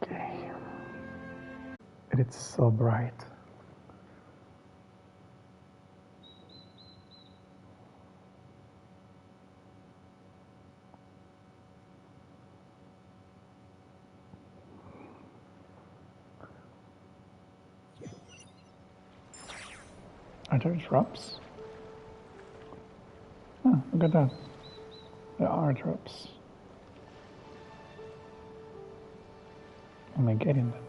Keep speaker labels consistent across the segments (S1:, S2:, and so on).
S1: Okay. It's so bright. Are there drops? Oh, look at that. There are drops. Am I getting them?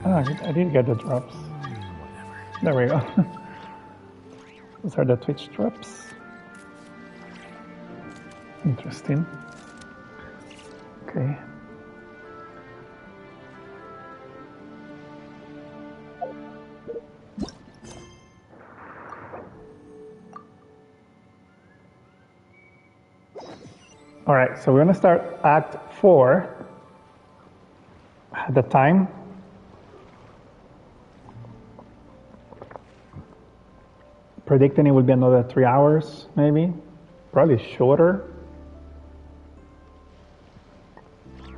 S1: Oh, I did get the drops. There we go. Those are the Twitch drops. Interesting. Okay. All right, so we're gonna start Act 4 at the time. Predicting it will be another 3 hours, maybe. Probably shorter.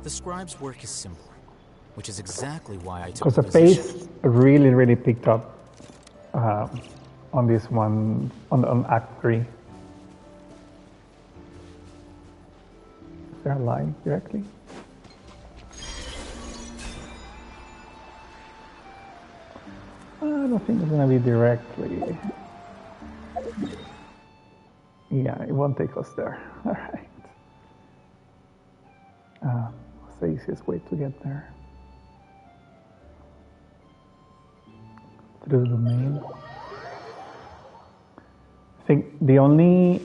S2: The scribe's work is simple, which is exactly why I took
S1: Because the pace really picked up on this one, on Act 3. Is there a line directly? I don't think it's gonna be directly. Yeah, it won't take us there. All right. What's the easiest way to get there? Through the main. I think the only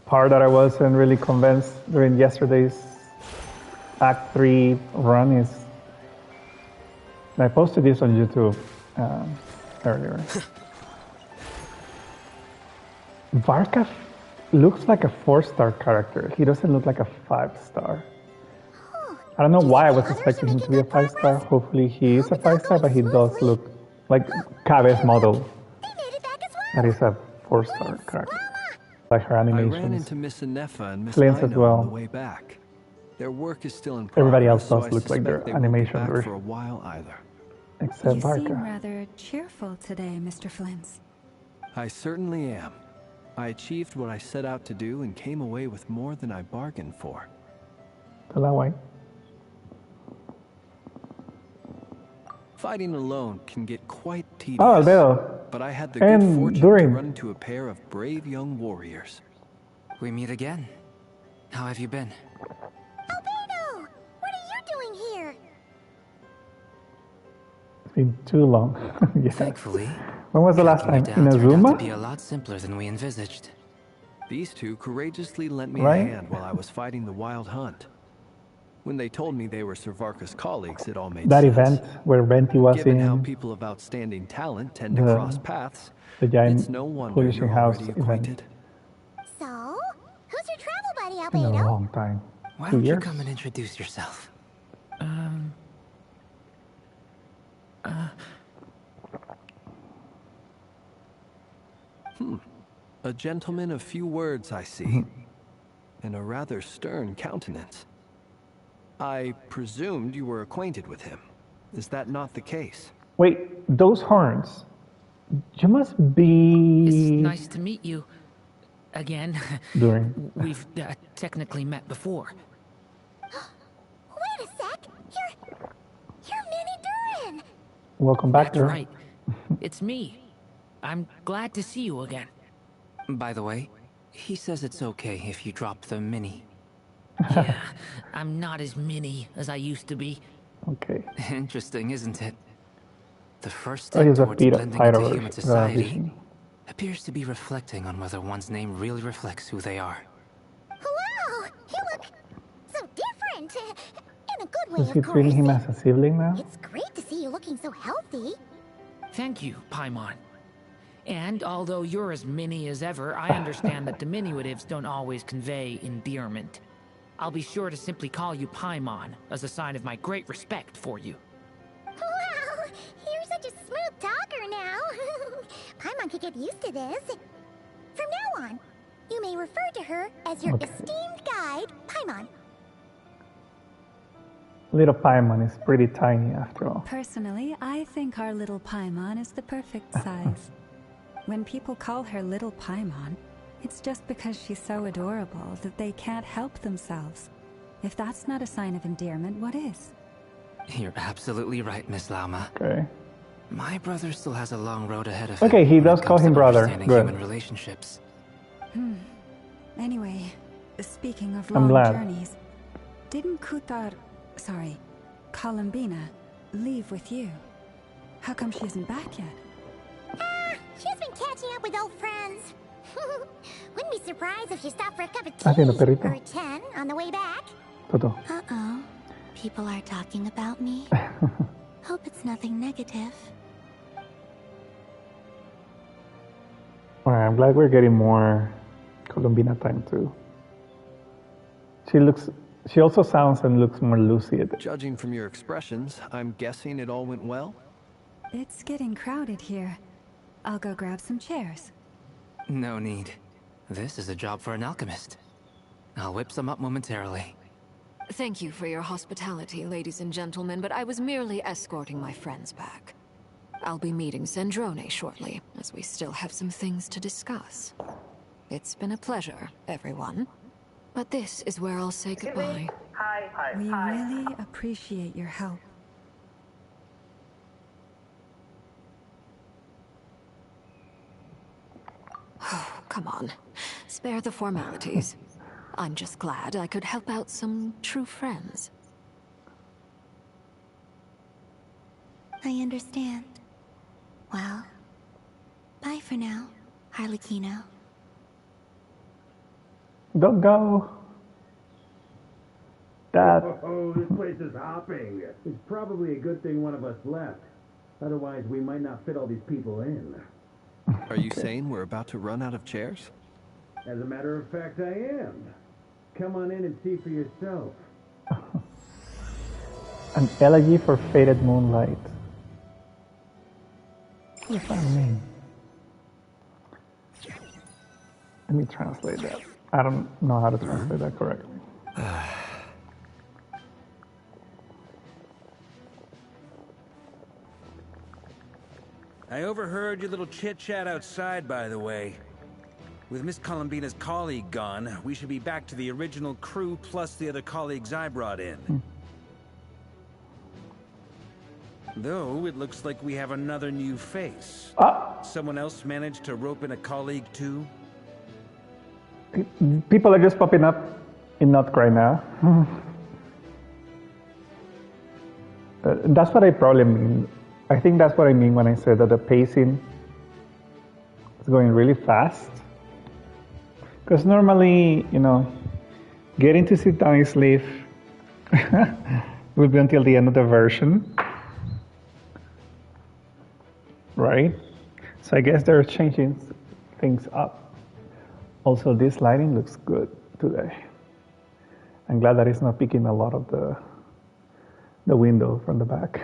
S1: part that I wasn't really convinced during yesterday's Act 3 run is, and I posted this on YouTube earlier. Varka looks like a 4-star character. He doesn't look like a 5-star. I don't know why I was expecting him to be a 5-star. Hopefully he is a 5-star, but he does look like Kabe's model. That is a 4-star character. Like her animations.
S3: I ran into Miss Anefa and Miss
S1: Flames as
S3: Ino
S1: well.
S3: on the way back. Their work is still in progress.
S1: Everybody else
S3: so
S1: does
S3: I
S1: look like their
S3: suspect they won't be
S1: animation
S3: back
S1: version.
S3: for a while either.
S1: Except
S4: You
S1: Varka.
S4: seem rather cheerful today, Mr. Flames.
S3: I certainly am. I achieved what I set out to do and came away with more than I bargained for.
S1: Tell that way.
S3: Fighting alone can get quite tedious.
S1: Oh, Albedo.
S3: But I had the good
S1: And
S3: fortune
S1: Durin.
S3: to run into a pair of brave young warriors.
S2: We meet again. How have you been?
S5: Albedo! What are you doing here?
S1: It's been too long. Yeah.
S2: Thankfully.
S1: When was the last time?
S2: tracking
S1: In
S2: you down turned out
S1: Azuma?
S2: to be a lot simpler than we envisaged.
S3: These two courageously lent me
S1: Right?
S3: a hand while I was fighting the wild hunt. When they told me they were Sir Varka's colleagues, it all made
S1: That
S3: sense.
S1: event where Venti was
S3: Given how
S1: in
S3: people of outstanding talent tend to
S1: the-
S3: cross paths,
S1: the giant
S3: it's no wonder
S1: publishing
S3: you're
S1: house
S3: already
S1: event.
S3: acquainted.
S5: So, who's your travel buddy,
S1: in a
S5: Albedo?
S1: long time.
S2: Why
S1: 2
S2: don't you
S1: years?
S2: come and introduce yourself?
S3: A gentleman of few words, I see, and a rather stern countenance. I presumed you were acquainted with him. Is that not the case?
S1: Wait, those horns. You must
S6: It's
S1: be
S6: nice to meet you again.
S1: Durin.
S6: We've technically met before.
S5: Wait a sec. You're Minnie Durin.
S1: Welcome back,
S6: That's
S1: Durin.
S6: right. It's me. I'm glad to see you again.
S2: By the way, he says it's okay if you drop the mini.
S6: Yeah, I'm not as mini as I used to be.
S1: Okay.
S2: Interesting, isn't it? The first
S1: Oh,
S2: step
S1: he's a
S2: towards
S1: Peter
S2: blending into
S1: Pyro
S2: human society
S1: vision.
S2: appears to be reflecting on whether one's name really reflects who they are.
S5: Wow, you look so different. In a way,
S1: Is he
S5: of
S1: treating him
S5: course.
S1: as a sibling now?
S5: It's great to see you looking so healthy.
S6: Thank you, Paimon. And although you're as mini as ever, I understand that diminutives don't always convey endearment. I'll be sure to simply call you Paimon, as a sign of my great respect for you.
S5: Wow, you're such a smooth talker now. Paimon could get used to this. From now on, you may refer to her as your esteemed guide, Paimon.
S1: Little Paimon is pretty tiny after all.
S4: Personally, I think our little Paimon is the perfect size. When people call her Little Paimon, it's just because she's so adorable that they can't help themselves. If that's not a sign of endearment, what is?
S2: You're absolutely right, Miss Lauma.
S1: Okay.
S2: My brother still has a long road ahead of him.
S1: Okay, he
S2: when it
S1: does call
S2: comes to
S1: him brother.
S2: understanding
S1: Good.
S2: human relationships.
S4: Anyway, speaking of
S1: I'm
S4: long
S1: glad.
S4: journeys, didn't Columbina, leave with you? How come she isn't back yet?
S5: She's been catching up with old friends. Wouldn't be surprised if she stopped for a cup of
S1: Haciendo
S5: tea
S1: perrito.
S5: or a 10 on the way back.
S1: Toto.
S5: Uh-oh. People are talking about me. Hope it's nothing negative.
S1: Alright, I'm glad we're getting more Columbina time too. She also sounds and looks more lucid.
S3: Judging from your expressions, I'm guessing it all went well?
S4: It's getting crowded here. I'll go grab some chairs.
S2: No need. This is a job for an alchemist. I'll whip some up momentarily.
S7: Thank you for your hospitality, ladies and gentlemen, but I was merely escorting my friends back. I'll be meeting Zendrone shortly, as we still have some things to discuss. It's been a pleasure, everyone. But this is where I'll say goodbye.
S4: We really appreciate your help.
S7: Oh, come on. Spare the formalities. I'm just glad I could help out some true friends.
S5: I understand. Well, bye for now, Harlequino.
S1: Don't go. Dad.
S8: Oh, this place is hopping. It's probably a good thing one of us left. Otherwise, we might not fit all these people in.
S3: Are you saying we're about to run out of chairs?
S8: As a matter of fact, I am. Come on in and see for yourself.
S1: An elegy for faded moonlight. What does that mean? Let me translate that. I don't know how to translate that correctly.
S9: I overheard your little chit-chat outside, by the way. With Miss Columbina's colleague gone, we should be back to the original crew plus the other colleagues I brought in. Though, it looks like we have another new face. Someone else managed to rope in a colleague, too?
S1: People are just popping up in Not right now. That's what I probably mean. I think that's what I mean when I said that the pacing is going really fast. Because normally, you know, getting to sit down his sleeve will be until the end of the version. Right? So I guess they're changing things up. Also, this lighting looks good today. I'm glad that it's not picking a lot of the window from the back.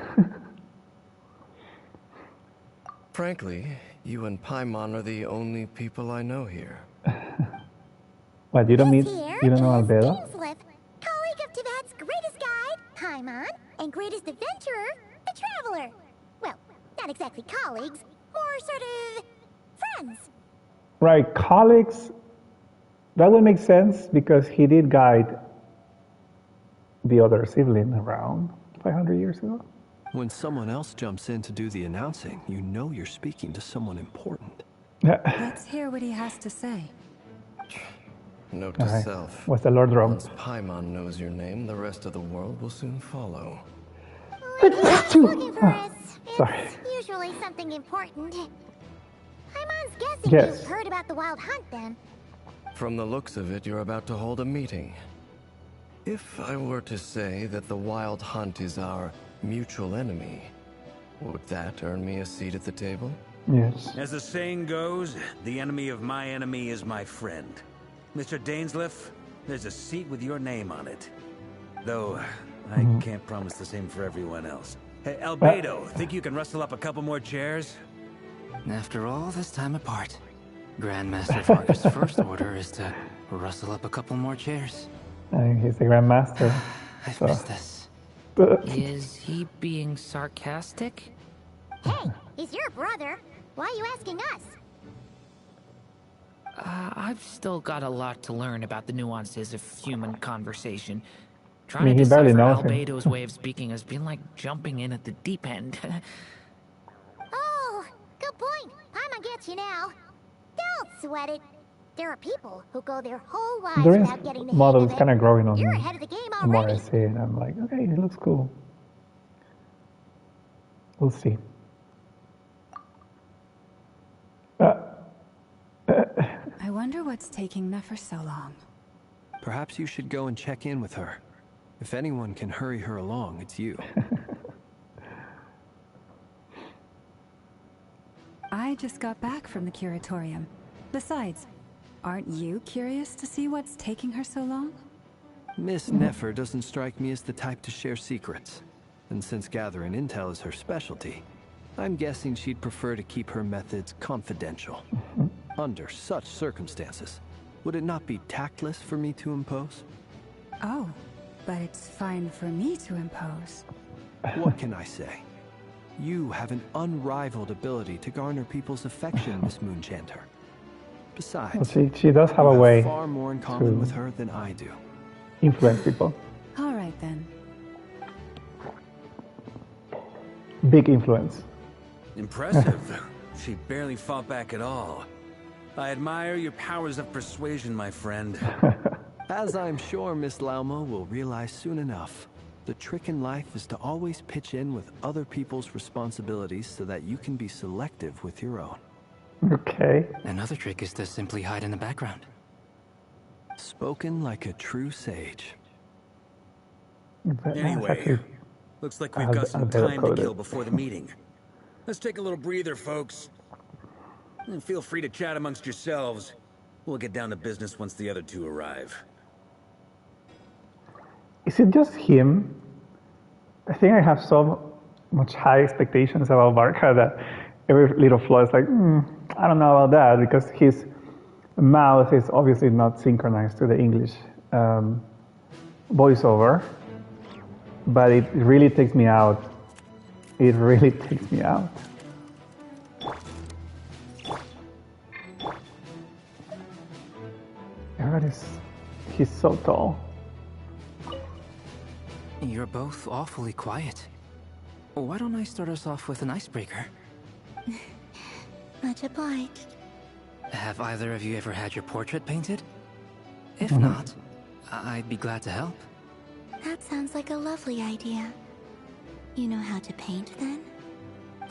S10: Frankly, you and Paimon are the only people I know here.
S1: What, you don't
S5: This
S1: meet,
S5: here
S1: you don't know
S5: is
S1: Albedo?
S5: Ainslip, colleague of Tibet's greatest guide, Paimon, and greatest adventurer, the Traveler. Well, not exactly colleagues, more sort of friends.
S1: Right, colleagues, that would make sense because he did guide the other sibling around 500 years ago.
S3: When someone else jumps in to do the announcing, you know you're speaking to someone important.
S4: Let's hear what he has to say.
S10: Note to
S1: Alright.
S10: self.
S1: What's the Lord Rome?
S10: Once Paimon knows your name, the rest of the world will soon follow.
S5: Looking for us.
S1: Sorry.
S5: It's usually something important. Paimon's guessing
S1: Yes.
S5: you've heard about the Wild Hunt, then.
S10: From the looks of it, you're about to hold a meeting. If I were to say that the Wild Hunt is our mutual enemy, would that earn me a seat at the table?
S1: Yes.
S9: As the saying goes, the enemy of my enemy is my friend. Mr. Dainsleif, there's a seat with your name on it. Though, I can't promise the same for everyone else. Hey, Albedo, think you can rustle up a couple more chairs?
S2: After all this time apart, Grandmaster Farkas' first order is to rustle up a couple more chairs.
S1: He's the Grandmaster.
S2: I've missed this.
S6: Is he being sarcastic?
S5: Hey, he's your brother. Why are you asking us?
S6: I've still got a lot to learn about the nuances of human conversation.
S1: I
S6: Trying
S1: mean,
S6: to
S1: he barely
S6: decipher
S1: knows him.
S6: Albedo's way of speaking has been like jumping in at the deep end.
S5: Oh, good point. Paimon gets you now. Don't sweat it. There are people who go their whole lives
S1: Dorin's
S5: without getting the
S1: model
S5: hang
S1: is
S5: of
S1: kind
S5: it.
S1: of growing on
S5: You're
S1: me.
S5: ahead of the game
S1: The more I
S5: already.
S1: see it, I'm like, okay, he looks cool. We'll see.
S4: I wonder what's taking Nefer so long.
S3: Perhaps you should go and check in with her. If anyone can hurry her along, it's you.
S4: I just got back from the curatorium. Besides, aren't you curious to see what's taking her so long?
S3: Miss Nefer doesn't strike me as the type to share secrets. And since gathering intel is her specialty, I'm guessing she'd prefer to keep her methods confidential. Under such circumstances, would it not be tactless for me to impose?
S4: Oh, but it's fine for me to impose.
S3: What can I say? You have an unrivaled ability to garner people's affection, Miss Moonchanter. Besides,
S1: She does have
S3: you
S1: a way
S3: far more in common
S1: to
S3: with her than I do.
S1: influence people.
S4: All right then.
S1: Big influence.
S9: Impressive. She barely fought back at all. I admire your powers of persuasion, my friend.
S3: As I'm sure Miss Lauma will realize soon enough, the trick in life is to always pitch in with other people's responsibilities so that you can be selective with your own.
S1: Okay.
S2: Another trick is to simply hide in the background.
S3: Spoken like a true sage.
S1: That's
S9: Anyway,
S1: actually
S9: looks like we've got some
S1: Albedo
S9: time to
S1: coded.
S9: kill before the meeting. Let's take a little breather, folks. And feel free to chat amongst yourselves. We'll get down to business once the other two arrive.
S1: Is it just him? I think I have so much high expectations about Barca that every little flaw is like, I don't know about that, because his mouth is obviously not synchronized to the English voiceover, but it really takes me out. It really takes me out. He's so tall.
S2: You're both awfully quiet. Why don't I start us off with an icebreaker?
S5: Much obliged.
S2: Have either of you ever had your portrait painted? If not, I'd be glad to help.
S5: That sounds like a lovely idea. You know how to paint then?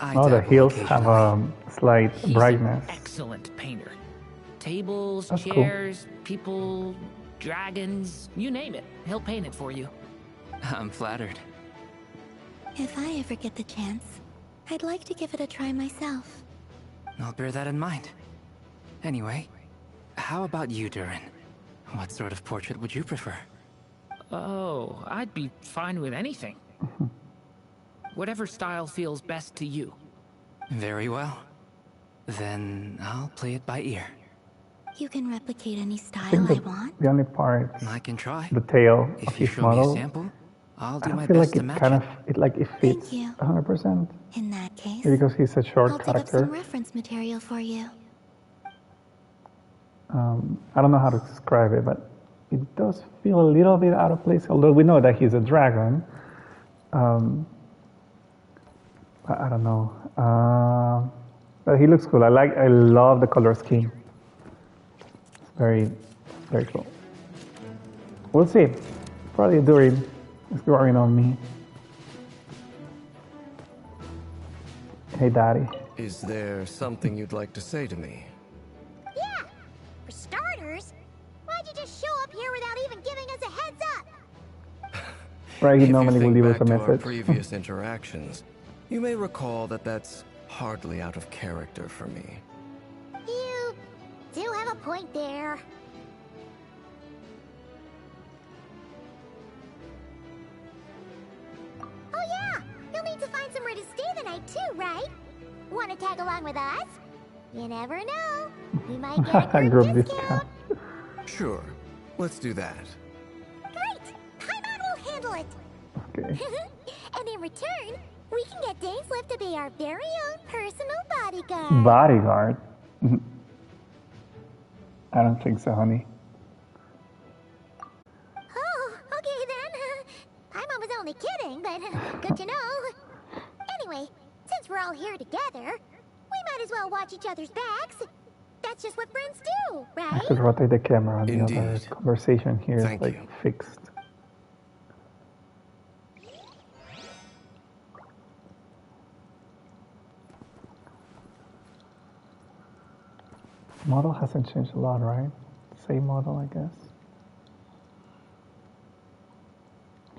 S1: Oh, the heels have a slight
S6: He's
S1: brightness.
S6: an excellent painter. Tables,
S1: That's cool.
S6: chairs, people, dragons, you name it. He'll paint it for you.
S2: I'm flattered.
S5: If I ever get the chance, I'd like to give it a try myself.
S2: I'll bear that in mind. Anyway, how about you, Durin? What sort of portrait would you prefer?
S6: Oh, I'd be fine with anything. Whatever style feels best to you.
S2: Very well. Then I'll play it by ear.
S5: You can replicate any
S1: I
S5: style
S1: think
S5: I want.
S1: the only part,
S2: I can try.
S1: the tail of
S2: If you
S1: his
S2: show me a
S1: model,
S2: sample, I'll
S1: I
S2: do
S1: don't
S2: my
S1: feel
S2: best
S1: like
S2: to
S1: it
S2: match
S1: kind
S2: it.
S1: of it fits
S5: Thank you.
S1: 100%.
S5: In that case,
S1: Maybe because he's a short
S5: I'll dig up
S1: character.
S5: some reference material for you.
S1: I don't know how to describe it, but it does feel a little bit out of place. Although we know that he's a dragon, but I don't know. But he looks cool. I love the color scheme. It's very, very cool. We'll see. Probably Durin is growing on me. Hey, Daddy.
S10: Is there something you'd like to say to me?
S5: Yeah! For starters, why'd you just show up here without even giving us a heads up?
S1: Right, he
S10: If
S1: normally
S10: you
S1: will
S10: think
S1: leave us
S10: back
S1: a
S10: to our
S1: message.
S10: previous interactions, you may recall that that's hardly out of character for me.
S5: You do have a point there. Oh yeah, you'll need to find somewhere to stay the night too, right? Want to tag along with us? You never know. We might get a group discount.
S10: Sure, let's do that.
S5: Great! Paimon will handle it.
S1: Okay.
S5: And in return, we can get Dainslift to be our very own personal bodyguard.
S1: Bodyguard? I don't think so, honey.
S5: Oh, okay then. Paimon was only kidding, but good to know. Anyway, since we're all here together, we might as well watch each other's backs. That's just what friends do,
S1: I
S5: right?
S1: should rotate the camera on the other
S10: Indeed.
S1: conversation here is
S10: Thank
S1: like
S10: you.
S1: fixed. Model hasn't changed a lot, right? Same model, I guess.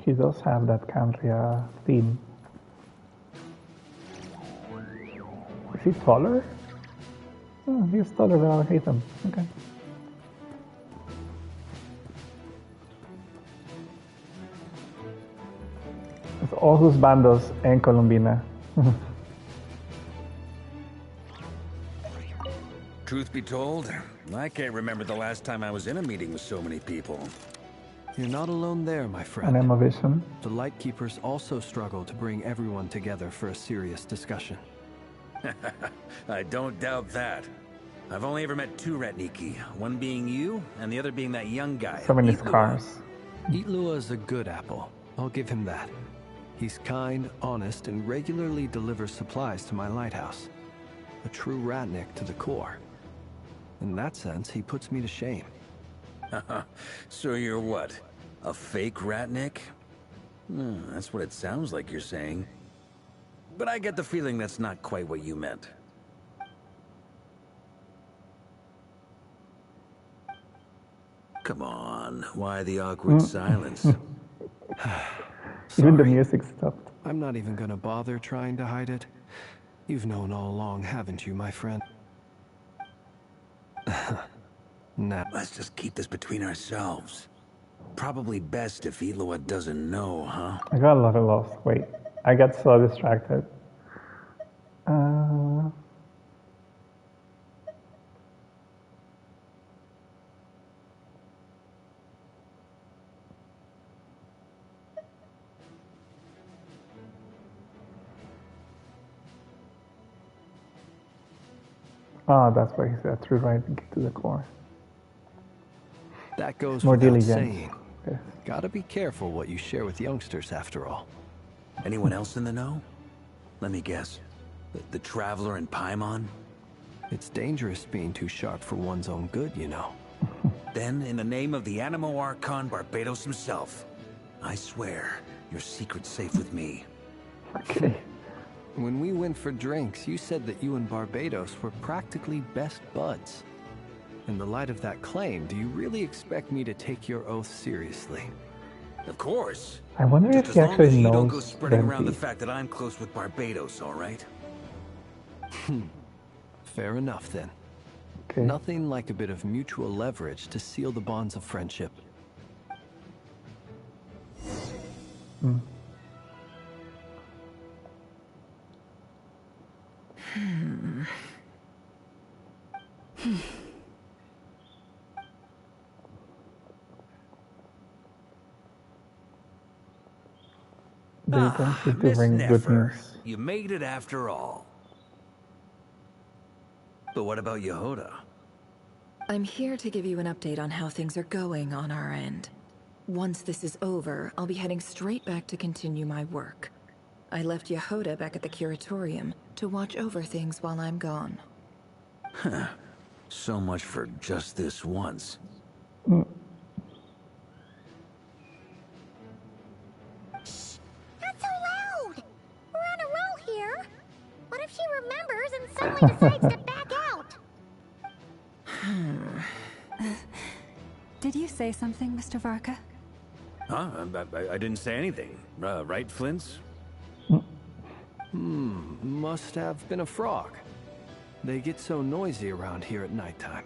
S1: He does have that Cambria theme. Is he taller? Oh, he's taller than Al-Haytham. Okay. It's Ojos Bandos en Colombina.
S9: Truth be told, I can't remember the last time I was in a meeting with so many people.
S3: You're not alone there, my
S1: An
S3: friend.
S1: Emovision.
S3: The Lightkeepers also struggle to bring everyone together for a serious discussion.
S9: I don't doubt that. I've only ever met two Retniki, one being you, and the other being that young guy.
S1: So many
S9: Itlua.
S1: scars.
S3: Itlua is a good apple. I'll give him that. He's kind, honest, and regularly delivers supplies to my lighthouse. A true Ratnik to the core. In that sense, he puts me to shame.
S9: So you're what? A fake Ratnik? That's what it sounds like you're saying. But I get the feeling that's not quite what you meant. Come on, why the awkward silence?
S1: Even the
S3: Sorry.
S1: music stopped.
S3: I'm not even gonna bother trying to hide it. You've known all along, haven't you, my friend? Nah.
S9: Let's just keep this between ourselves. Probably best if Itlua doesn't know, huh?
S1: I got a lot of lost. Wait, I got so distracted. Oh, that's why he said through right and get to the core.
S3: That goes
S1: More
S3: without
S1: diligence.
S3: saying.
S1: Yes.
S3: Gotta be careful what you share with youngsters, after all.
S9: Anyone else in the know? Let me guess. The Traveler and Paimon?
S3: It's dangerous being too sharp for one's own good, you know.
S9: Then, in the name of the Animo Archon Barbados himself, I swear your secret's safe with me.
S1: Okay.
S3: When we went for drinks, you said that you and Barbados were practically best buds. In the light of that claim, do you really expect me to take your oath seriously?
S9: Of course.
S1: I wonder
S9: Just
S1: if
S9: as
S1: he
S9: long
S1: actually
S9: as you don't
S1: knows
S9: go spreading around the
S1: Venti.
S9: fact that I'm close with Barbados, all right?
S3: Fair enough, then.
S1: Okay.
S3: Nothing like a bit of mutual leverage to seal the bonds of friendship.
S1: They don't seem to
S9: Miss
S1: bring good
S9: Nefer,
S1: news.
S9: you made it after all. But what about Yehoda?
S11: I'm here to give you an update on how things are going on our end. Once this is over, I'll be heading straight back to continue my work. I left Yehoda back at the Curatorium to watch over things while I'm gone.
S9: So much for just this once.
S5: Shh! Not so loud! We're on a roll here. What if she remembers and suddenly decides to back out?
S4: Did you say something, Mr. Varka?
S9: Huh? I didn't say anything. Right, Flints?
S3: Must have been a frog. They get so noisy around here at nighttime.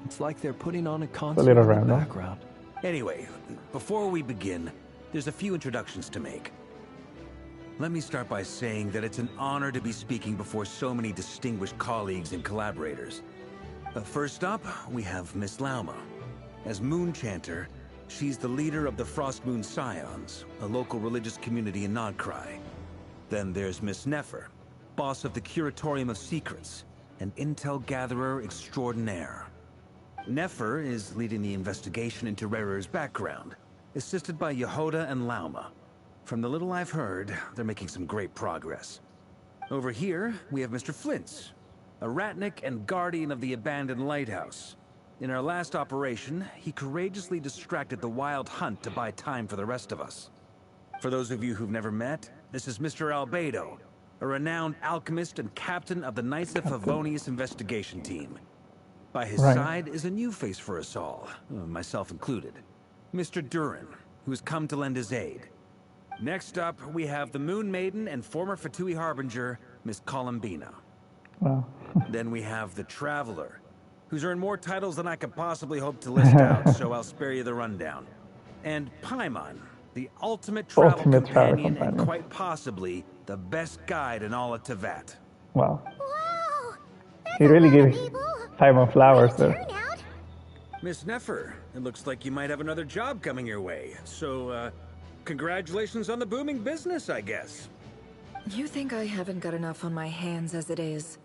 S3: It's like they're putting on a concert
S1: little
S3: in the
S1: random.
S3: background.
S9: Anyway, before we begin, there's a few introductions to make. Let me start by saying that it's an honor to be speaking before so many distinguished colleagues and collaborators. First up, we have Miss Lauma. As Moon Chanter, she's the leader of the Frost Moon Scions, a local religious community in Nodcry. Then there's Miss Nefer, boss of the Curatorium of Secrets, an intel gatherer extraordinaire. Nefer is leading the investigation into Rerer's background, assisted by Yehoda and Lauma. From the little I've heard, they're making some great progress. Over here, we have Mr. Flintz, a ratnik and guardian of the abandoned lighthouse. In our last operation, he courageously distracted the Wild Hunt to buy time for the rest of us. For those of you who've never met, this is Mr. Albedo, a renowned alchemist and captain of the Knights of Favonius investigation team. By his side is a new face for us all, myself included, Mr. Durin, who has come to lend his aid. Next up, we have the Moon Maiden and former Fatui Harbinger, Miss Columbina.
S1: Wow.
S9: Then we have the Traveler, who's earned more titles than I could possibly hope to list out, so I'll spare you the rundown. And Paimon, the ultimate travel companion and quite possibly the best guide in all of Tevat.
S1: Wow. He really gave Paimon flowers there.
S9: Miss Nefer, it looks like you might have another job coming your way, so, congratulations on the booming business, I guess.
S11: You think I haven't got enough on my hands as it is?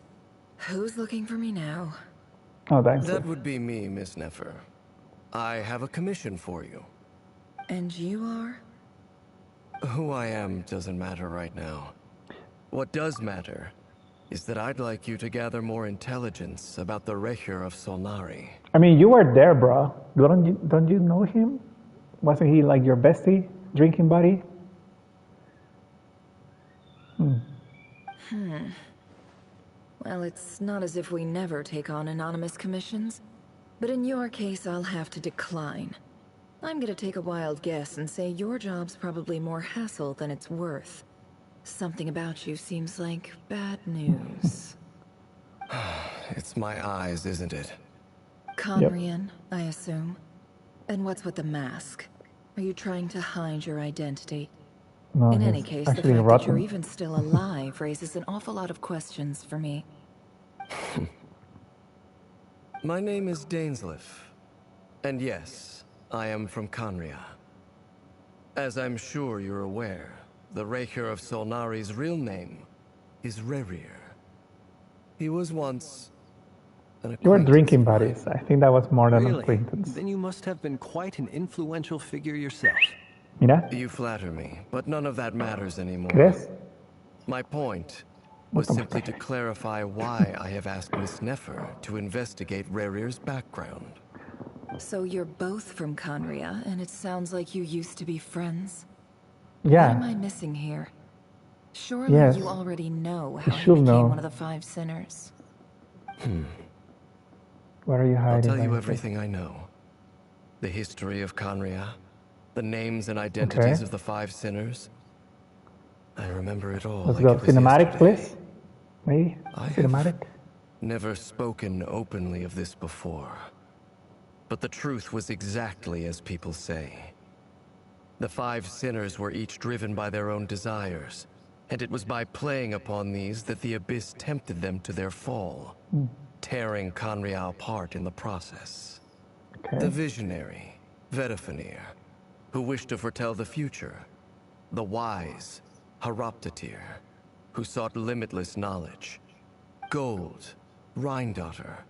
S11: Who's looking for me now?
S1: Oh, thanks.
S10: That would be me, Miss Nefer. I have a commission for you.
S11: And you are?
S10: Who I am doesn't matter right now. What does matter is that I'd like you to gather more intelligence about the Recher of Solnari.
S1: I mean, you were there, bro. Don't you know him? Wasn't he like your bestie, drinking buddy?
S11: Well, it's not as if we never take on anonymous commissions. But in your case, I'll have to decline. I'm gonna take a wild guess and say your job's probably more hassle than it's worth. Something about you seems like bad news.
S10: It's my eyes, isn't it?
S11: Conrian, I assume. And what's with the mask? Are you trying to hide your identity?
S1: No,
S11: in any case, the fact that you're even still alive raises an awful lot of questions for me.
S10: My name is Dainsleif. And yes, I am from Conria. As I'm sure you're aware, the Recher of Solnari's real name is Rerir. He was once an acquaintance.
S1: You were drinking buddies. I think that was more than an
S3: Really?
S1: acquaintance.
S3: Then you must have been quite an influential figure yourself.
S1: Mira.
S10: You flatter me, but none of that matters anymore.
S1: ¿Crees?
S10: My point was simply to clarify why I have asked Miss Nefer to investigate Rerir's background.
S11: So you're both from Conria, and it sounds like you used to be friends?
S1: Yeah.
S11: What am I missing here? Surely
S1: Yes.
S11: you already know how
S1: You
S11: he
S1: should
S11: became
S1: know.
S11: one of the five sinners.
S1: What are you hiding?
S10: I'll tell you
S1: Dainsleif?
S10: everything I know. The history of Conria, the names and identities of the five sinners. I remember it all.
S1: Let's
S10: like
S1: go.
S10: it was
S1: Cinematic,
S10: yesterday.
S1: please. Maybe?
S10: I
S1: Cinematic?
S10: have never spoken openly of this before. But the truth was exactly as people say. The five sinners were each driven by their own desires, and it was by playing upon these that the Abyss tempted them to their fall, tearing Conria apart in the process.
S1: Okay.
S10: The visionary, Vedafenir, who wished to foretell the future. The wise, Haroptatir, who sought limitless knowledge. Gold, Rhindaughter,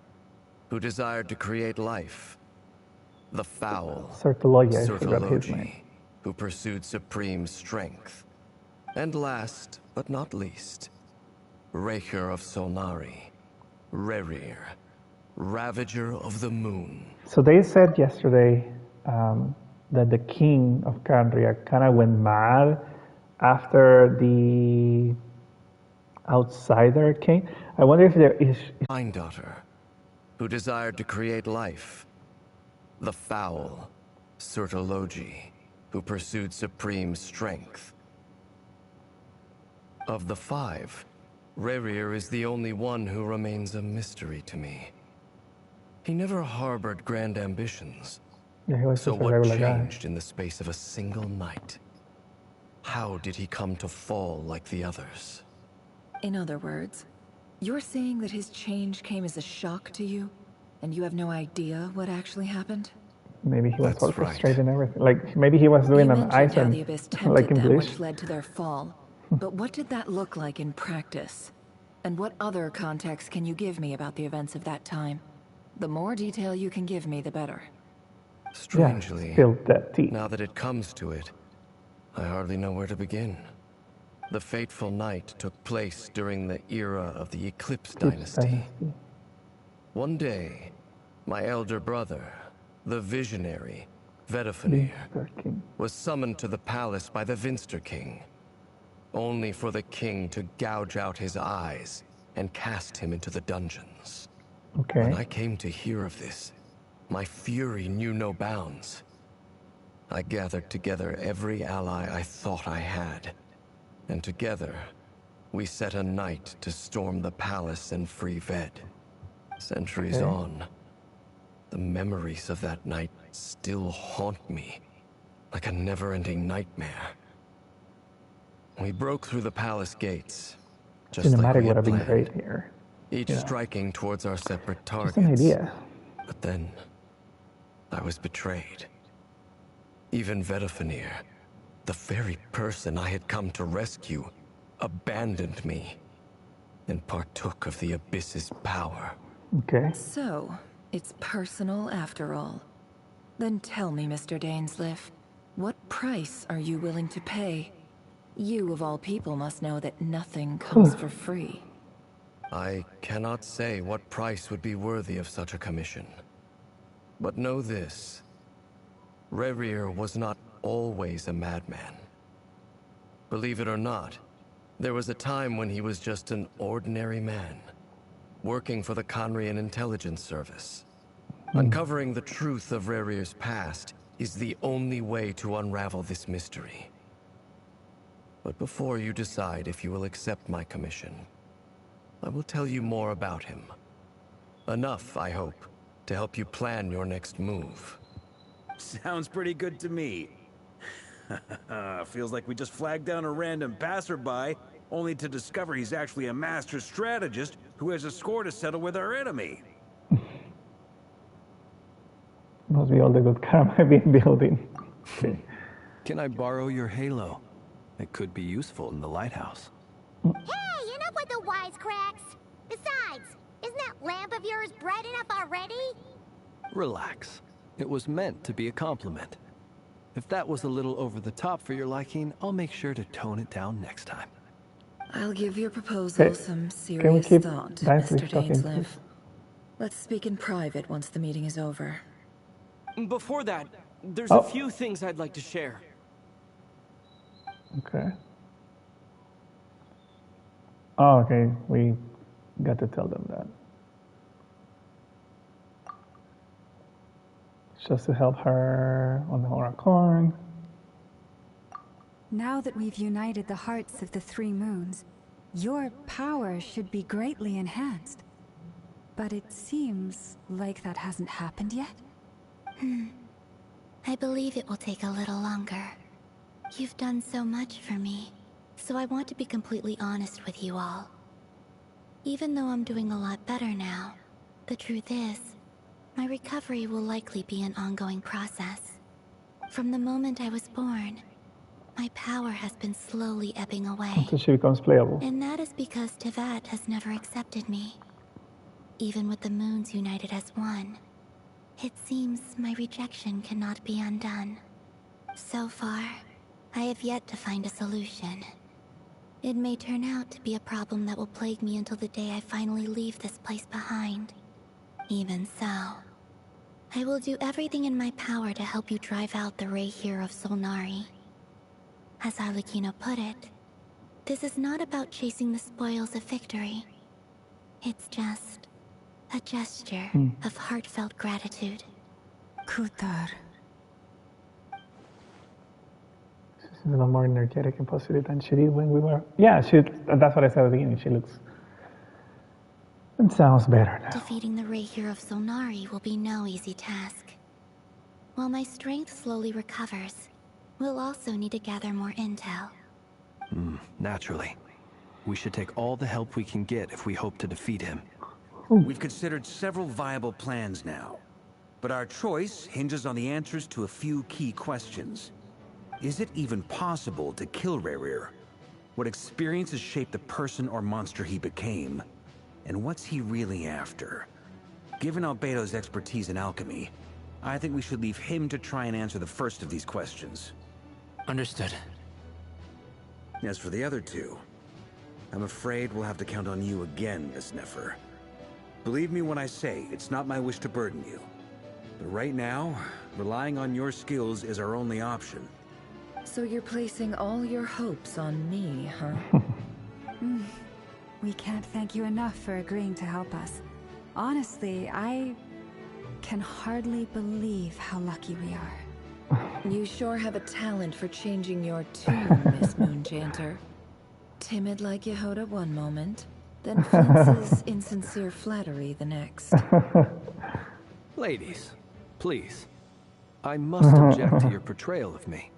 S10: who desired to create life. The foul,
S1: Sertologia, I forgot his name.
S10: Sertologi, who pursued supreme strength. And last, but not least, Recher of Solnari, Rerir, Ravager of the Moon.
S1: So they said yesterday that the king of Canria kind of went mad after the outsider came. I wonder if there is...
S10: Rhindaughter, who desired to create life. The foul, Sertologi, who pursued supreme strength. Of the 5, Rerir is the only one who remains a mystery to me. He never harbored grand ambitions.
S1: Yeah, he was
S10: So
S1: just a
S10: what
S1: regular
S10: changed
S1: guy.
S10: in the space of a single night? How did he come to fall like the others?
S11: In other words, you're saying that his change came as a shock to you, and you have no idea what actually happened?
S1: Maybe he was
S10: That's
S1: orchestrating
S10: right.
S1: everything. Like, maybe he was doing
S11: You
S1: an
S11: mentioned
S1: ice
S11: how
S1: and
S11: the Abyss
S1: like
S11: tempted
S1: in
S11: them,
S1: Bleach.
S11: which led to their fall. But what did that look like in practice? And what other context can you give me about the events of that time? The more detail you can give me, the better.
S10: Strangely,
S1: Spill that tea.
S10: now that it comes to it, I hardly know where to begin. The fateful night took place during the era of the Eclipse Dynasty. One day, my elder brother, the visionary, Vedafenir, was summoned to the palace by the Vinster King, only for the king to gouge out his eyes and cast him into the dungeons.
S1: Okay.
S10: When I came to hear of this, my fury knew no bounds. I gathered together every ally I thought I had, and together, we set a night to storm the palace and free Ved. Centuries on, the memories of that night still haunt me, like a never-ending nightmare. We broke through the palace gates, just like
S1: Cinematic
S10: we
S1: would
S10: had
S1: have been
S10: planned,
S1: great here.
S10: each striking towards our separate targets.
S1: Just an idea.
S10: But then, I was betrayed. Even Vedafenir, the very person I had come to rescue, abandoned me and partook of the Abyss's power.
S1: Okay.
S11: So, it's personal after all. Then tell me, Mr. Dainsleif, what price are you willing to pay? You, of all people, must know that nothing comes for free.
S10: I cannot say what price would be worthy of such a commission. But know this. Rerir was not always a madman. Believe it or not, there was a time when he was just an ordinary man, working for the Conrian Intelligence Service. Uncovering the truth of Rerir's past is the only way to unravel this mystery. But before you decide if you will accept my commission, I will tell you more about him. Enough, I hope, to help you plan your next move.
S9: Sounds pretty good to me. Feels like we just flagged down a random passerby, only to discover he's actually a master strategist who has a score to settle with our enemy.
S1: Must be all the good karma I've been building. Okay.
S3: Can I borrow your halo? It could be useful in the lighthouse.
S5: Hey, enough with the wisecracks! Besides, isn't that lamp of yours bright enough already?
S3: Relax. It was meant to be a compliment. If that was a little over the top for your liking, I'll make sure to tone it down next time.
S11: I'll give your proposal some
S1: Can we
S11: serious
S1: keep
S11: thought,
S1: Dainsleif
S11: Mr.
S1: talking,
S11: Dainsleif.
S1: please?
S11: Let's speak in private once the meeting is over.
S12: Before that, there's a few things I'd like to share.
S1: Okay. Oh, okay. We got to tell them that. Just to help her on the Archon.
S4: Now that we've united the hearts of the 3 moons, your power should be greatly enhanced. But it seems like that hasn't happened yet.
S5: I believe it will take a little longer. You've done so much for me, so I want to be completely honest with you all. Even though I'm doing a lot better now, the truth is, my recovery will likely be an ongoing process. From the moment I was born, my power has been slowly ebbing away.
S1: Until she becomes playable.
S5: And that is because Tevat has never accepted me. Even with the moons united as one, it seems my rejection cannot be undone. So far, I have yet to find a solution. It may turn out to be a problem that will plague me until the day I finally leave this place behind. Even so, I will do everything in my power to help you drive out the Rayhir of Solnari. As Arlecchino put it, this is not about chasing the spoils of victory. It's just a gesture of heartfelt gratitude.
S4: Kutar.
S1: She's a little more energetic and positive than she did when we were. Yeah, that's what I said at the beginning. She looks and sounds better now.
S5: Defeating the Rahier of Solnari will be no easy task. While my strength slowly recovers, we'll also need to gather more intel.
S3: Naturally. We should take all the help we can get if we hope to defeat him.
S9: We've considered several viable plans now, but our choice hinges on the answers to a few key questions. Is it even possible to kill Rahier? What experiences shaped the person or monster he became? And what's he really after? Given Albedo's expertise in alchemy, I think we should leave him to try and answer the first of these questions.
S2: Understood.
S9: As for the other two, I'm afraid we'll have to count on you again, Miss Nefer. Believe me when I say it's not my wish to burden you. But right now, relying on your skills is our only option.
S11: So you're placing all your hopes on me, huh?
S4: We can't thank you enough for agreeing to help us. Honestly, I can hardly believe how lucky we are.
S11: You sure have a talent for changing your tune, Miss Moonjanter. Timid like Yehoda one moment, then flinches insincere flattery the next.
S3: Ladies, please. I must object to your portrayal of me.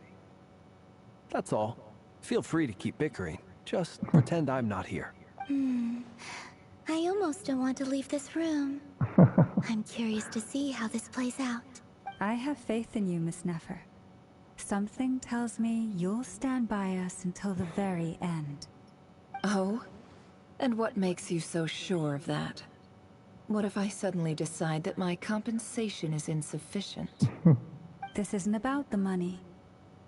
S3: That's all. Feel free to keep bickering. Just pretend I'm not here.
S5: I almost don't want to leave this room. I'm curious to see how this plays out.
S4: I have faith in you, Miss Nefer. Something tells me you'll stand by us until the very end.
S11: Oh? And what makes you so sure of that? What if I suddenly decide that my compensation is insufficient?
S4: This isn't about the money.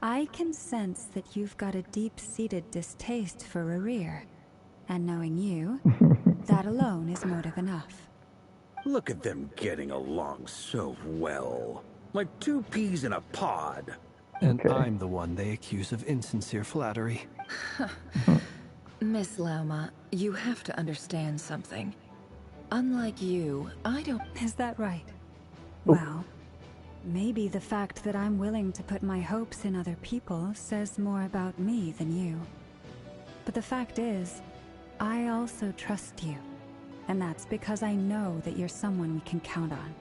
S4: I can sense that you've got a deep-seated distaste for Rahier. And knowing you, that alone is motive enough.
S9: Look at them getting along so well. Like two peas in a pod.
S3: And I'm the one they accuse of insincere flattery.
S11: Miss Lauma, you have to understand something. Unlike you, I don't...
S4: Is that right? Well, maybe the fact that I'm willing to put my hopes in other people says more about me than you. But the fact is, I also trust you. And that's because I know that you're someone we can count on.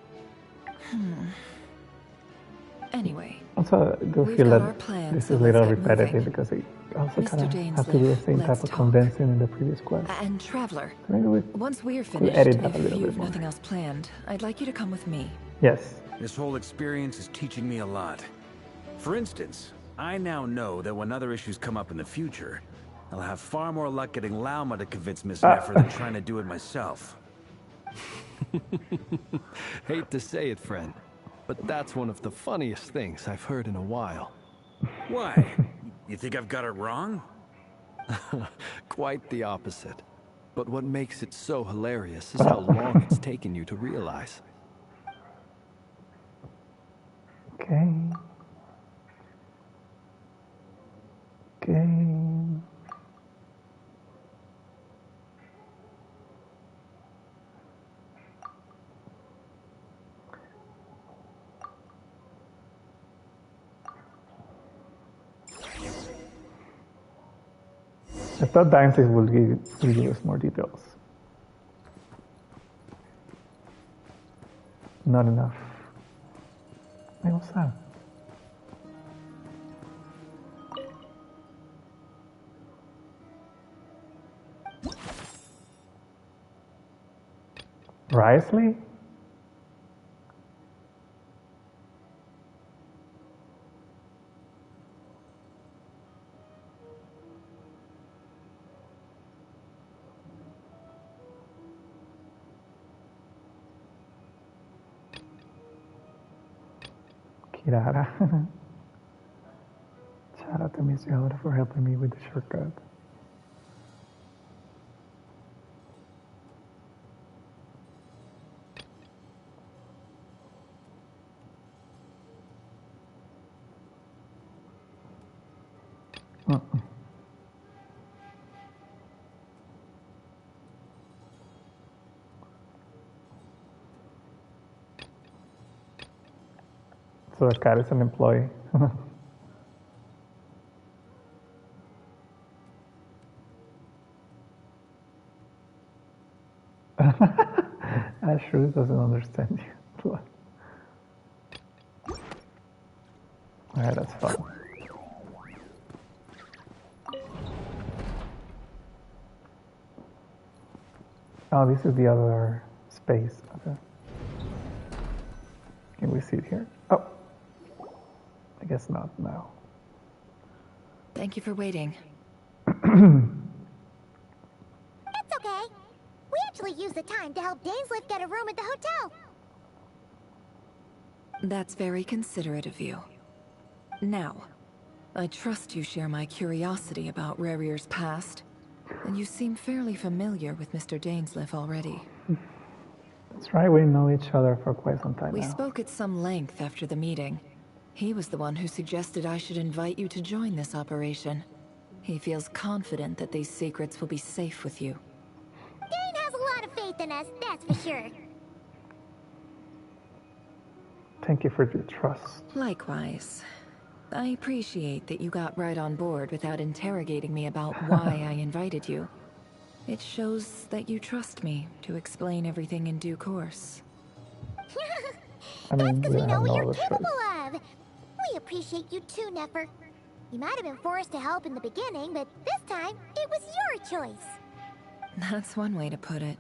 S11: Anyway,
S1: Also, I do feel that this is a little repetitive because it also kind of has to do the same type of convincing in the previous quest.
S11: And Traveler,
S1: Maybe we
S11: once we're
S1: could
S11: finished,
S1: edit that a
S11: if
S1: little bit
S11: you've
S1: more.
S11: nothing else planned, I'd like you to come with me.
S1: Yes.
S9: This whole experience is teaching me a lot. For instance, I now know that when other issues come up in the future, I'll have far more luck getting Lauma to convince Miss Nefer than trying to do it myself.
S3: Hate to say it, friend, but that's one of the funniest things I've heard in a while.
S9: Why? You think I've got it wrong?
S3: Quite the opposite. But what makes it so hilarious is how long it's taken you to realize.
S1: Okay. Okay. I thought Dynasty will give us more details. Not enough. Hey, what's that? Risley? Kirara. Shout out to Miss Yehoda for helping me with the shortcut. So the cat is an employee. Ashrus doesn't understand you. Alright, that's fun. Oh, this is the other space. Okay. Can we see it here? Oh, I guess not now.
S11: Thank you for waiting.
S5: That's okay. We actually used the time to help Dainslift get a room at the hotel.
S11: That's very considerate of you. Now, I trust you share my curiosity about Rarier's past, and you seem fairly familiar with Mr. Dainsliff already.
S1: That's right, we know each other for quite some time
S11: We
S1: now.
S11: spoke at some length after the meeting. He was the one who suggested I should invite you to join this operation. He feels confident that these secrets will be safe with you.
S5: Dane has a lot of faith in us, that's for sure.
S1: Thank you for your trust.
S11: Likewise. I appreciate that you got right on board without interrogating me about why I invited you. It shows that you trust me to explain everything in due course.
S1: I mean,
S5: Because we know what you're
S1: choice.
S5: capable of. We appreciate you too, Nefer. You might have been forced to help in the beginning, but this time, it was your choice.
S11: That's one way to put it.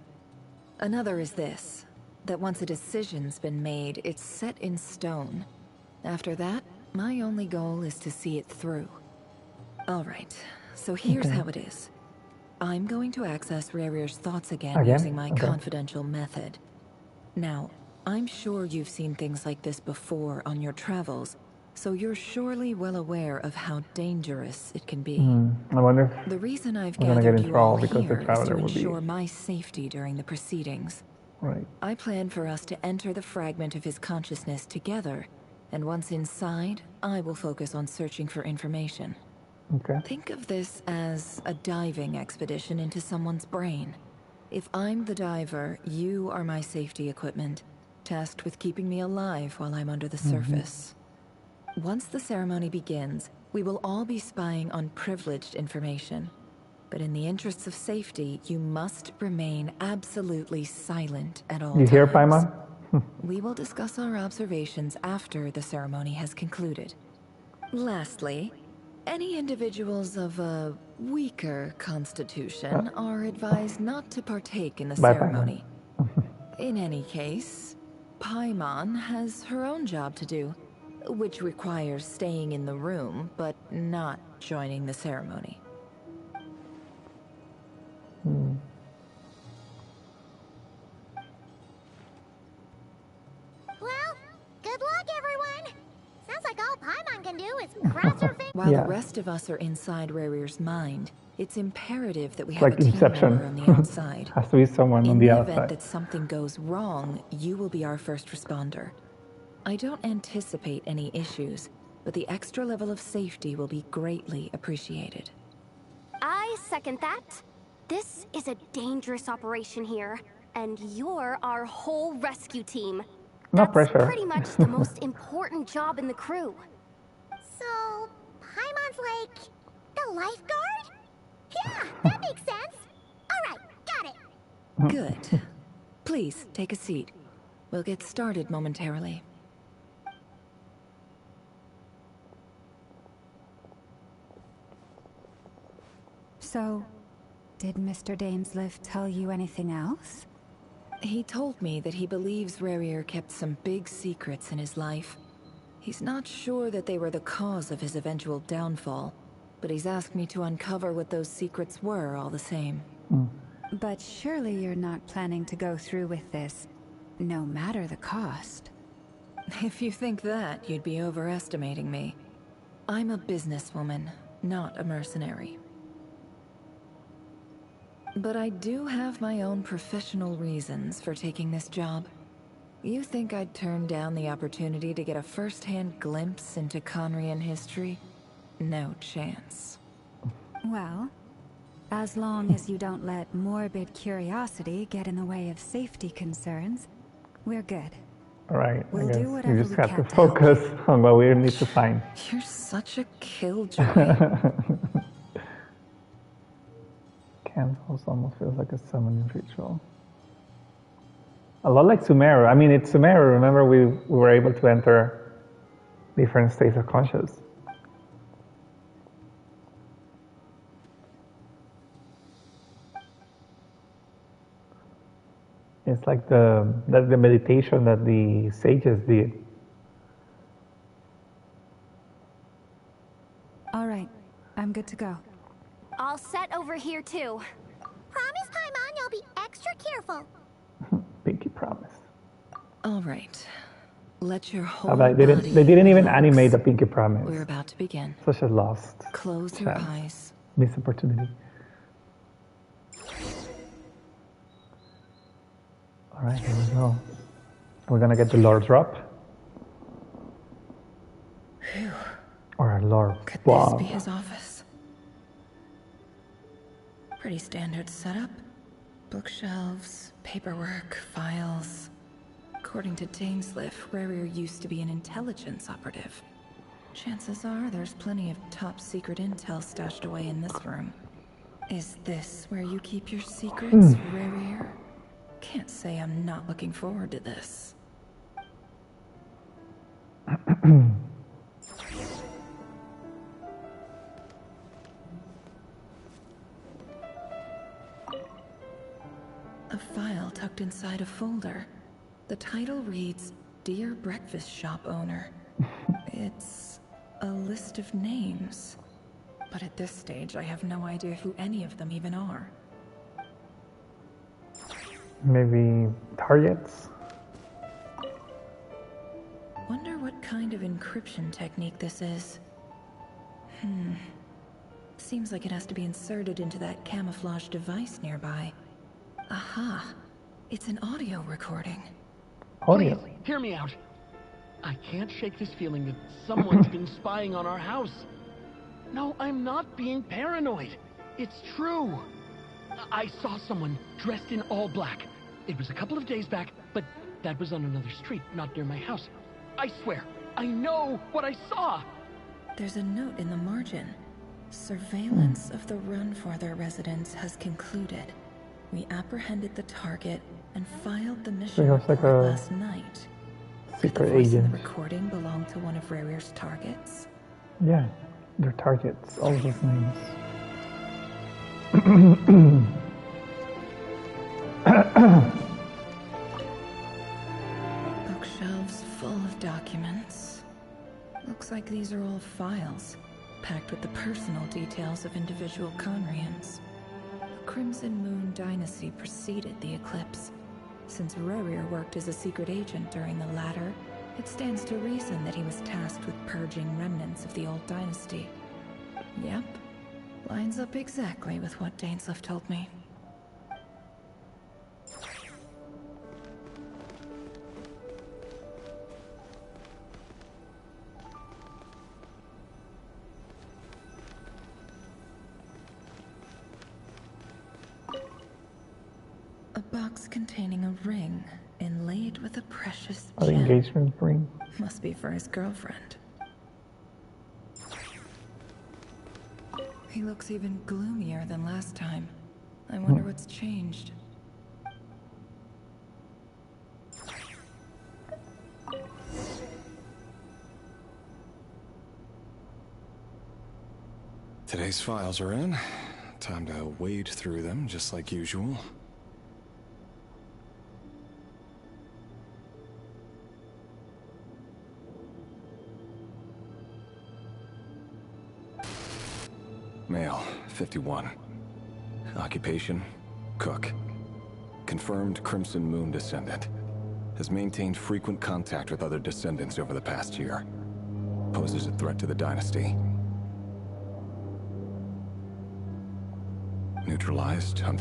S11: Another is this, that once a decision's been made, it's set in stone. After that, my only goal is to see it through. Alright, so here's how it is. I'm going to access Rarier's thoughts again using my confidential method. Now, I'm sure you've seen things like this before on your travels, so you're surely well aware of how dangerous it can be.
S1: I wonder if
S11: the reason I've
S1: we're gonna get
S11: gathered
S1: in
S11: you all
S1: trouble because the
S11: here is
S1: traveler
S11: to
S1: will be
S11: ensure my safety during the proceedings.
S1: right.
S11: I plan for us to enter the fragment of his consciousness together, and once inside, I will focus on searching for information.
S1: Okay.
S11: Think of this as a diving expedition into someone's brain. If I'm the diver, you are my safety equipment, tasked with keeping me alive while I'm under the surface. Once the ceremony begins, we will all be spying on privileged information. But in the interests of safety, you must remain absolutely silent at all times.
S1: You hear, Paimon?
S11: We will discuss our observations after the ceremony has concluded. Lastly, any individuals of a weaker constitution are advised not to partake in the ceremony. In any case, Paimon has her own job to do, which requires staying in the room, but not joining the ceremony.
S5: Well, good luck, everyone. Sounds like all Paimon can do is cross her fingers.
S11: While the rest of us are inside Rarier's mind, it's imperative that we have
S1: Like
S11: a team
S1: Inception.
S11: member on the outside.
S1: Has to be someone on
S11: In
S1: the
S11: the event
S1: outside.
S11: that something goes wrong, you will be our first responder. I don't anticipate any issues, but the extra level of safety will be greatly appreciated.
S13: I second that. This is a dangerous operation here, and you're our whole rescue team.
S1: No
S13: That's
S1: pressure.
S13: pretty much the most important job in the crew.
S5: So, Paimon's like the lifeguard? Yeah, that makes sense. All right, got it.
S11: Good. Please, take a seat. We'll get started momentarily.
S4: So, did Mr. Dainsliff tell you anything else?
S11: He told me that he believes Rarier kept some big secrets in his life. He's not sure that they were the cause of his eventual downfall, but he's asked me to uncover what those secrets were all the same.
S4: But surely you're not planning to go through with this, no matter the cost.
S11: If you think that, you'd be overestimating me. I'm a businesswoman, not a mercenary. But I do have my own professional reasons for taking this job. You think I'd turn down the opportunity to get a first-hand glimpse into Conrian history? No chance.
S4: Well, as long as you don't let morbid curiosity get in the way of safety concerns, we're good.
S1: Alright, I
S4: We'll
S1: guess
S4: do whatever
S1: you just
S4: we
S1: have to
S4: can to help
S1: focus on what we need to find.
S11: You're such a killjoy.
S1: Candles almost feels like a summoning ritual. A lot like Sumeru. I mean, it's Sumeru. Remember, we were able to enter different states of conscious. It's like the meditation that the sages did.
S4: All right, I'm good to go.
S13: All set over here too.
S5: Promise, Paimon, you'll be extra careful.
S1: Pinky promise.
S11: All right. Let your whole
S1: They
S11: body
S1: didn't even
S11: relax.
S1: animate the pinky promise.
S11: We're about to begin.
S1: Such a lost
S11: Close your
S1: chance.
S11: eyes.
S1: Missed opportunity. All right, here we go. We're gonna get the lore drop.
S11: Phew.
S1: Or a lore
S11: Could
S1: bomb.
S11: this be his office? Pretty standard setup. Bookshelves, paperwork, files. According to Dainsliff, Rarier used to be an intelligence operative. Chances are there's plenty of top secret intel stashed away in this room. Is this where you keep your secrets, Rarier? Can't say I'm not looking forward to this. A file tucked inside a folder. The title reads, Dear Breakfast Shop Owner. It's a list of names. But at this stage, I have no idea who any of them even are.
S1: Maybe targets?
S11: Wonder what kind of encryption technique this is. Seems like it has to be inserted into that camouflage device nearby. Aha! It's an audio recording.
S1: Audio?
S14: Please, hear me out. I can't shake this feeling that someone's been spying on our house. No, I'm not being paranoid. It's true. I saw someone dressed in all black. It was a couple of days back, but that was on another street, not near my house. I swear, I know what I saw.
S11: There's a note in the margin. Surveillance of the Runfather residence has concluded. We apprehended the target and filed the mission
S1: So it's like
S11: report
S1: a
S11: last night.
S1: secret
S11: Could the voice in
S1: agent.
S11: the recording belong to one of Rarier's targets?
S1: Yeah, they're targets. All those names.
S11: Bookshelves full of documents. Looks like these are all files, packed with the personal details of individual Conrians. The Crimson Moon dynasty preceded the eclipse. Since Rarier worked as a secret agent during the latter, it stands to reason that he was tasked with purging remnants of the old dynasty. Yep, lines up exactly with what Dainsliff told me. A box containing a ring inlaid with a precious
S1: An
S11: gem.
S1: engagement ring.
S11: Must be for his girlfriend. He looks even gloomier than last time. I wonder what's changed.
S15: Today's files are in. Time to wade through them, just like usual. Male, 51. Occupation, cook. Confirmed Crimson Moon descendant. Has maintained frequent contact with other descendants over the past year. Poses a threat to the dynasty. Neutralized.
S1: Okay.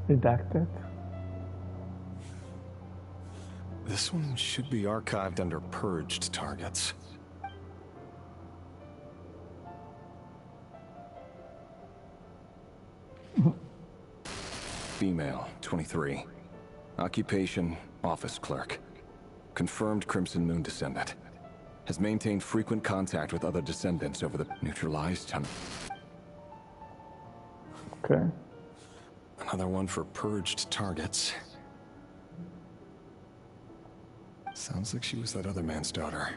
S1: Redacted.
S15: This one should be archived under purged targets. Female, 23. Occupation, office clerk. Confirmed Crimson Moon descendant. Has maintained frequent contact with other descendants over the neutralized.
S1: Okay.
S15: Another one for purged targets. Sounds like she was that other man's daughter.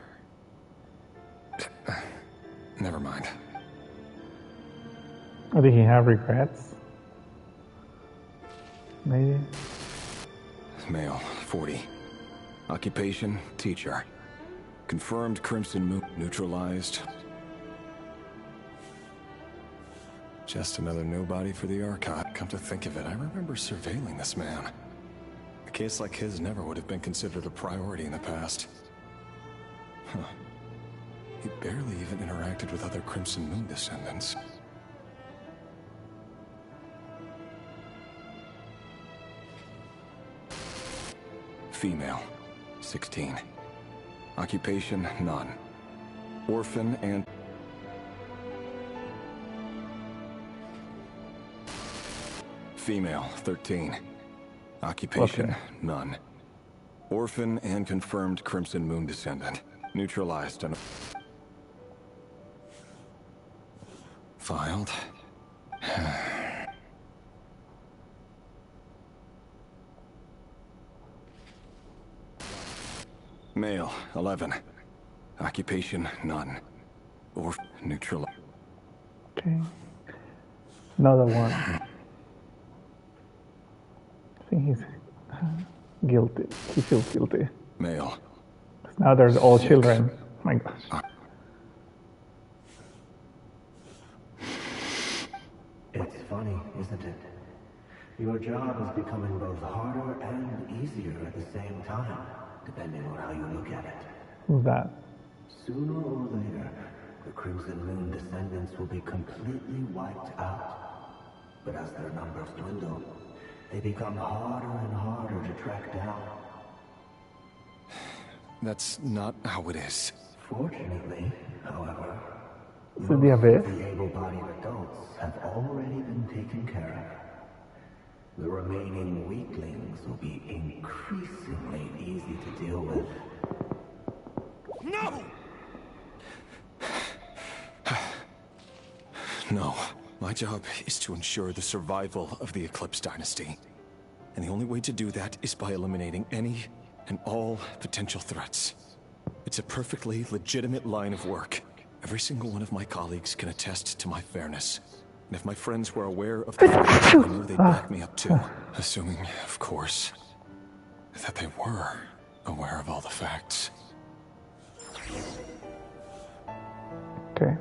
S15: Never mind.
S1: Or did he have regrets? Maybe.
S15: Male, 40. Occupation, teacher. Confirmed Crimson Moon neutralized. Just another nobody for the Archon. Come to think of it, I remember surveilling this man. A case like his never would have been considered a priority in the past. Huh. He barely even interacted with other Crimson Moon descendants. Female, 16. Occupation, none. Orphan and... Female, 13. Occupation, none. Orphan and confirmed Crimson Moon descendant. Neutralized and... Filed. Male, 11. Occupation, none. Or neutral.
S1: Okay. Another one. I think he's guilty. He feels guilty.
S15: Male.
S1: Now there's all children. My gosh.
S16: It's funny, isn't it? Your job is becoming both harder and easier at the same time, depending on how you look at it.
S1: Who's that?
S16: Sooner or later, the Crimson Moon descendants will be completely wiped out. But as their numbers dwindle, they become harder and harder to track down.
S15: That's not how it is.
S16: Fortunately, however,
S1: So the abyss.
S16: the able-bodied adults have already been taken care of. The remaining weaklings will be increasingly easy to deal with.
S15: No! No. My job is to ensure the survival of the Eclipse Dynasty. And the only way to do that is by eliminating any and all potential threats. It's a perfectly legitimate line of work. Every single one of my colleagues can attest to my fairness. And if my friends were aware of the facts, I know they'd back me up too. Assuming, of course, that they were aware of all the facts.
S1: Okay.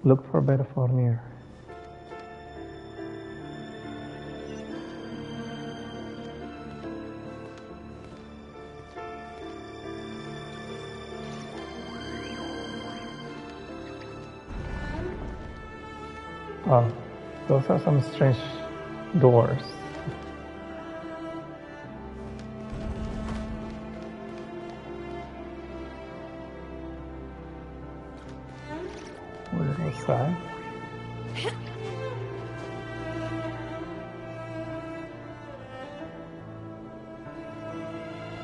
S1: Look for better near. Oh, those are some strange doors. What is outside?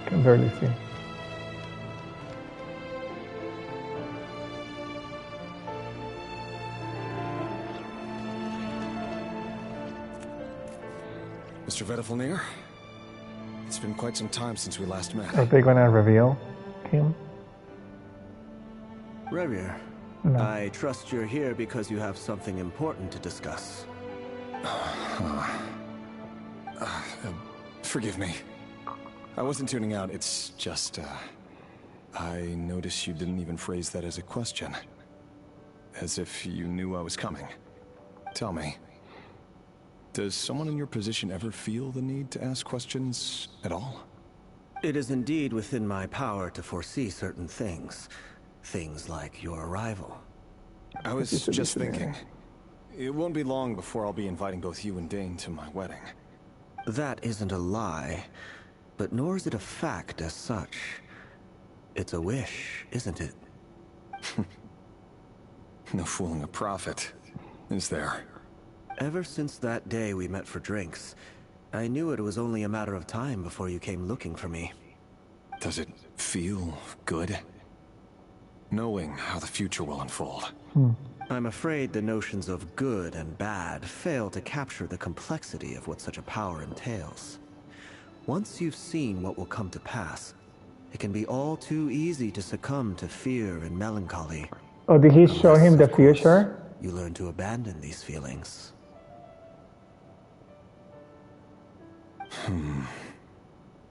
S1: Can barely see.
S15: Mr. Vedelflnir, it's been quite some time since we last met.
S1: Are they gonna reveal him?
S17: Revier,
S1: No.
S17: I trust you're here because you have something important to discuss.
S15: Forgive me. I wasn't tuning out, it's just, I noticed you didn't even phrase that as a question. As if you knew I was coming. Tell me, does someone in your position ever feel the need to ask questions at all?
S17: It is indeed within my power to foresee certain things. Things like your arrival.
S15: I was just thinking, it won't be long before I'll be inviting both you and Dane to my wedding.
S17: That isn't a lie, but nor is it a fact as such. It's a wish, isn't it?
S15: No fooling a prophet, is there?
S17: Ever since that day we met for drinks, I knew it was only a matter of time before you came looking for me.
S15: Does it feel good? Knowing how the future will unfold.
S17: I'm afraid the notions of good and bad fail to capture the complexity of what such a power entails. Once you've seen what will come to pass, it can be all too easy to succumb to fear and melancholy.
S1: Oh, did he show him the future?
S17: You learn to abandon these feelings.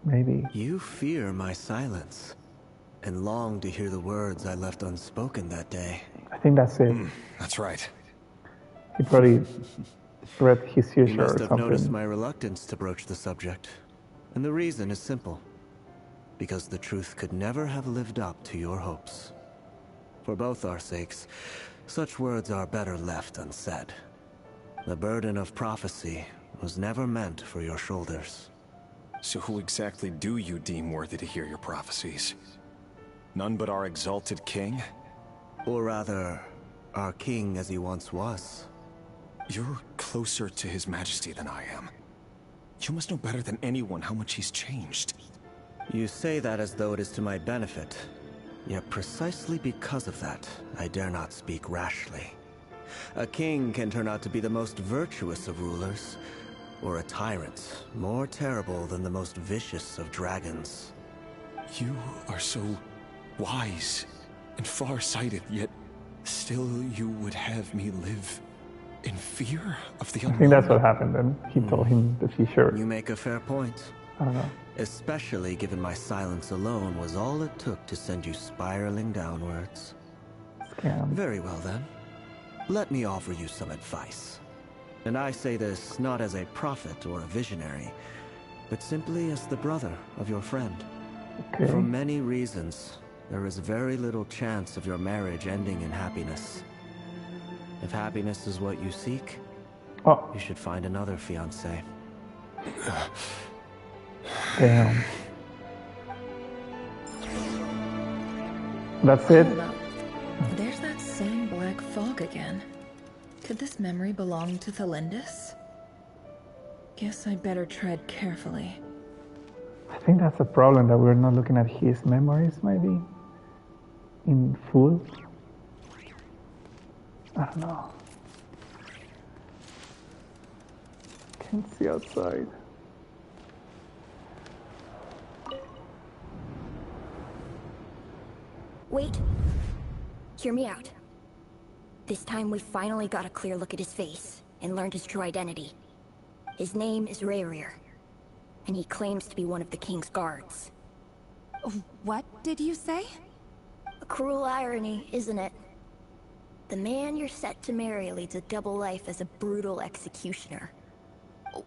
S1: Maybe.
S17: You fear my silence, and long to hear the words I left unspoken that day.
S1: I think that's it.
S15: That's right.
S1: He probably read his future
S17: You must
S1: or
S17: have
S1: something.
S17: noticed my reluctance to broach the subject. And the reason is simple. Because the truth could never have lived up to your hopes. For both our sakes, such words are better left unsaid. The burden of prophecy was never meant for your shoulders.
S15: So who exactly do you deem worthy to hear your prophecies? None but our exalted king?
S17: Or rather, our king as he once was.
S15: You're closer to his majesty than I am. You must know better than anyone how much he's changed.
S17: You say that as though it is to my benefit. Yet precisely because of that, I dare not speak rashly. A king can turn out to be the most virtuous of rulers, or a tyrant more terrible than the most vicious of dragons.
S15: You are so wise and far-sighted, yet still you would have me live in fear of the unknown.
S1: I think that's what happened then. He told him the future.
S17: You make a fair point.
S1: I don't know.
S17: Especially given my silence alone was all it took to send you spiraling downwards.
S1: Scam.
S17: Very well then. Let me offer you some advice. And I say this not as a prophet or a visionary, but simply as the brother of your friend.
S1: Okay.
S17: For many reasons, there is very little chance of your marriage ending in happiness. If happiness is what you seek, you should find another fiancé.
S1: Damn. That's it?
S11: There's that same black fog again. Could this memory belong to Thelindis? Guess I'd better tread carefully.
S1: I think that's a problem, that we're not looking at his memories, maybe, in full. I don't know. Can't see outside.
S5: Wait. Hear me out. This time we finally got a clear look at his face and learned his true identity. His name is Rayrir, and he claims to be one of the king's guards.
S18: What did you say?
S5: A cruel irony, isn't it? The man you're set to marry leads a double life as a brutal executioner.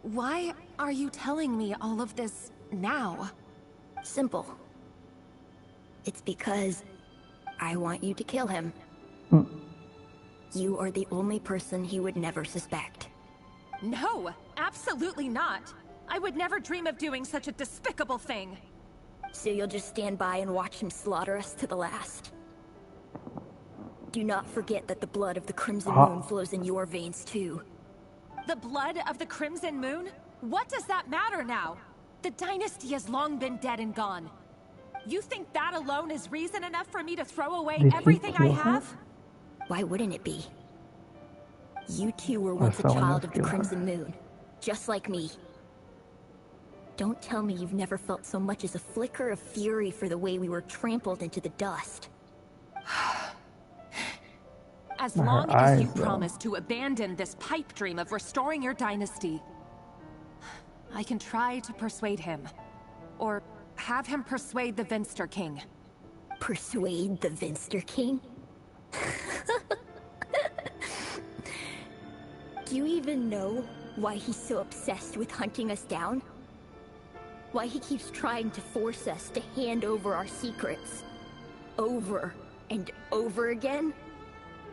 S18: Why are you telling me all of this now?
S5: Simple. It's because I want you to kill him. You are the only person he would never suspect.
S18: No, absolutely not. I would never dream of doing such a despicable thing.
S5: So you'll just stand by and watch him slaughter us to the last? Do not forget that the blood of the Crimson Moon flows in your veins too.
S18: The blood of the Crimson Moon? What does that matter now? The dynasty has long been dead and gone. You think that alone is reason enough for me to throw away everything I have?
S5: Why wouldn't it be? You two were once a child of the Crimson Moon, just like me. Don't tell me you've never felt so much as a flicker of fury for the way we were trampled into the dust.
S18: As long as you promise to abandon this pipe dream of restoring your dynasty, I can try to persuade him. Or have him persuade the Vinster King.
S5: Persuade the Vinster King? Do you even know why he's so obsessed with hunting us down? Why he keeps trying to force us to hand over our secrets over and over again?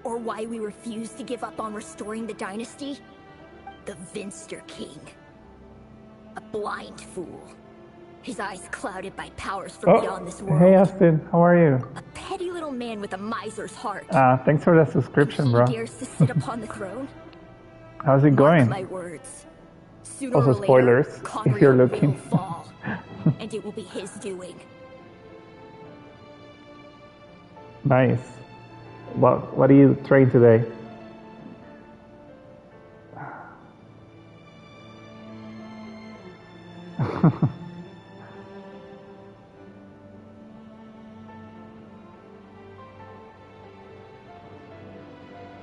S5: Or why we refuse to give up on restoring the dynasty? The Vinster King. A blind fool. His eyes clouded by powers from beyond this world.
S1: Hey Austin, how are you?
S5: A petty little man with a miser's heart.
S1: Thanks for the subscription, bro.
S5: He dares to sit upon the throne.
S1: How's it going?
S5: Mark my words. Sooner
S1: Also,
S5: or later,
S1: spoilers if you're
S5: Conried
S1: looking.
S5: will fall, and it will be his doing.
S1: Nice. What are you trading today?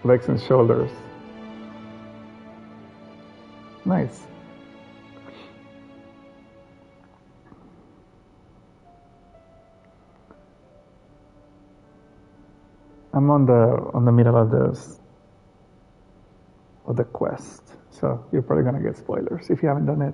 S1: Legs and shoulders. Nice. I'm on the middle of the quest, so you're probably gonna get spoilers if you haven't done it.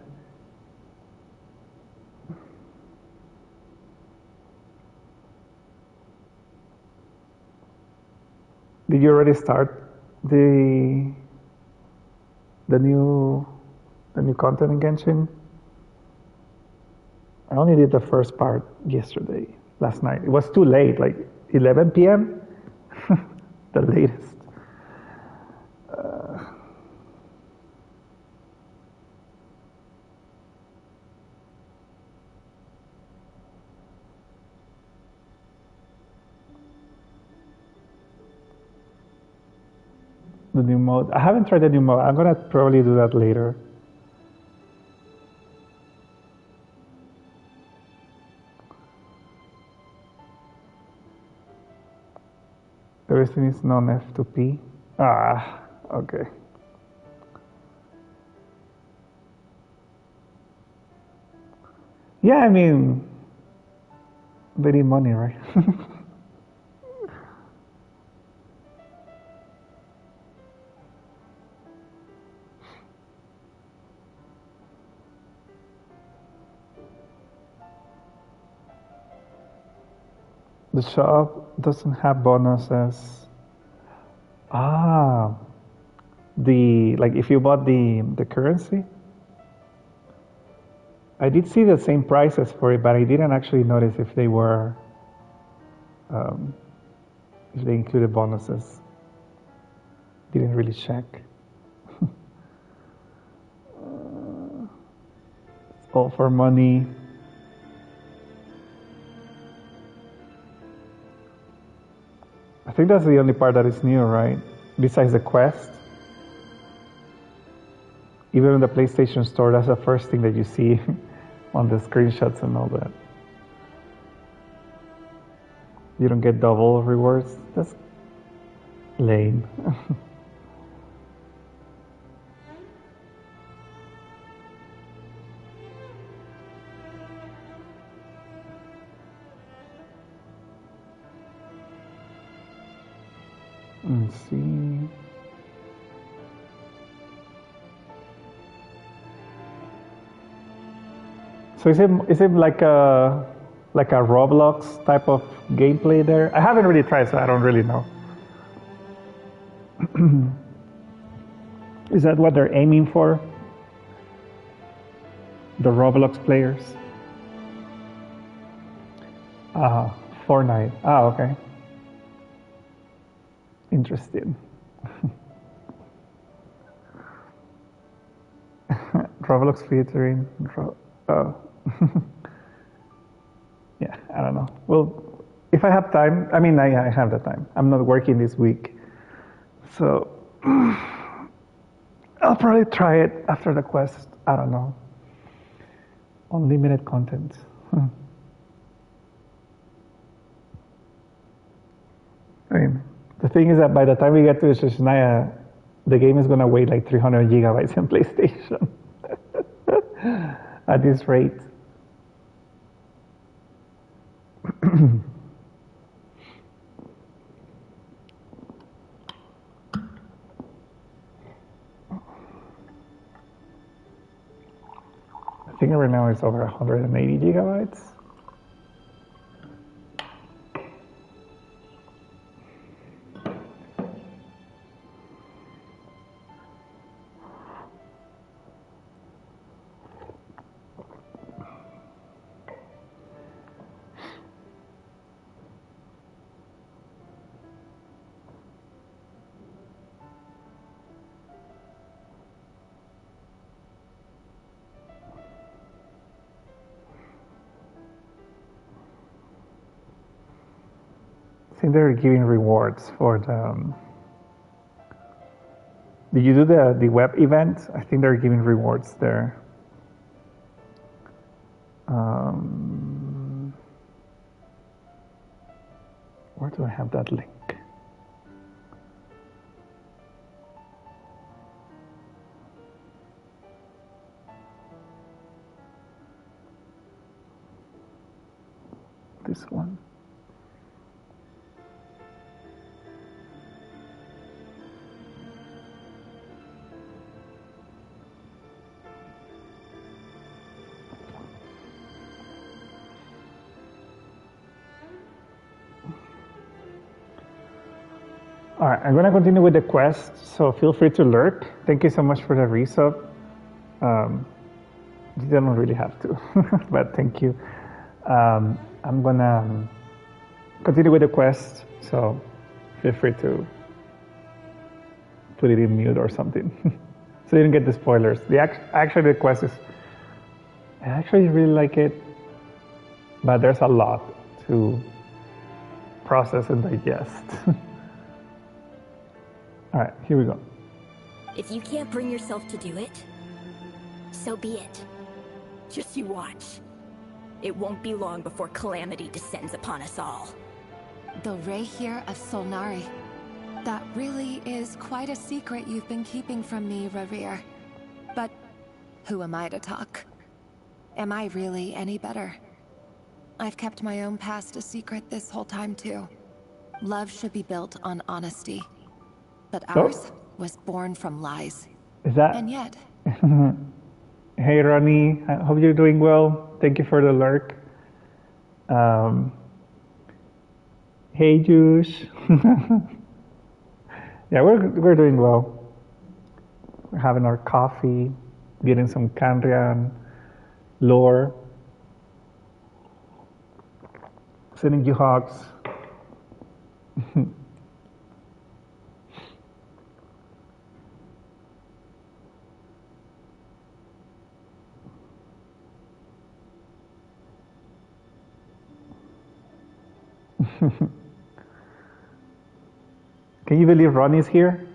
S1: Did you already start the new content in Genshin? I only did the first part last night. It was too late, like 11 p.m. The latest. The new mode. I haven't tried the new mode. I'm gonna probably do that later. Everything is non-F2P. Ah, okay. Yeah, I mean, they need money, right? The shop doesn't have bonuses. Ah, like if you bought the currency. I did see the same prices for it, but I didn't actually notice if they were if they included bonuses. Didn't really check. It's all for money. I think that's the only part that is new, right? Besides the quest. Even in the PlayStation Store, that's the first thing that you see on the screenshots and all that. You don't get double rewards. That's lame. Let's see. So is it like a Roblox type of gameplay there? I haven't really tried, so I don't really know. Is that what they're aiming for? The Roblox players? Fortnite. Ah, okay. Interesting. Roblox featuring. Oh. Yeah, I don't know. Well, if I have time, I mean, I have the time. I'm not working this week. So, I'll probably try it after the quest. I don't know. Unlimited content. I mean, the thing is that by the time we get to Shishunaya, the game is going to weigh like 300 gigabytes in PlayStation. At this rate. I think right now it's over 180 gigabytes. I think they're giving rewards for the. Did you do the web event? I think they're giving rewards there. Where do I have that link? This one. All right, I'm going to continue with the quest, so feel free to lurk. Thank you so much for the resub. You don't really have to, but thank you. I'm going to continue with the quest, so feel free to put it in mute or something. So you don't get the spoilers. Actually, the quest is, I actually really like it, but there's a lot to process and digest. All right, here we go.
S19: If you can't bring yourself to do it, so be it. Just you watch. It won't be long before calamity descends upon us all.
S7: The Ray here of Solnari. That really is quite a secret you've been keeping from me, Revere. But who am I to talk? Am I really any better? I've kept my own past a secret this whole time too. Love should be built on honesty. But ours was born from lies.
S1: Is that?
S7: And yet.
S1: Hey, Ronnie. I hope you're doing well. Thank you for the lurk. Hey, Juice. Yeah, we're doing well. We're having our coffee, getting some Kandrian lore. Sending you hugs. Can you believe Ronnie's here?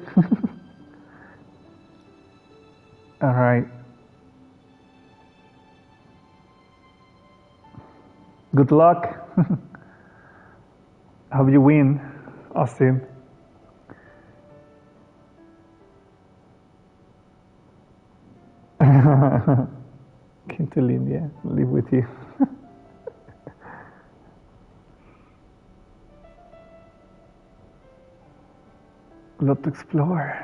S1: All right. Good luck. Hope you win, Austin. Came to India, live with you. Lot to explore.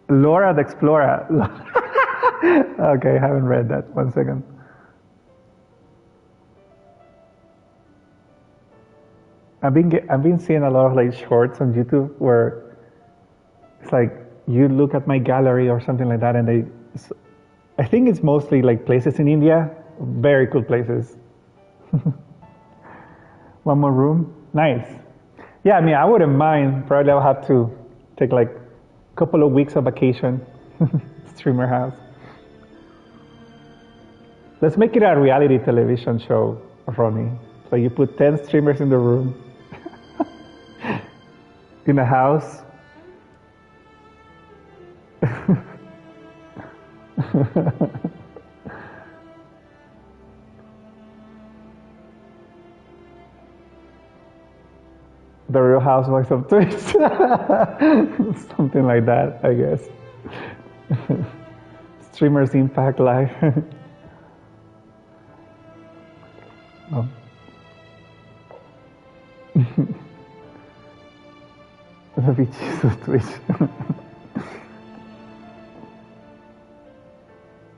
S1: Laura the Explorer. Okay, I haven't read that. 1 second. I've been seeing a lot of like shorts on YouTube where it's like you look at my gallery or something like that, and I think it's mostly like places in India, very cool places. One more room, nice. Yeah, I mean, I wouldn't mind. Probably I'll have to take like a couple of weeks of vacation. Streamer house. Let's make it a reality television show, Ronnie. So you put 10 streamers in the room, in a house. The Real Housewives of Twitch. Something like that, I guess. Streamers Impact Live. Oh. The beaches of Twitch.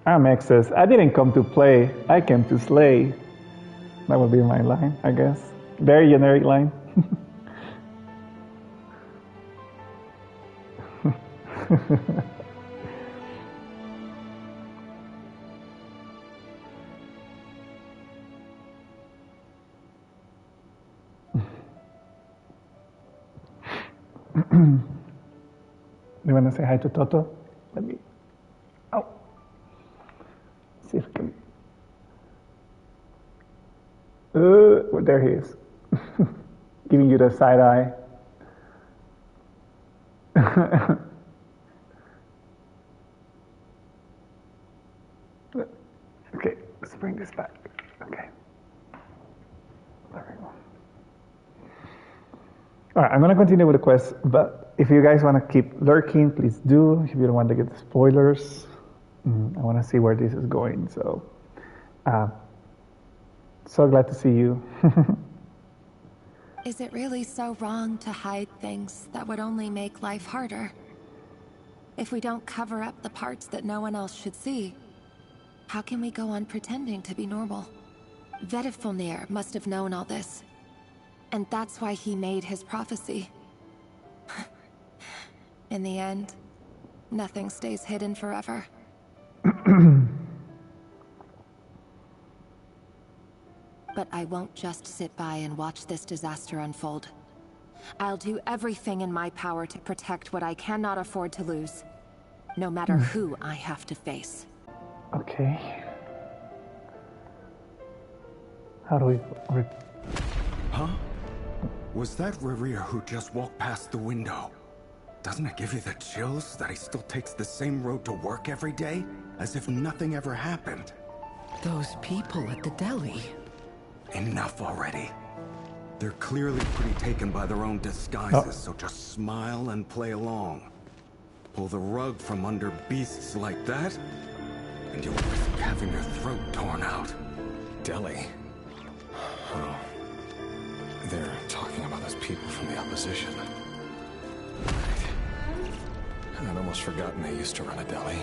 S1: I'm Exes. I didn't come to play, I came to slay. That would be my line, I guess. Very generic line. You want to say hi to Toto? Let me. Oh. See if I can. Well, there he is. Giving you the side eye. bring this back. Okay. There we go. All right, I'm going to continue with the quest, but if you guys want to keep lurking, please do. If you don't want to get the spoilers, I want to see where this is going. So, so glad to see you.
S18: Is it really so wrong to hide things that would only make life harder? If we don't cover up the parts that no one else should see, how can we go on pretending to be normal? Vedifulnir must have known all this. And that's why he made his prophecy. In the end, nothing stays hidden forever. But I won't just sit by and watch this disaster unfold. I'll do everything in my power to protect what I cannot afford to lose, no matter who I have to face.
S1: Okay. How do we...
S15: Huh? Was that Rerir who just walked past the window? Doesn't it give you the chills that he still takes the same road to work every day? As if nothing ever happened.
S6: Those people at the deli.
S15: Enough already. They're clearly pretty taken by their own disguises, so just smile and play along. Pull the rug from under beasts like that, and you'll risk having your throat torn out. Deli? Oh. They're talking about those people from the opposition. Right. I'd almost forgotten they used to run a deli.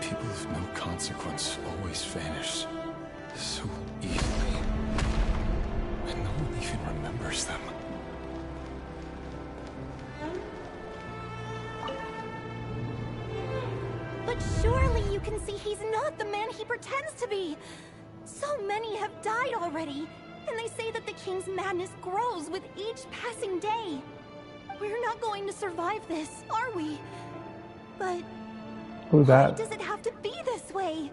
S15: People of no consequence always vanish so easily. And no one even remembers them.
S5: But surely you can see he's not the man he pretends to be. So many have died already, and they say that the king's madness grows with each passing day. We're not going to survive this, are we? But
S1: who's that?
S5: Why does it have to be this way?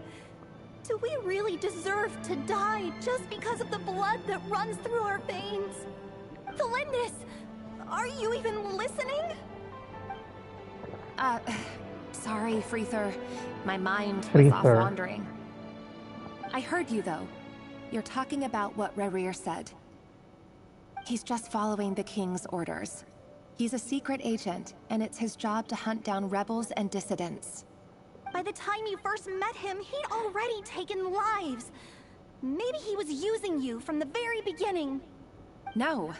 S5: Do we really deserve to die just because of the blood that runs through our veins? Felindis, are you even listening?
S18: Sorry, Freether. My mind was off wandering. I heard you, though. You're talking about what Rerir said. He's just following the king's orders. He's a secret agent, and it's his job to hunt down rebels and dissidents.
S5: By the time you first met him, he'd already taken lives. Maybe he was using you from the very beginning.
S18: No.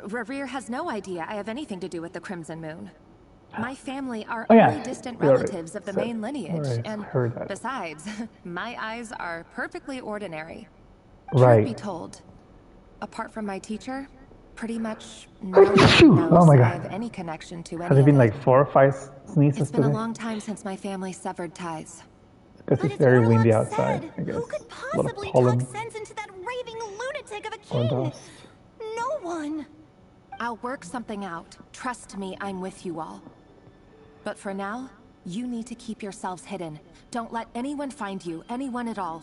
S18: Rerir has no idea I have anything to do with the Crimson Moon. My family are only distant relatives of the main lineage, and besides, my eyes are perfectly ordinary. Truth be told, apart from my teacher, pretty much no one knows I have any connection to any of it.
S1: Has it been like 4 or 5 sneezes
S18: It's been
S1: today?
S18: a long time since my family severed ties.
S1: Because it's very windy outside, I guess.
S5: Who could
S1: A lot of
S5: possibly
S1: pollen.
S5: talk sense into that raving lunatic of a king? No one.
S18: I'll work something out. Trust me, I'm with you all. But for now, you need to keep yourselves hidden. Don't let anyone find you, anyone at all.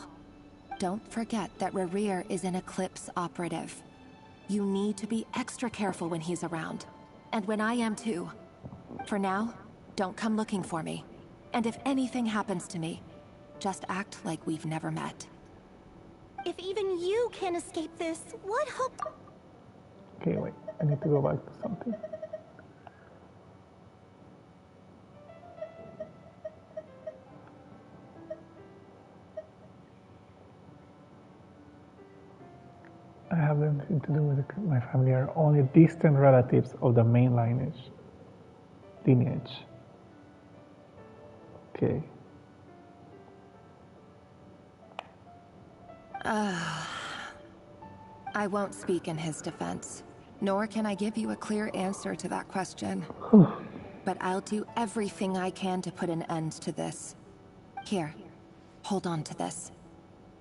S18: Don't forget that Rerir is an Eclipse operative. You need to be extra careful when he's around. And when I am too. For now, don't come looking for me. And if anything happens to me, just act like we've never met.
S5: If even you can't escape this, what hope?
S1: Okay, wait. I need to go back to something. I have nothing to do with my family. Are only distant relatives of the main lineage. Okay.
S18: I won't speak in his defense, nor can I give you a clear answer to that question. But I'll do everything I can to put an end to this. Here, hold on to this.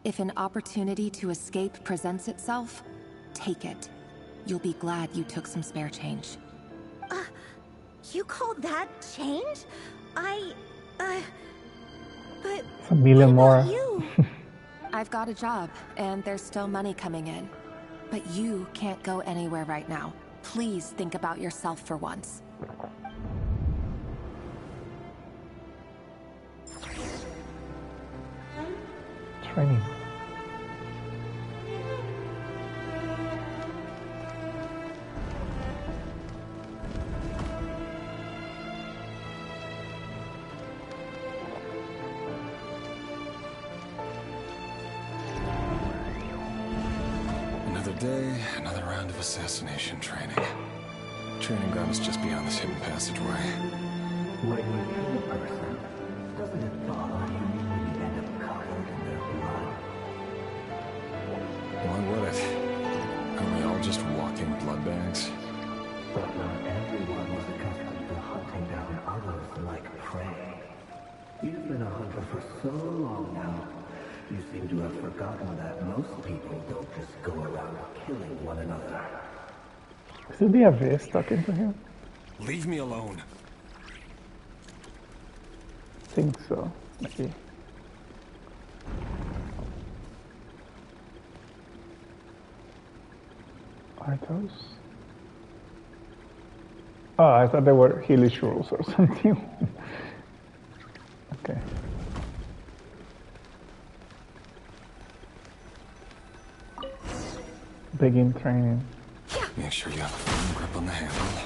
S18: If an opportunity to escape presents itself, take it. You'll be glad you took some spare change.
S5: You call that change? But...
S1: It's a million more.
S18: I've got a job, and there's still money coming in. But you can't go anywhere right now. Please think about yourself for once.
S1: Training.
S15: day, another round of assassination training. Training ground is just beyond this hidden passageway.
S16: When you kill a person, doesn't it bother you when you end up covered in their blood?
S15: Why would it? Are we all just walking blood bags?
S16: But not everyone was accustomed to hunting down others like prey. You've been a hunter for so long now, you seem to have forgotten that most people don't just go around killing one another.
S1: Is the abyss stuck into him?
S15: Leave me alone.
S1: I think so. Maybe. Are those? Oh, I thought they were Healy rules or something. Okay. Begin training.
S15: Make sure you have a firm grip on the handle.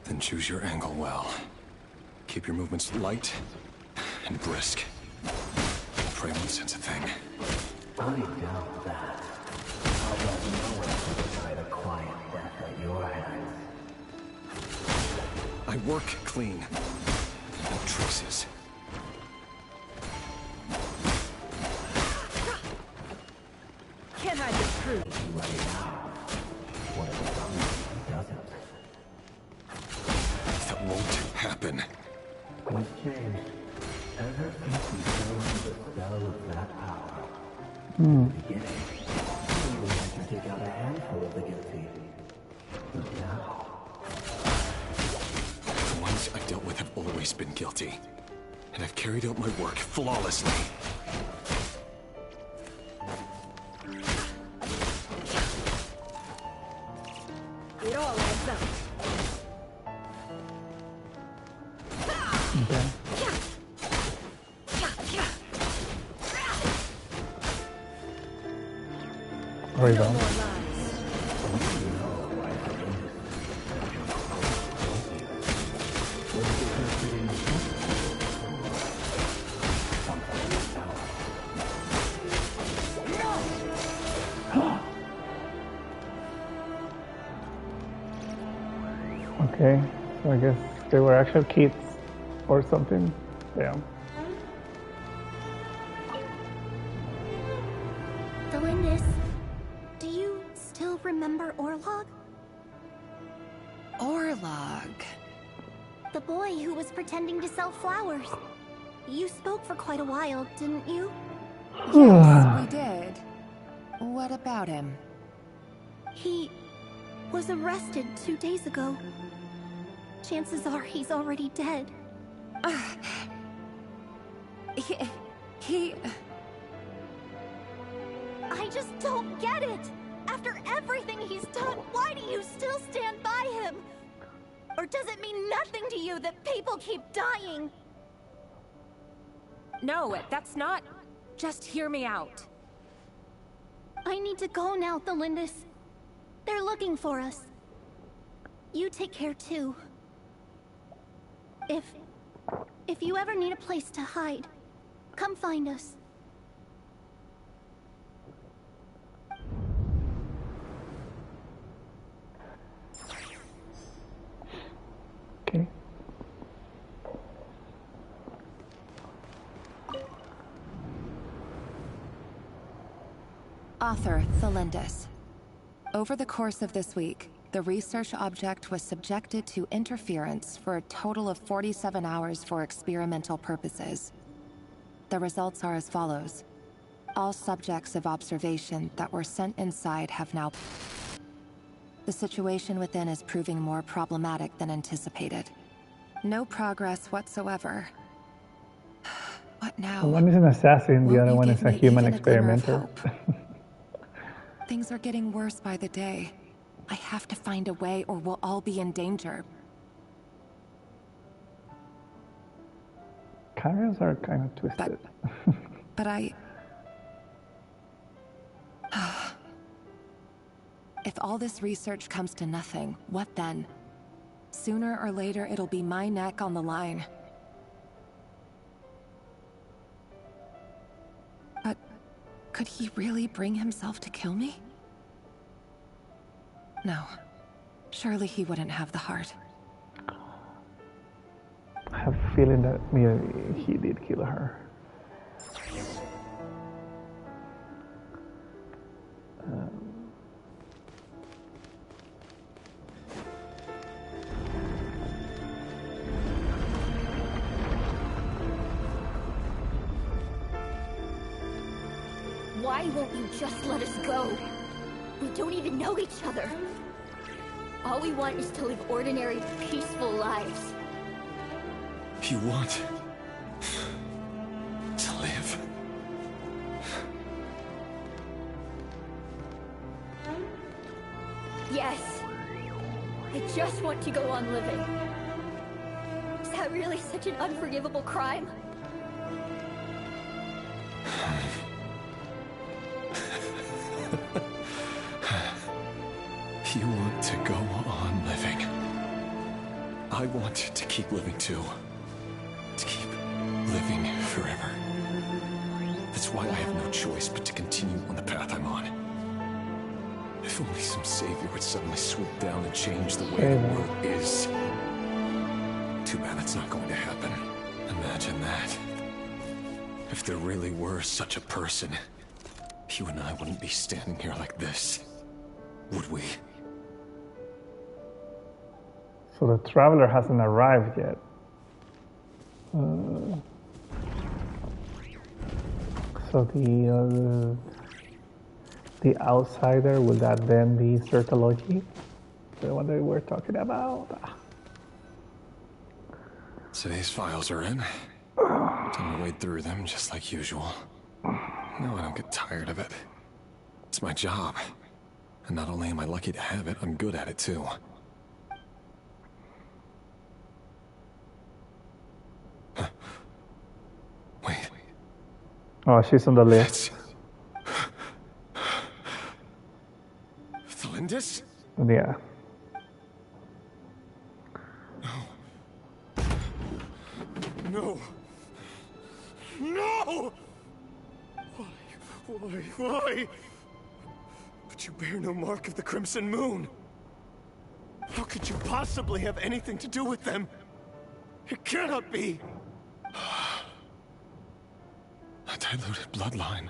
S15: Then choose your angle well. Keep your movements light and brisk. Pray won't sense a thing.
S16: I doubt that. I'll let no one decide a quiet death at your hands.
S15: I work clean. No traces.
S18: Can I just prove
S16: right now? What if somebody doesn't?
S15: That won't happen.
S16: We've changed. Ever since we fell under the spell of that power.
S1: Hmm.
S16: In the beginning, we even had to take out a handful of the guilty. But now...
S15: The ones I've dealt with have always been guilty. And I've carried out my work flawlessly.
S18: it all adds up?
S1: Okay. Rebound. Okay, so I guess they were actual kids or something. Yeah.
S5: Delindis, do you still remember Orlog?
S18: Orlog.
S5: The boy who was pretending to sell flowers. You spoke for quite a while, didn't you?
S18: Yes, we did. What about him?
S5: He was arrested 2 days ago. Chances are he's already dead.
S18: He...
S5: I just don't get it! After everything he's done, why do you still stand by him? Or does it mean nothing to you that people keep dying?
S18: No, that's not... Just hear me out.
S5: I need to go now, Thelindis. They're looking for us. You take care too. If you ever need a place to hide, come find us.
S1: Okay.
S20: Author Thelindis. Over the course of this week, the research object was subjected to interference for a total of 47 hours for experimental purposes. The results are as follows. All subjects of observation that were sent inside have now... The situation within is proving more problematic than anticipated. No progress whatsoever. What now?
S1: One is an assassin, the other one is a human
S20: even a glimmer of
S1: experimenter.
S20: Things are getting worse by the day. I have to find a way or we'll all be in danger.
S1: Cameras are kind of twisted.
S20: But I... If all this research comes to nothing, what then? Sooner or later, it'll be my neck on the line. But could he really bring himself to kill me? No. Surely he wouldn't have the heart.
S1: I have a feeling that maybe he did kill her.
S19: Why won't you just let us go? We don't even know each other. All we want is to live ordinary, peaceful lives.
S15: You want to live?
S19: Yes. I just want to go on living. Is that really such an unforgivable crime?
S15: You want to go on living. I want to keep living too. To keep living forever. That's why I have no choice but to continue on the path I'm on. If only some savior would suddenly swoop down and change the way the world is. Too bad it's not going to happen. Imagine that. If there really were such a person, you and I wouldn't be standing here like this, would we?
S1: So the traveler hasn't arrived yet. So the outsider, will that then be Circology? The one that we're talking about?
S15: Today's files are in. Time to wade through them just like usual. No, I don't get tired of it. It's my job. And not only am I lucky to have it, I'm good at it too. Wait.
S1: Oh, she's on the list.
S15: Felindis?
S1: Yeah.
S15: No. No! Why? But you bear no mark of the Crimson Moon. How could you possibly have anything to do with them? It cannot be. A diluted bloodline.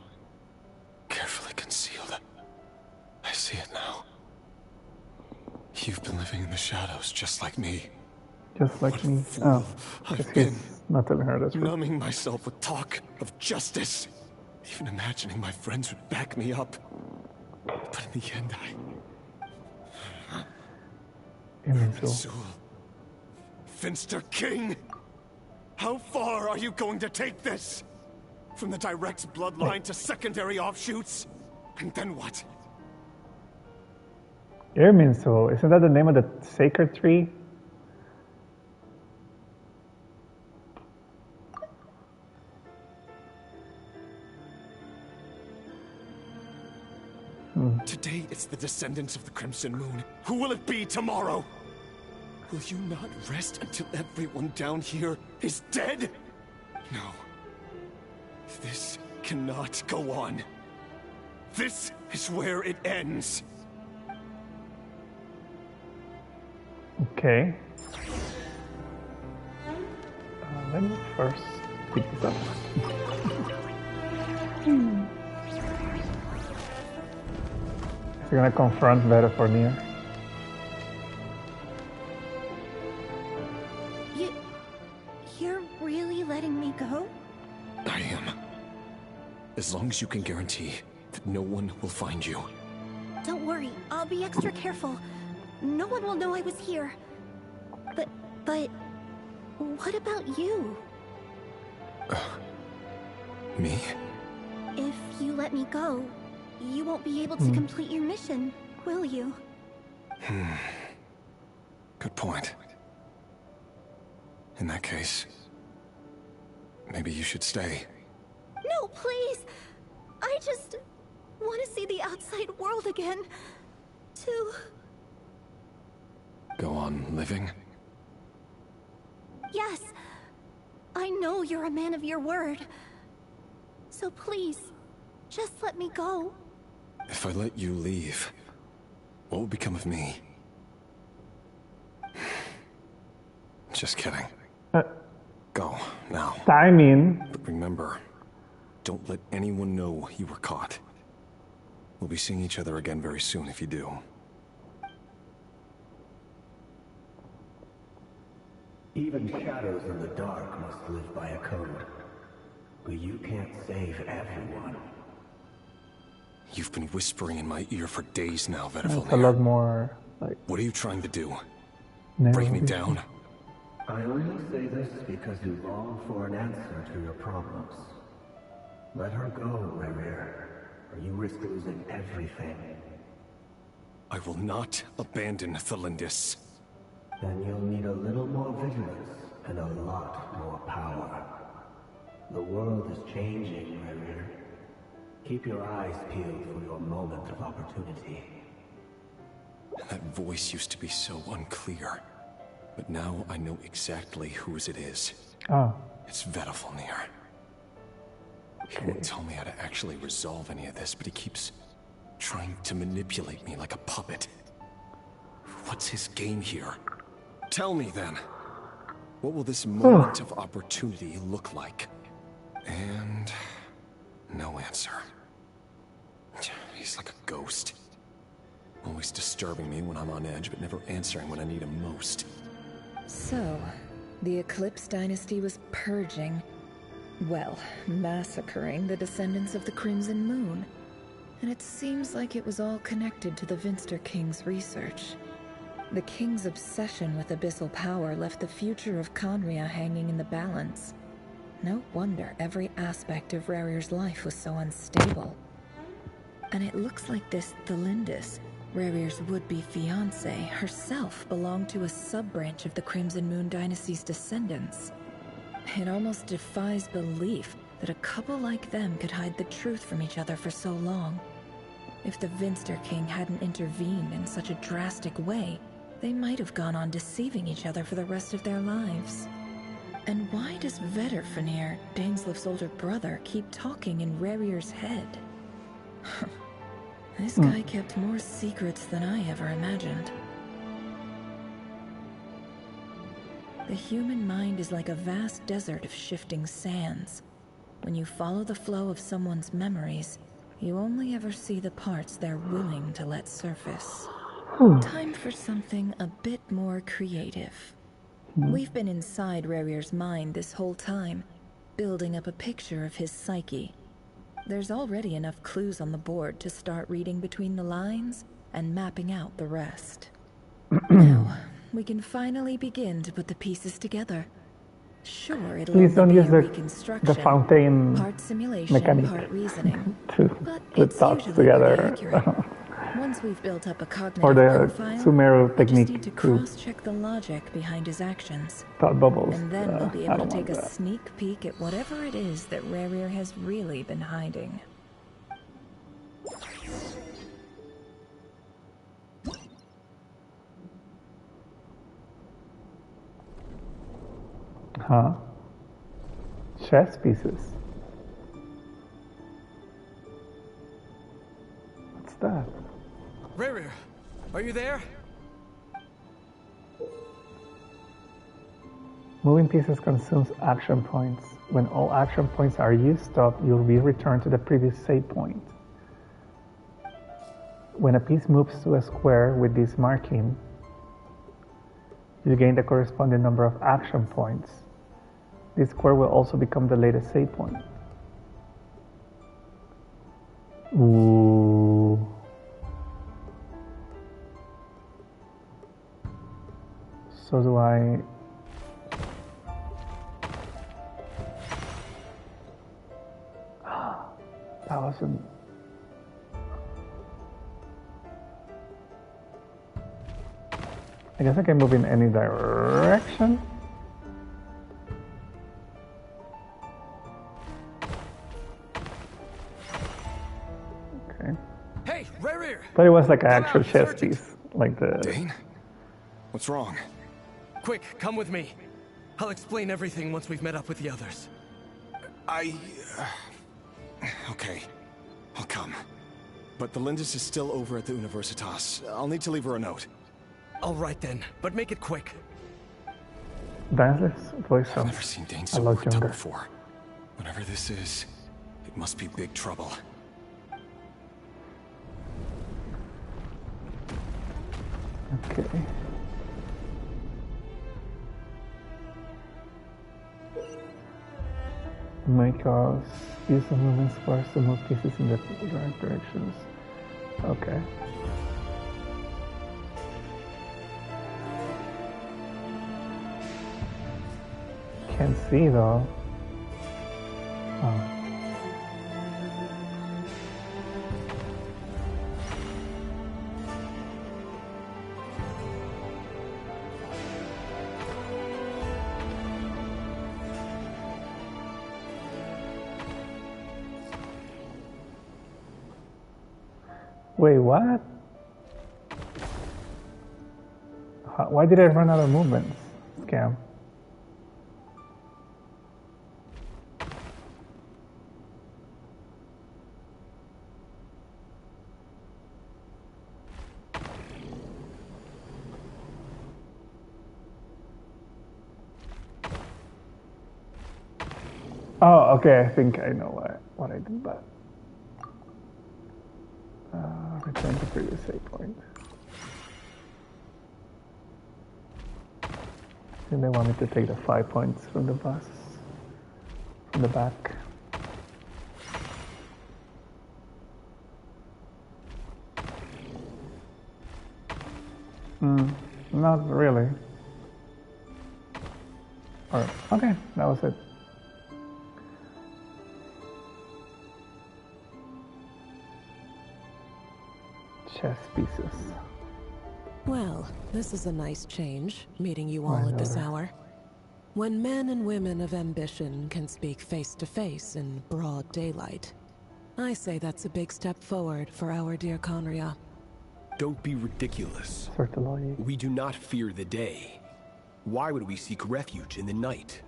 S15: Carefully concealed. I see it now. You've been living in the shadows just like me.
S1: Just like me. Oh,
S15: I've been
S1: not telling her that's
S15: numbing myself with talk of justice. Even imagining my friends would back me up. But in the end, Sul, Finster King! How far are you going to take this? From the direct bloodline to secondary offshoots? And then what?
S1: Irminsul, isn't that the name of the sacred tree?
S15: Today it's the descendants of the Crimson Moon. Who will it be tomorrow? Will you not rest until everyone down here is dead? No. This cannot go on. This is where it ends.
S1: Okay. Let me first pick this up. Is he gonna confront better for Nier?
S19: You're really letting me go?
S15: I am. As long as you can guarantee that no one will find you.
S19: Don't worry, I'll be extra careful. No one will know I was here. But what about you?
S15: Me?
S19: If you let me go, you won't be able to complete your mission, will you?
S15: Good point. In that case, maybe you should stay.
S19: No, please! I just want to see the outside world again. To...
S15: Go on living?
S19: Yes. I know you're a man of your word. So please, just let me go.
S15: If I let you leave, What will become of me? Just kidding. Go, now.
S1: Timing.
S15: But remember, don't let anyone know you were caught. We'll be seeing each other again very soon if you do.
S16: Even shadows in the dark must live by a code. But you can't save everyone.
S15: You've been whispering in my ear for days now,
S1: It's
S15: Vedifalnir.
S1: a lot more like.
S15: What are you trying to do?
S1: Never
S15: Break me
S1: before.
S15: down?
S16: I only say this because you long for an answer to your problems. Let her go, Rerir, or you risk losing everything.
S15: I will not abandon Thelindis.
S16: Then you'll need a little more vigilance and a lot more power. The world is changing, Rerir. Keep your eyes peeled for your moment of opportunity.
S15: That voice used to be so unclear. But now I know exactly whose it is.
S1: Oh.
S15: It's Vedifalnir. He won't tell me how to actually resolve any of this, but he keeps trying to manipulate me like a puppet. What's his game here? Tell me then. What will this moment of opportunity look like? And no answer. He's like a ghost. Always disturbing me when I'm on edge, but never answering when I need him most.
S11: So, the Eclipse Dynasty was purging, well, massacring the descendants of the Crimson Moon. And it seems like it was all connected to the Vinster King's research. The King's obsession with abyssal power left the future of Conria hanging in the balance. No wonder every aspect of Rerir's life was so unstable. And it looks like this Thelindis, Rerir's would-be fiancée, herself belonged to a sub-branch of the Crimson Moon Dynasty's descendants. It almost defies belief that a couple like them could hide the truth from each other for so long. If the Vinster King hadn't intervened in such a drastic way, they might have gone on deceiving each other for the rest of their lives. And why does Vedifalnir, Daneslif's older brother, keep talking in Rerir's head? This guy kept more secrets than I ever imagined. The human mind is like a vast desert of shifting sands. When you follow the flow of someone's memories, you only ever see the parts they're willing to let surface. Time for something a bit more creative. We've been inside Rerir's mind this whole time, building up a picture of his psyche. There's already enough clues on the board to start reading between the lines and mapping out the rest. Now, we can finally begin to put the pieces together. Sure, it'll
S1: Please don't
S11: only
S1: use
S11: be a
S1: the
S11: reconstruction,
S1: fountain
S11: part simulation,
S1: mechanic
S11: part reasoning.
S1: to
S11: But
S1: put
S11: it's
S1: thoughts
S11: usually pretty
S1: together.
S11: accurate. Once we've built up a cognitive
S1: Or the
S11: profile,
S1: Sumeru
S11: we just
S1: technique
S11: need to
S1: to
S11: cross-check the logic behind his actions.
S1: thought bubbles.
S11: And then we'll be
S1: I
S11: able to
S1: don't
S11: take a
S1: want that.
S11: sneak peek at whatever it is that Rerir has really been hiding.
S1: Huh? Chess pieces. What's that?
S3: Rerir, are you there?
S1: Moving pieces consumes action points. When all action points are used up, you'll be returned to the previous save point. When a piece moves to a square with this marking, you gain the corresponding number of action points. This square will also become the latest save point. Ooh. So do I... That wasn't... I guess I can move in any direction. Okay.
S3: Hey, Rerir!
S1: But it was like an actual chess piece, like the...
S15: Dane? What's wrong?
S3: Quick, come with me. I'll explain everything once we've met up with the others.
S15: Okay. I'll come. but the Lindis is still over at the Universitas. I'll need to leave her a note.
S10: All right then, but make it quick.
S1: Dan's voice
S15: I've never seen Dane
S1: a
S15: so
S1: lot
S15: worked up
S1: younger.
S15: before. Whatever this is, it must be big trouble.
S1: Okay. Make us use the movement sparse to move pieces in the right directions. Okay. Can't see though. Oh. Wait, what? Why did I run out of movements? Scam. Oh, okay. I think I know what I did, but return to previous save point. I think they want me to take the 5 points from the bus, from the back. Not really. Alright, okay, that was it. Chess pieces.
S21: Well, this is a nice change, meeting you all at this hour. When men and women of ambition can speak face to face in broad daylight, I say that's a big step forward for our dear Conria.
S22: Don't be ridiculous.
S1: Certainly.
S22: We do not fear the day. Why would we seek refuge in the night?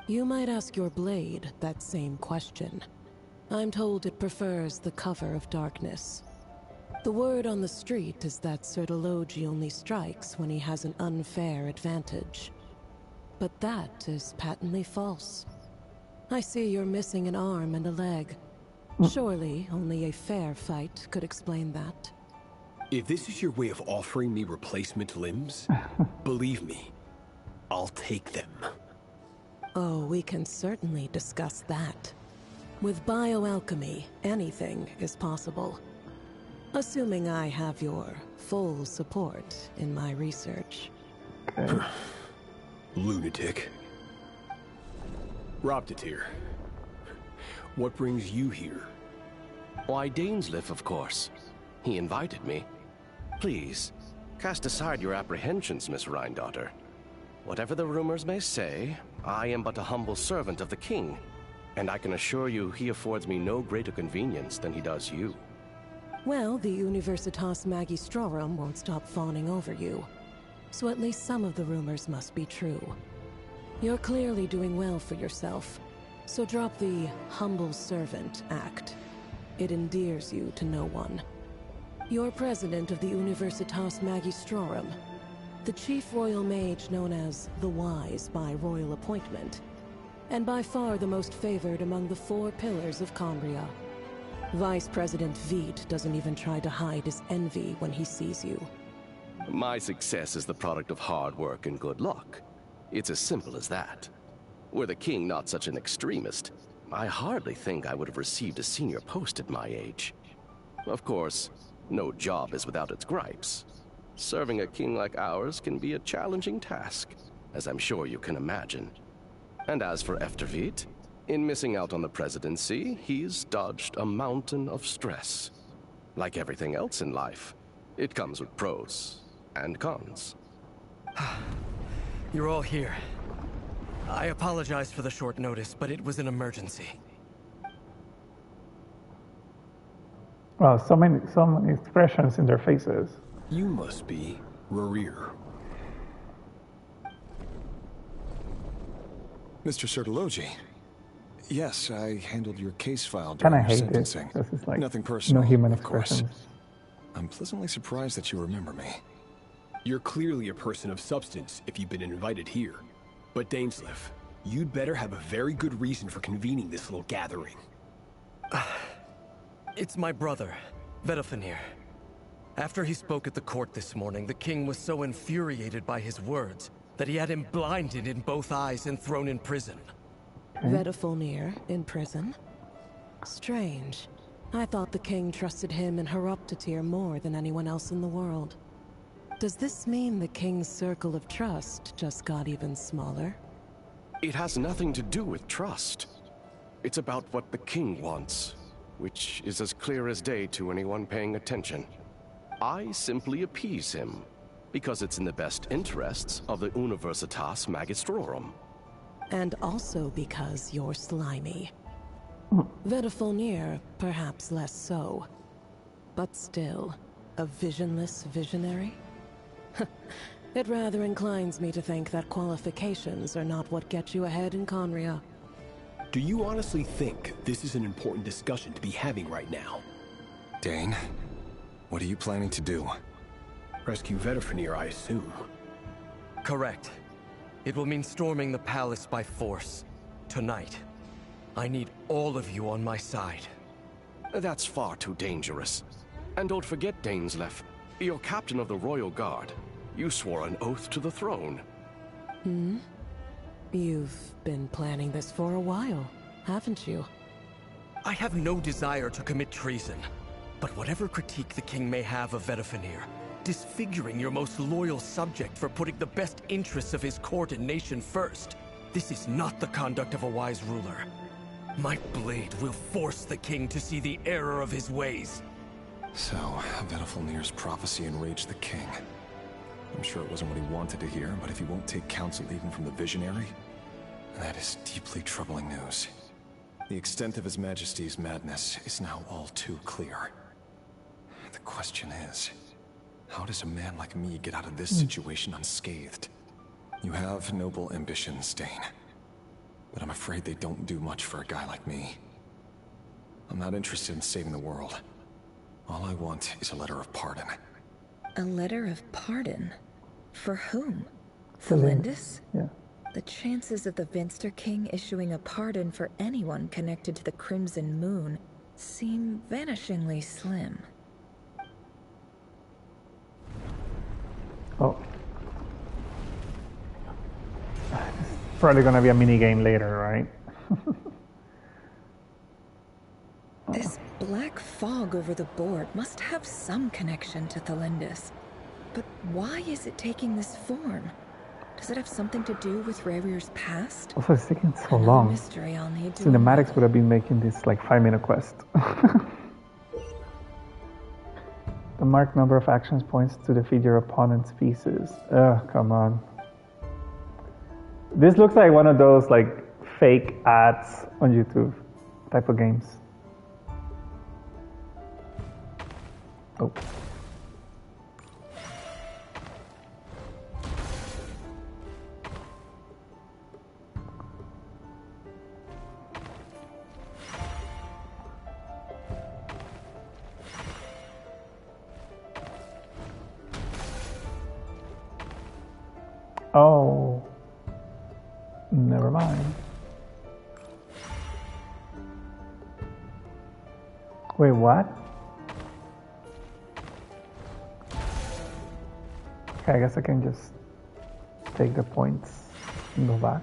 S21: You might ask your blade that same question. I'm told it prefers the cover of darkness. The word on the street is that Sir Elegy only strikes when he has an unfair advantage. But that is patently false. I see you're missing an arm and a leg. Surely only a fair fight could explain that.
S22: If this is your way of offering me replacement limbs, believe me, I'll take them.
S21: Oh, we can certainly discuss that. With bioalchemy, anything is possible. Assuming I have your full support in my research.
S1: Okay.
S22: Lunatic. Robtatir, what brings you here?
S23: Why, Dainsliff, of course. He invited me. Please, cast aside your apprehensions, Miss Rhindaughter. Whatever the rumors may say, I am but a humble servant of the king, and I can assure you he affords me no greater convenience than he does you.
S21: Well, the Universitas Magistrorum won't stop fawning over you, so at least some of the rumors must be true. You're clearly doing well for yourself, so drop the humble servant act. It endears you to no one. You're president of the Universitas Magistrorum, the chief royal mage known as the Wise by royal appointment, and by far the most favored among the 4 pillars of Conria. Vice President Veet doesn't even try to hide his envy when he sees you.
S23: My success is the product of hard work and good luck. It's as simple as that. Were the king not such an extremist, I hardly think I would have received a senior post at my age. Of course, no job is without its gripes. Serving a king like ours can be a challenging task, as I'm sure you can imagine. And as for Efterveet, in missing out on the presidency, he's dodged a mountain of stress. Like everything else in life, it comes with pros and cons.
S10: You're all here. I apologize for the short notice, but it was an emergency.
S1: Wow, so many expressions in their faces.
S22: You must be Rarir.
S15: Mr. Sir Elegy, Yes, I handled your case file
S1: Kind
S15: during
S1: of
S15: your
S1: hate this.
S15: sentencing.
S1: This is like
S15: Nothing personal,
S1: no human
S15: of course.
S1: expressions.
S15: I'm pleasantly surprised that you remember me.
S22: You're clearly a person of substance if you've been invited here. But Dainsleif, you'd better have a very good reason for convening this little gathering.
S10: It's my brother, Vedafenir. After he spoke at the court this morning, the king was so infuriated by his words that he had him blinded in both eyes and thrown in prison.
S21: Vedafenir in prison? Strange. I thought the king trusted him and Horoptatyr more than anyone else in the world. Does this mean the king's circle of trust just got even smaller?
S23: It has nothing to do with trust. It's about what the king wants, which is as clear as day to anyone paying attention. I simply appease him, because it's in the best interests of the Universitas Magistrorum.
S21: And also because you're slimy. Vedafenir, perhaps less so. But still, a visionless visionary? It rather inclines me to think that qualifications are not what get you ahead in Conria.
S22: Do you honestly think this is an important discussion to be having right now?
S15: Dane, what are you planning to do?
S22: Rescue Vedafenir, I assume.
S10: Correct. It will mean storming the palace by force. Tonight. I need all of you on my side.
S23: That's far too dangerous. And don't forget, Dainsleif, you're captain of the Royal Guard. You swore an oath to the throne.
S21: You've been planning this for a while, haven't you?
S10: I have no desire to commit treason. But whatever critique the king may have of Vedafenir, disfiguring your most loyal subject for putting the best interests of his court and nation first, this is not the conduct of a wise ruler. My blade will force the king to see the error of his ways.
S15: So, Vedafenir's prophecy enraged the king. I'm sure it wasn't what he wanted to hear, but if he won't take counsel even from the visionary, that is deeply troubling news. The extent of His Majesty's madness is now all too clear. The question is, how does a man like me get out of this situation unscathed? You have noble ambitions, Dane. But I'm afraid they don't do much for a guy like me. I'm not interested in saving the world. All I want is a letter of pardon.
S11: A letter of pardon? For whom? Thelindis?
S1: Yeah.
S11: The chances of the Vinster King issuing a pardon for anyone connected to the Crimson Moon seem vanishingly slim.
S1: Oh. It's probably gonna be a mini game later, right?
S11: This black fog over the board must have some connection to Thelindis. But why is it taking this form? Does it have something to do with Revir's past?
S1: Also, it's taking so long.
S11: Mystery I'll need to
S1: Cinematics would have been making this like 5-minute quest. The marked number of actions points to defeat your opponent's pieces. Ugh, come on. This looks like one of those like fake ads on YouTube type of games. Oh. Oh. Never mind. Wait, what? Okay, I guess I can just take the points and go back.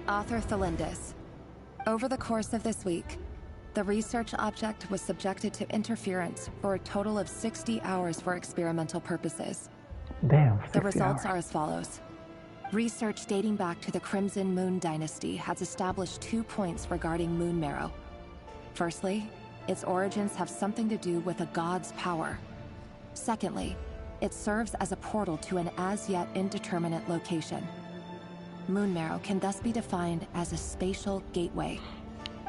S20: Author Thelindis. Over the course of this week, the research object was subjected to interference for a total of 60 hours for experimental purposes.
S1: Damn,
S20: The results are as follows. Research dating back to the Crimson Moon dynasty has established 2 points regarding moon marrow. Firstly, its origins have something to do with a god's power. Secondly, it serves as a portal to an as-yet indeterminate location. Moonmarrow can thus be defined as a spatial gateway.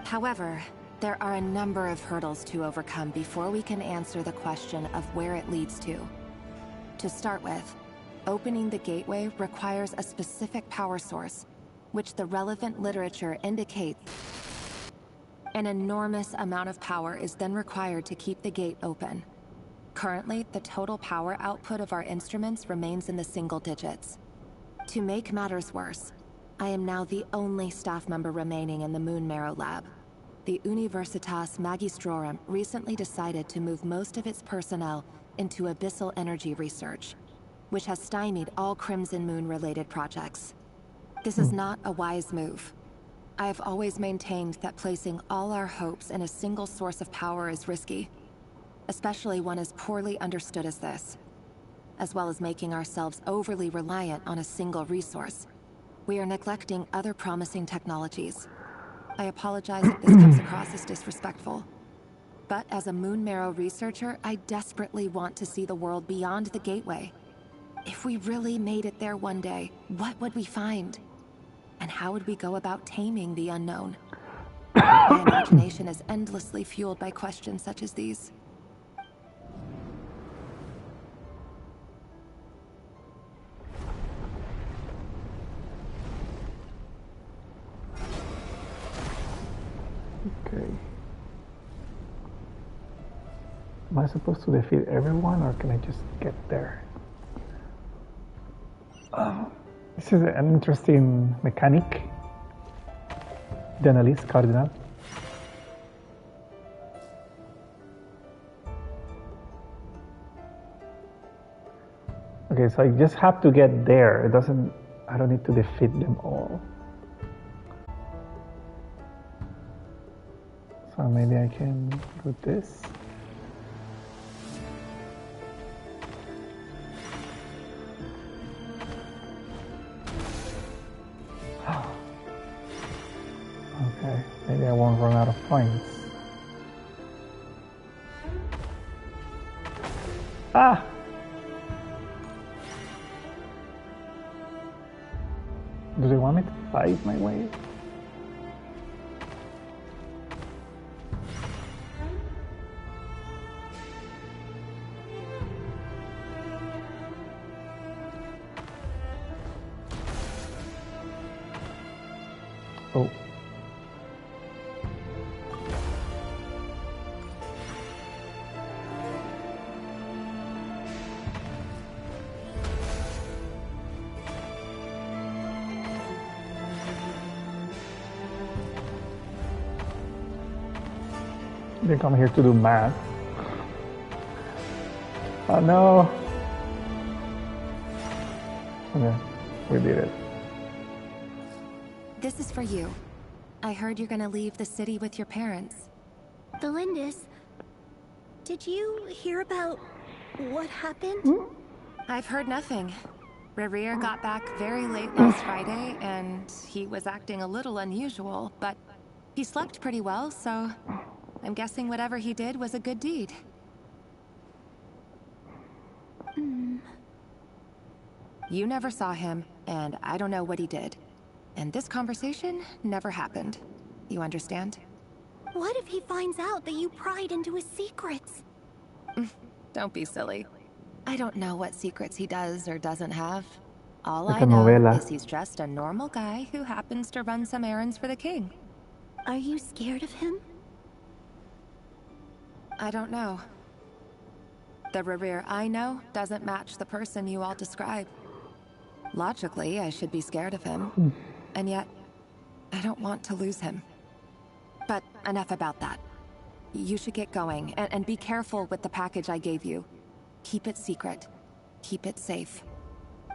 S20: However, there are a number of hurdles to overcome before we can answer the question of where it leads to. To start with, opening the gateway requires a specific power source, which the relevant literature indicates. An enormous amount of power is then required to keep the gate open. Currently, the total power output of our instruments remains in the single digits. To make matters worse, I am now the only staff member remaining in the Moonmarrow lab. The Universitas Magistrorum recently decided to move most of its personnel into abyssal energy research, which has stymied all Crimson Moon-related projects. This is not a wise move. I have always maintained that placing all our hopes in a single source of power is risky, especially one as poorly understood as this. As well as making ourselves overly reliant on a single resource, we are neglecting other promising technologies. I apologize if this comes across as disrespectful. But as a Moonmarrow researcher, I desperately want to see the world beyond the gateway. If we really made it there one day, what would we find? And how would we go about taming the unknown? My imagination is endlessly fueled by questions such as these.
S1: Okay. Am I supposed to defeat everyone, or can I just get there? This is an interesting mechanic. The Annalise Cardinal. Okay, so I just have to get there. It doesn't, I don't need to defeat them all. So maybe I can do this. Okay, maybe I won't run out of points. Ah! Do they want me to fight my way? Oh. They come here to do math. Oh no! Okay, we did it.
S20: This is for you. I heard you're gonna leave the city with your parents.
S5: Delindis, did you hear about what happened?
S20: I've heard nothing. Rerir got back very late last Friday, and he was acting a little unusual, but he slept pretty well, so I'm guessing whatever he did was a good deed. You never saw him, and I don't know what he did. And this conversation never happened. You understand?
S5: What if he finds out that you pried into his secrets?
S20: Don't be silly. I don't know what secrets he does or doesn't have. All
S1: Like
S20: I know
S1: novela.
S20: is he's just a normal guy who happens to run some errands for the king.
S5: Are you scared of him?
S20: I don't know. The Rerir I know doesn't match the person you all describe. Logically, I should be scared of him. And yet, I don't want to lose him. But enough about that. You should get going, and be careful with the package I gave you. Keep it secret. Keep it safe.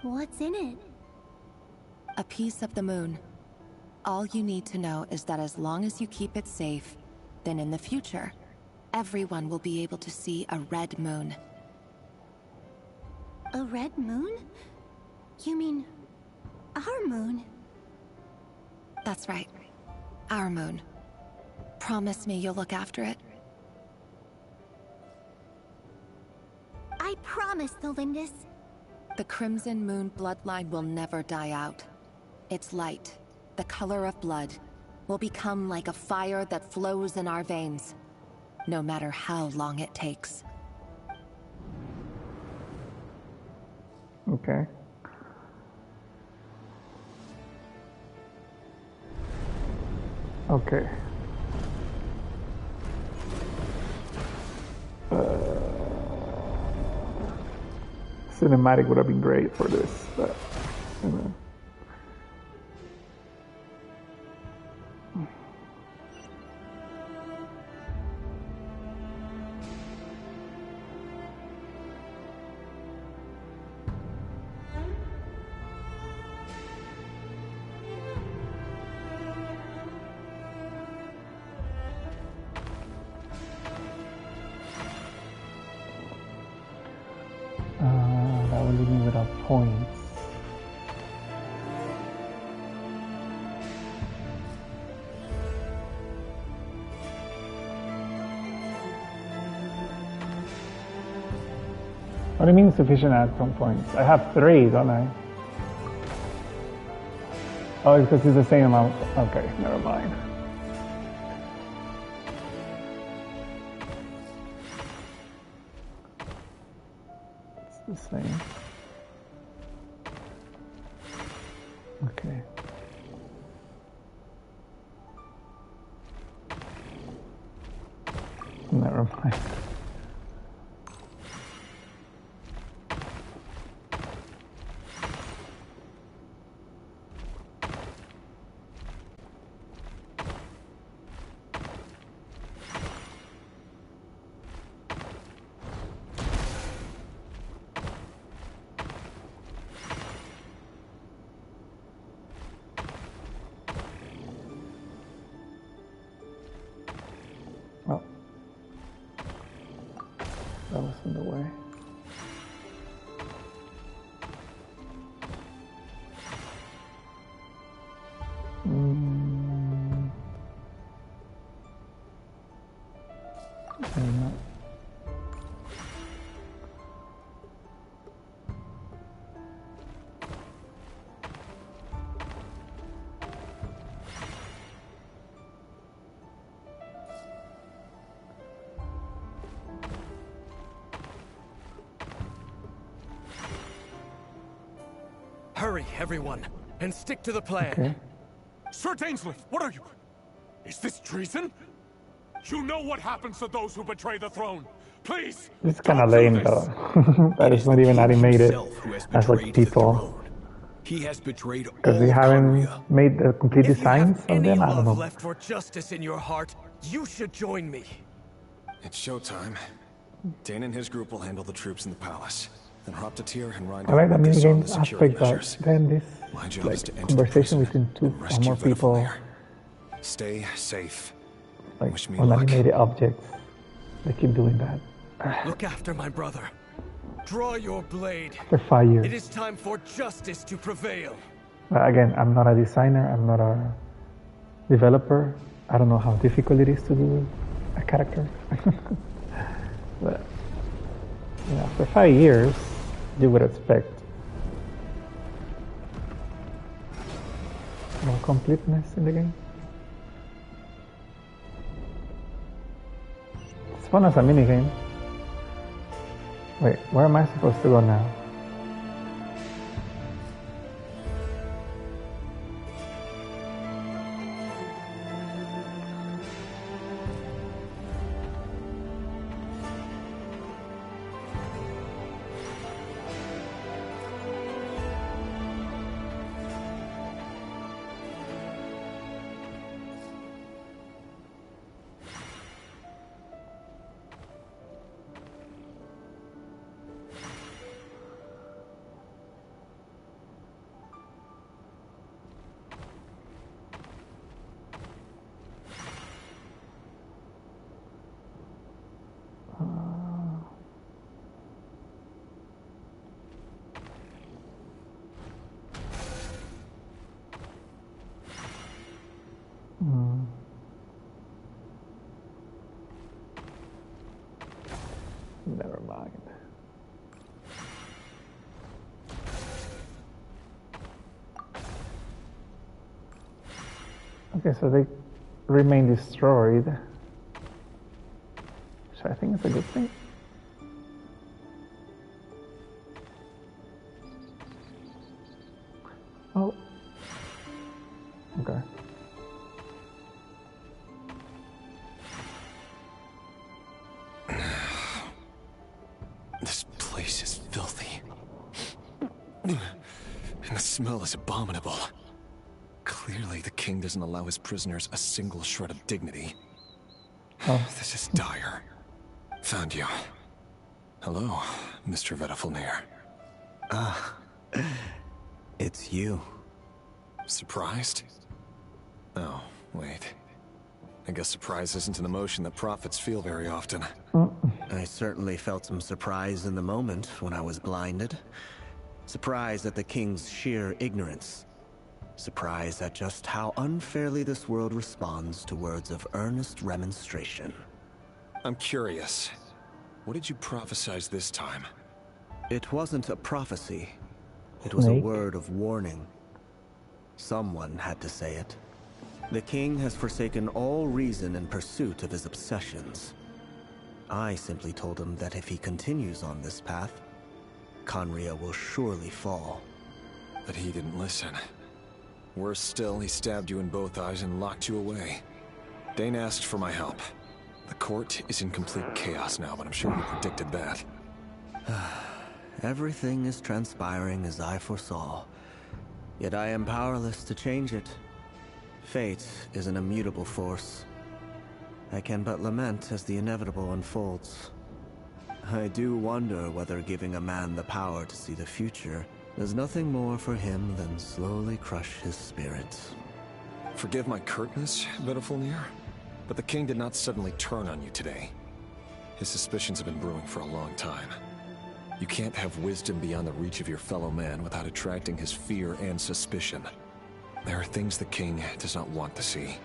S5: What's in it?
S20: A piece of the moon. All you need to know is that as long as you keep it safe, then in the future, everyone will be able to see a red moon.
S5: A red moon? You mean our moon?
S20: That's right. Our moon. Promise me you'll look after it.
S5: promise, Lindis.
S20: The Crimson Moon bloodline will never die out. Its light, the color of blood, will become like a fire that flows in our veins, no matter how long it takes.
S1: Okay. Okay. Cinematic would have been great for this, but you know. That will leave me without points. What do you mean sufficient outcome points? I have 3, don't I? Oh, it's because it's the same amount. Okay, never mind. It's the same. Okay. Never mind. Oh. That was in the way. No.
S10: Hurry, everyone, and stick to the plan.
S1: Okay.
S2: Sir Dainsleif, what are you? Is this treason? You know what happens to those who betray the throne. Please.
S1: It's kind of lame though. That is not even animated as like people.
S22: He has betrayed
S1: Because they haven't made the complete designs of them. I don't know.
S10: Left for justice in your heart, you should join me.
S15: It's showtime. Dane and his group will handle the troops in the palace. Then Hoptatir and Ryan
S1: I like the
S15: will disarm
S1: minigame
S15: the security
S1: aspect,
S15: measures.
S1: but then this
S15: My job
S1: like
S15: is to enter the
S1: conversation
S15: prison
S1: between 2
S15: and
S1: or
S15: rescue
S1: more
S15: Vital
S1: people,
S15: Lair. Stay safe.
S1: like
S15: Wish me
S1: on
S15: luck.
S1: animated objects. They keep doing that.
S10: Look after my brother. Draw your blade.
S1: After 5 years.
S10: It is time for justice to prevail.
S1: But again, I'm not a designer. I'm not a developer. I don't know how difficult it is to do a character. But yeah, after 5 years, you would expect more completeness in the game. It's fun as a minigame. Wait, where am I supposed to go now? Never mind. Okay, so they remain destroyed, which I think is a good thing. Oh. Okay.
S15: This place is filthy. And the smell is abominable. Clearly, the king doesn't allow his prisoners a single shred of dignity.
S1: Oh.
S15: This is dire. Found you. Hello, Mr. Vettelfulnir.
S17: Ah, it's you.
S15: Surprised? Oh, wait. I guess surprise isn't an emotion that prophets feel very often.
S17: I certainly felt some surprise in the moment when I was blinded. Surprise at the king's sheer ignorance. Surprise at just how unfairly this world responds to words of earnest remonstration.
S15: I'm curious. What did you prophesize this time?
S17: It wasn't a prophecy. It was a word of warning. Someone had to say it. The king has forsaken all reason in pursuit of his obsessions. I simply told him that if he continues on this path, Conria will surely fall.
S15: But he didn't listen. Worse still, he stabbed you in both eyes and locked you away. Dane asked for my help. The court is in complete chaos now, but I'm sure you predicted that.
S17: Everything is transpiring as I foresaw. Yet I am powerless to change it. Fate is an immutable force. I can but lament as the inevitable unfolds. I do wonder whether giving a man the power to see the future does nothing more for him than slowly crush his spirit.
S15: Forgive my curtness, Vettelfulnir, but the king did not suddenly turn on you today. His suspicions have been brewing for a long time. You can't have wisdom beyond the reach of your fellow man without attracting his fear and suspicion. There are things the king does not want to see.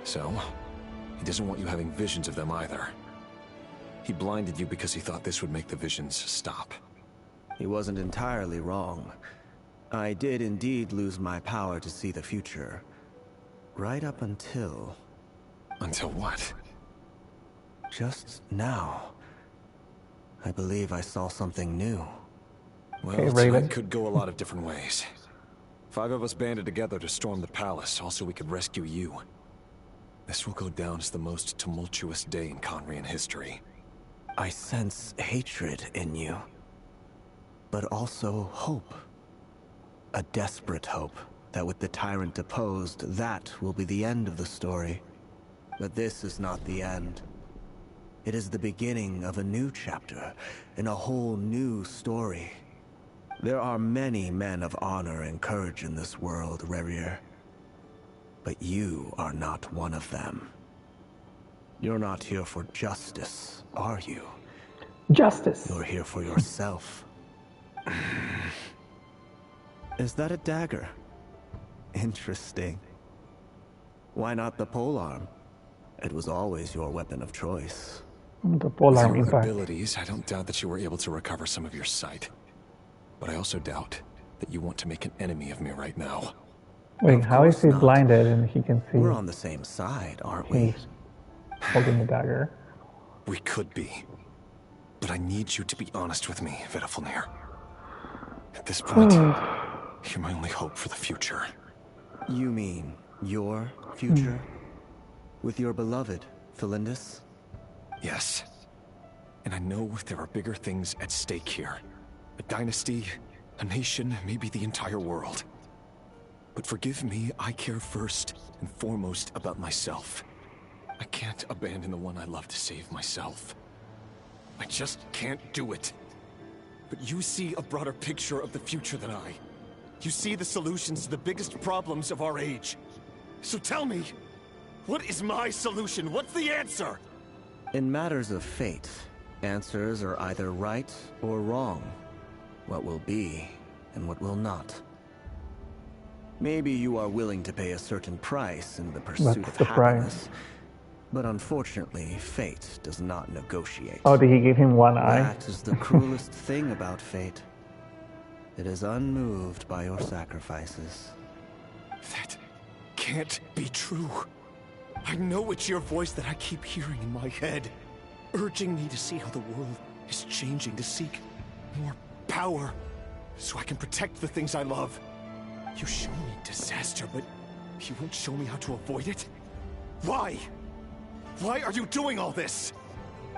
S15: So, he doesn't want you having visions of them either. He blinded you because he thought this would make the visions stop.
S17: He wasn't entirely wrong. I did indeed lose my power to see the future. Right up until...
S15: Until what?
S17: Just now. I believe I saw something new.
S15: Well, tonight could go a lot of different ways. 5 of us banded together to storm the palace, also we could rescue you. This will go down as the most tumultuous day in Conrian history.
S17: I sense hatred in you. But also hope. A desperate hope that with the tyrant deposed, that will be the end of the story. But this is not the end. It is the beginning of a new chapter, in a whole new story. There are many men of honor and courage in this world, Rerir. But you are not one of them. You're not here for justice, are you?
S1: Justice.
S17: You're here for yourself. Is that a dagger? Interesting. Why not the polearm? It was always your weapon of choice.
S1: The polearm, in
S15: With your
S1: fact.
S15: abilities, I don't doubt that you were able to recover some of your sight. But I also doubt that you want to make an enemy of me right now.
S1: Wait, how is he blinded and he can see?
S17: We're on the same side, aren't we?
S1: He's holding the dagger.
S15: We could be. But I need you to be honest with me, Vettelfulnir. At this point, you're my only hope for the future.
S17: You mean your future? With your beloved, Felindus?
S15: Yes. And I know there are bigger things at stake here. A dynasty, a nation, maybe the entire world. But forgive me, I care first and foremost about myself. I can't abandon the one I love to save myself. I just can't do it. But you see a broader picture of the future than I. You see the solutions to the biggest problems of our age. So tell me, what is my solution? What's the answer?
S17: In matters of fate, answers are either right or wrong. What will be and what will not. Maybe you are willing to pay a certain price in the pursuit of happiness. But unfortunately, fate does not negotiate.
S1: Oh, did he give him one eye?
S17: That is the cruelest thing about fate. It is unmoved by your sacrifices.
S15: That
S8: can't be true. I know it's your voice that I keep hearing in my head, urging me to see how the world is changing, to seek more power, so I can protect the things I love. You show me disaster, but you won't show me how to avoid it? Why? Why are you doing all this?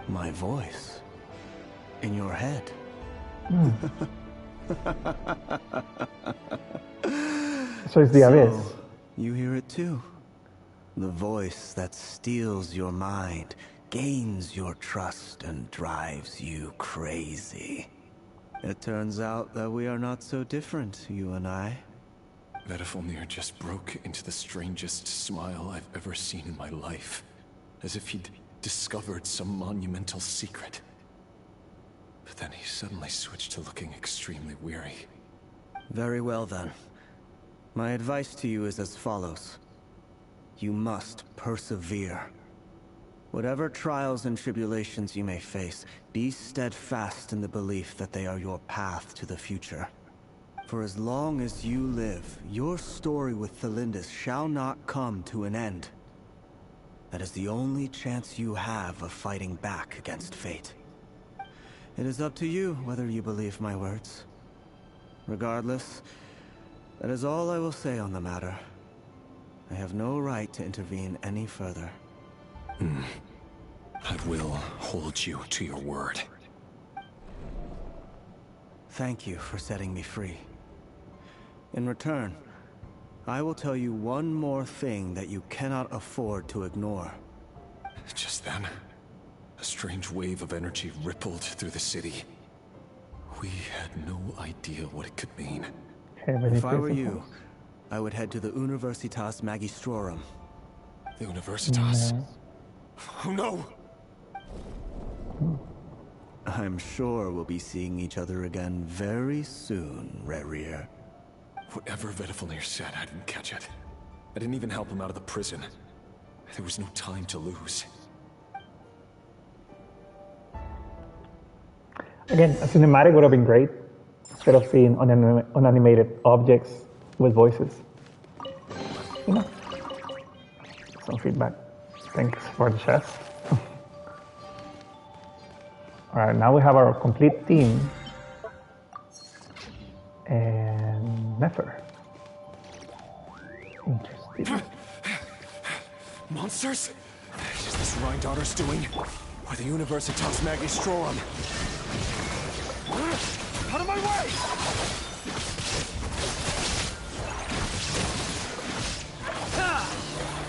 S17: My voice? In your head?
S1: So it's the abyss.
S17: You hear it too? The voice that steals your mind, gains your trust, and drives you crazy. It turns out that we are not so different, you and I.
S15: Vedifalnir just broke into the strangest smile I've ever seen in my life. As if he'd discovered some monumental secret. But then he suddenly switched to looking extremely weary.
S17: Very well then. My advice to you is as follows. You must persevere. Whatever trials and tribulations you may face, be steadfast in the belief that they are your path to the future. For as long as you live, your story with Thelindis shall not come to an end. That is the only chance you have of fighting back against fate. It is up to you whether you believe my words. Regardless, that is all I will say on the matter. I have no right to intervene any further.
S15: I will hold you to your word.
S17: Thank you for setting me free. In return, I will tell you one more thing that you cannot afford to ignore.
S15: Just then, a strange wave of energy rippled through the city. We had no idea what it could mean.
S17: If I were you, I would head to the Universitas Magistrorum.
S15: The Universitas?
S8: Oh no!
S17: I'm sure we'll be seeing each other again very soon, Rerir.
S15: Whatever Vedifalnir said, I didn't catch it. I didn't even help him out of the prison. There was no time to lose.
S1: Again, a cinematic would have been great, instead of seeing unanimated objects with voices. You know, some feedback. Thanks for the chest. Alright, now we have our complete team. And Nefer. Interesting.
S8: Monsters? Is this Rhine-Daughter's doing? Or the Universitas Magistrorum? Out of my way!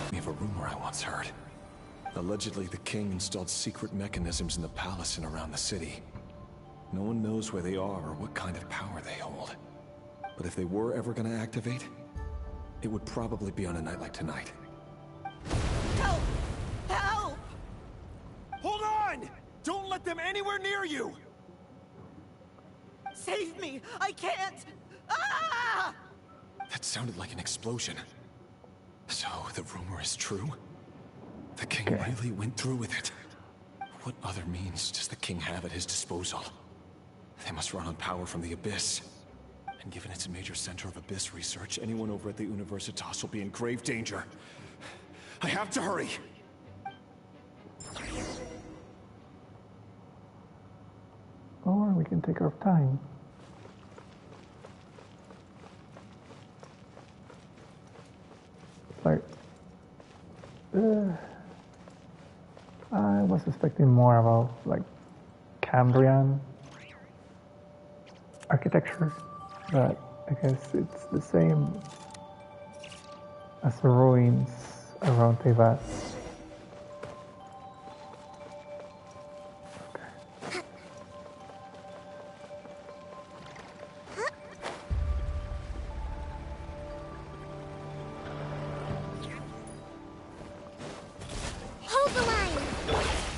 S15: We have a rumor I once heard. Allegedly, the king installed secret mechanisms in the palace and around the city. No one knows where they are or what kind of power they hold. But if they were ever going to activate, it would probably be on a night like tonight.
S8: Help! Help! Hold on! Don't let them anywhere near you! Save me! I can't! Ah!
S15: That sounded like an explosion. So, the rumor is true? The king really went through with it. What other means does the king have at his disposal? They must run on power from the Abyss. And given it's a major center of Abyss research, anyone over at the Universitas will be in grave danger. I have to hurry!
S1: Or we can take our time. Like, I was expecting more about like Cambrian architecture, but I guess it's the same as the ruins around Tevat.
S5: Hold the line!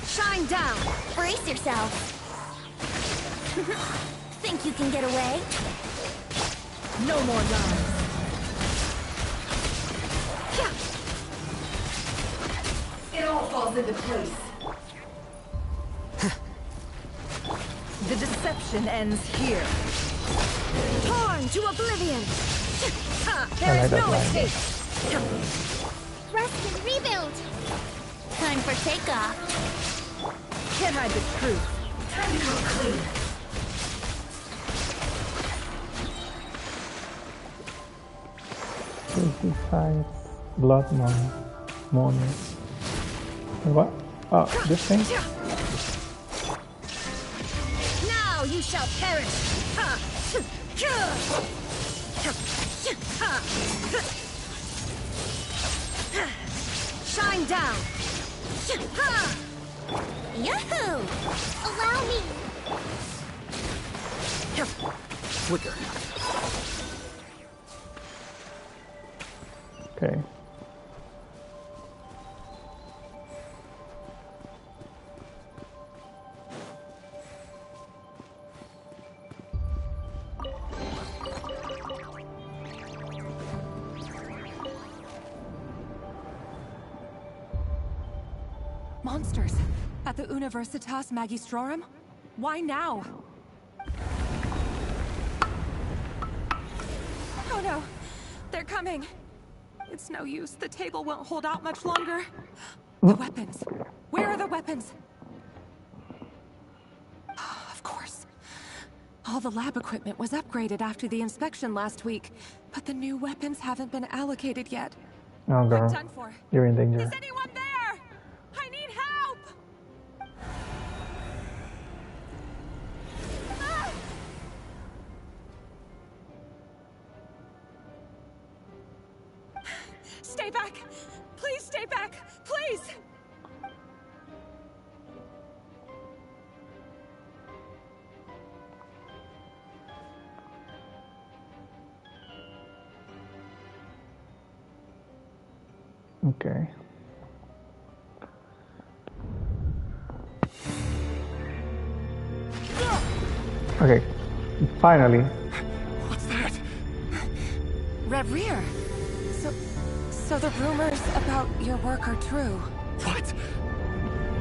S5: Shine down! Brace yourself! Think you can get away? No more lies!
S18: It all falls into place. The deception ends here.
S5: Torn to oblivion!
S18: There is no escape.
S5: Rest and rebuild. Time for takeoff.
S18: Can't hide the truth.
S19: Time to go clean.
S1: E66, blood mourning. What? Oh, this thing?
S18: Now you shall perish. Shine down.
S5: Yahoo! Allow me.
S22: Flicker.
S1: Okay.
S18: Monsters at the Universitas Magistrorum? Why now? Oh no, they're coming. It's no use. The table won't hold out much longer. The weapons. Where are the weapons? Of course. All the lab equipment was upgraded after the inspection last week, but the new weapons haven't been allocated yet.
S1: Oh, girl.
S18: I'm done for.
S1: You're in danger.
S18: Is anyone there? I need help! Stay back! Please stay back! Please!
S1: Okay. Okay. Finally.
S8: What's that?
S18: Reverie. So the rumors about your work are true.
S8: What?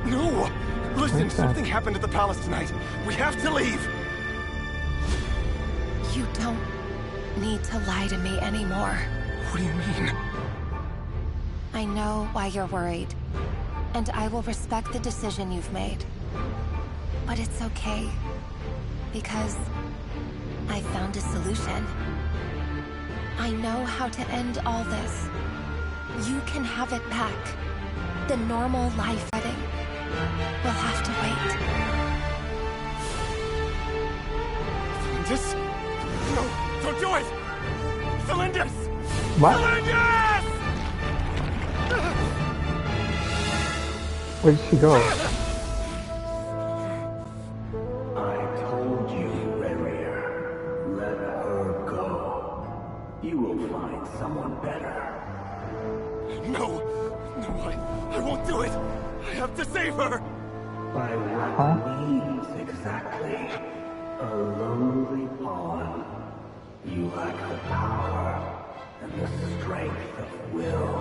S8: No! Listen, something happened at the palace tonight. We have to leave!
S18: You don't need to lie to me anymore.
S8: What do you mean?
S18: I know why you're worried, and I will respect the decision you've made. But it's okay, because I found a solution. I know how to end all this. You can have it back. The normal life wedding will have to wait.
S8: This? No, don't do it! Celindus!
S1: What?
S8: Celindus!
S1: Where did she go?
S16: I told you, Reverie. Let her go. You will find someone better.
S8: No! No, I won't do it! I have to save her!
S16: By what means exactly? A lowly pawn. You lack the power and the strength of will.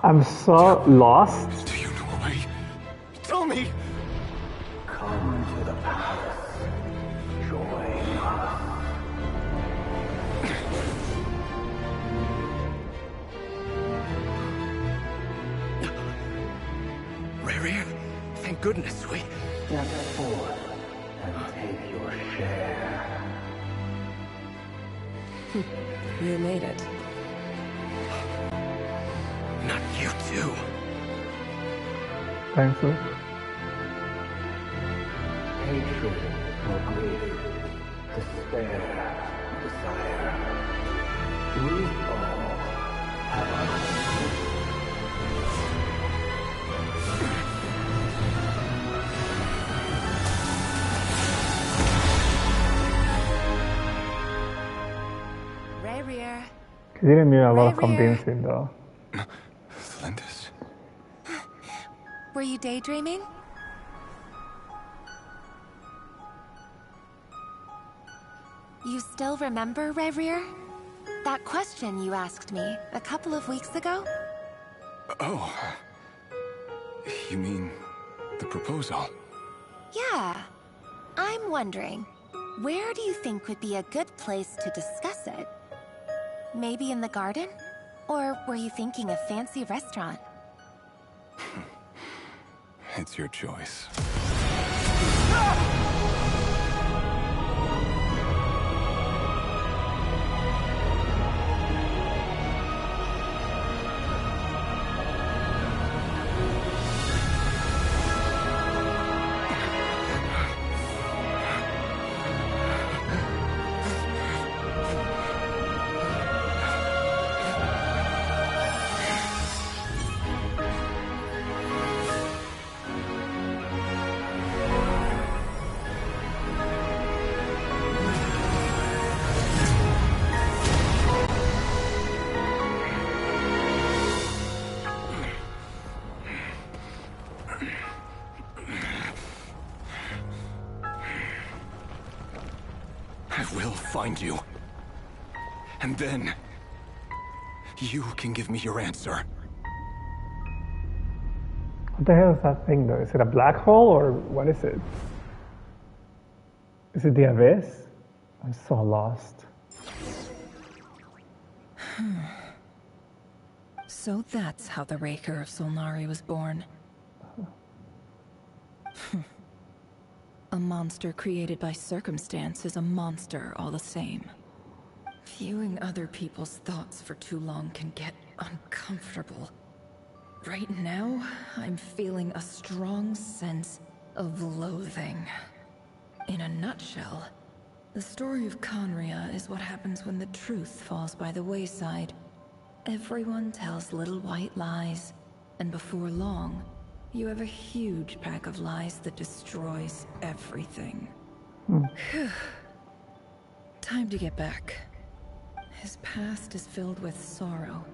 S1: I'm so lost.
S8: Do you know a way? Tell me!
S16: Come to the palace. Join us.
S10: Rare, thank goodness we...
S16: Step forth and take your share.
S11: You made it.
S10: Not you too.
S1: Thanks, Luke.
S16: Hatred or grief, despair, desire. We all have our own.
S18: Reverie.
S1: He didn't need a lot of convincing, though.
S15: Celindus.
S18: Were you daydreaming? You still remember, Reverie? That question you asked me a couple of weeks ago?
S15: Oh. You mean the proposal?
S18: Yeah. I'm wondering, where do you think would be a good place to discuss it? Maybe in the garden? Or were you thinking a fancy restaurant?
S15: It's your choice. Find you. And then you can give me your answer.
S1: What the hell is that thing though? Is it a black hole or what is it? Is it the abyss? I'm so lost.
S11: So that's how the Raker of Solnari was born. A monster created by circumstance is a monster all the same. Viewing other people's thoughts for too long can get uncomfortable. Right now, I'm feeling a strong sense of loathing. In a nutshell, the story of Conria is what happens when the truth falls by the wayside. Everyone tells little white lies, and before long, you have a huge pack of lies that destroys everything. Time to get back. His past is filled with sorrow,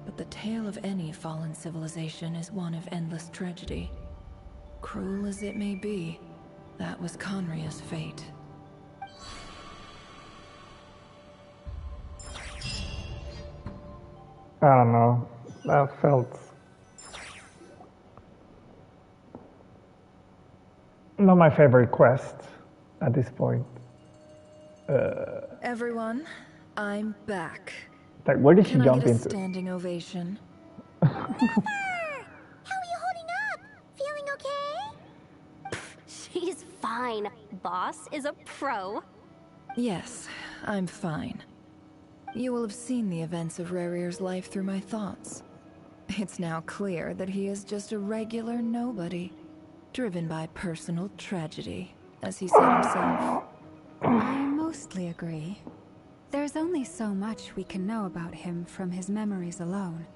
S11: but the tale of any fallen civilization is one of endless tragedy. Cruel as it may be, that was Conria's fate.
S1: I don't know. That felt not my favorite quest at this point.
S11: Everyone, I'm back.
S1: Like, where did she jump
S11: Can I get a
S1: into?
S11: standing ovation?
S5: How are you holding up? Feeling okay?
S13: She's fine. Boss is a pro.
S11: Yes, I'm fine. You will have seen the events of Rarir's life through my thoughts. It's now clear that he is just a regular nobody, driven by personal tragedy, as he said himself.
S4: I mostly agree. There's only so much we can know about him from his memories alone,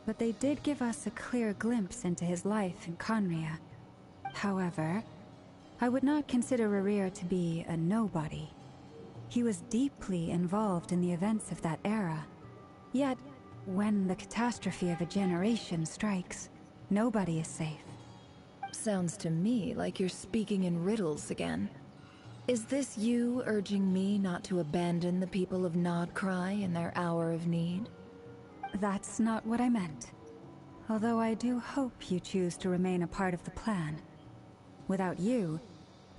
S4: but they did give us a clear glimpse into his life in Conria. However, I would not consider Rarir to be a nobody. He was deeply involved in the events of that era. Yet, when the catastrophe of a generation strikes, nobody is safe.
S11: Sounds to me like you're speaking in riddles again. Is this you urging me not to abandon the people of Nodcry in their hour of need?
S4: That's not what I meant. Although I do hope you choose to remain a part of the plan. Without you,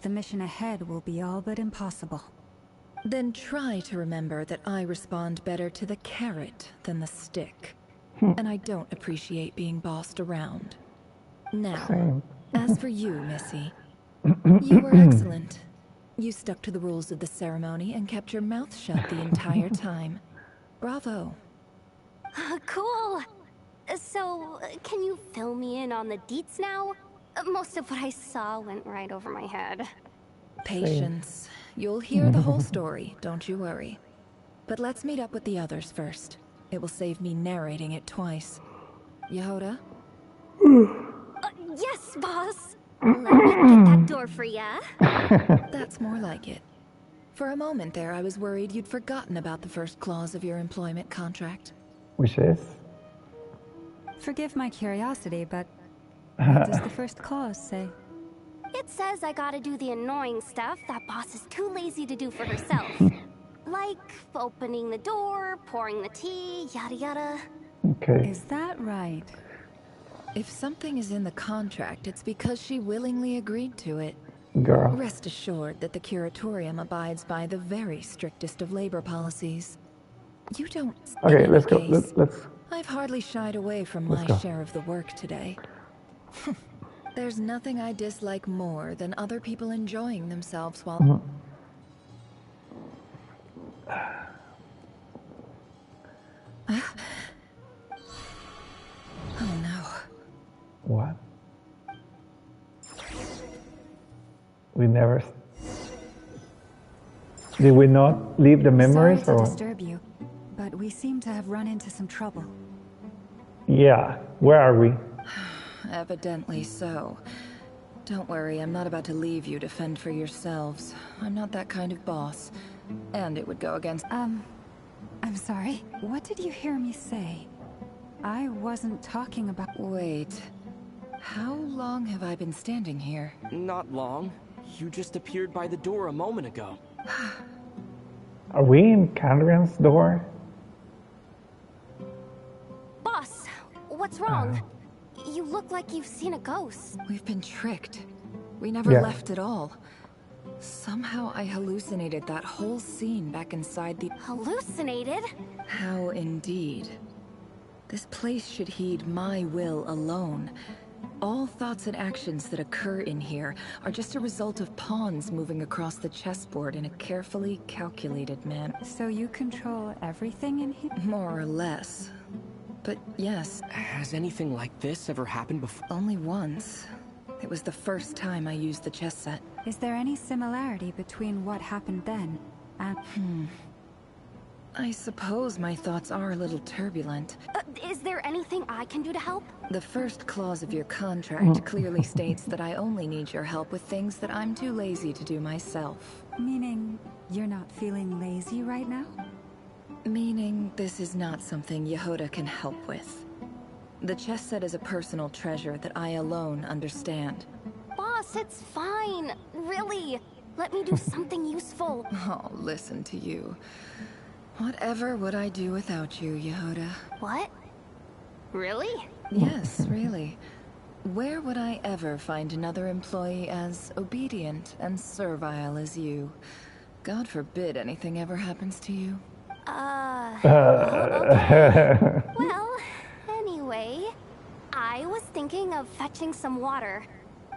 S4: the mission ahead will be all but impossible.
S11: Then try to remember that I respond better to the carrot than the stick. And I don't appreciate being bossed around. Now, as for you, Missy, you were excellent. You stuck to the rules of the ceremony and kept your mouth shut the entire time. Bravo.
S13: Cool. So, can you fill me in on the deets now? Most of what I saw went right over my head.
S11: Patience. You'll hear the whole story, don't you worry. But let's meet up with the others first. It will save me narrating it twice. Yehoda?
S13: Yes, boss. Let me get that door for ya.
S11: That's more like it. For a moment there, I was worried you'd forgotten about the first clause of your employment contract.
S1: Which is?
S4: Forgive my curiosity, but what does the first clause say?
S13: It says I gotta do the annoying stuff that boss is too lazy to do for herself. Like opening the door, pouring the tea, yada yada.
S1: Okay.
S4: Is that right?
S11: If something is in the contract, it's because she willingly agreed to it.
S1: Girl.
S11: Rest assured that the Curatorium abides by the very strictest of labor policies. You don't...
S1: Okay, let's go. Let's
S11: I've hardly shied away from my share of the work today. There's nothing I dislike more than other people enjoying themselves while... Oh no.
S1: What? We never... Did we not leave the memories?
S4: Sorry to
S1: or
S4: disturb you, but we seem to have run into some trouble.
S1: Yeah, where are we?
S11: Evidently so. Don't worry, I'm not about to leave you to fend for yourselves. I'm not that kind of boss. And it would go against...
S4: I'm sorry. What did you hear me say? I wasn't talking about...
S11: Wait. How long have I been standing here?
S9: Not long. You just appeared by the door a moment ago.
S1: Are we in Candrian's door?
S13: Boss, what's wrong? You look like you've seen a ghost.
S11: We've been tricked. We never left at all. Somehow I hallucinated that whole scene back inside the...
S13: Hallucinated?
S11: How indeed. This place should heed my will alone. All thoughts and actions that occur in here are just a result of pawns moving across the chessboard in a carefully calculated manner.
S4: So you control everything in here?
S11: More or less. But yes.
S9: Has anything like this ever happened before?
S11: Only once. It was the first time I used the chess set.
S4: Is there any similarity between what happened then and...
S11: I suppose my thoughts are a little turbulent.
S13: Is there anything I can do to help?
S11: The first clause of your contract clearly states that I only need your help with things that I'm too lazy to do myself.
S4: Meaning, you're not feeling lazy right now?
S11: Meaning, this is not something Yehoda can help with. The chess set is a personal treasure that I alone understand.
S13: Boss, it's fine. Really. Let me do something useful.
S11: Oh, listen to you. Whatever would I do without you, Yehoda?
S13: What? Really?
S11: Yes, really. Where would I ever find another employee as obedient and servile as you? God forbid anything ever happens to you.
S13: Okay. Well, anyway, I was thinking of fetching some water.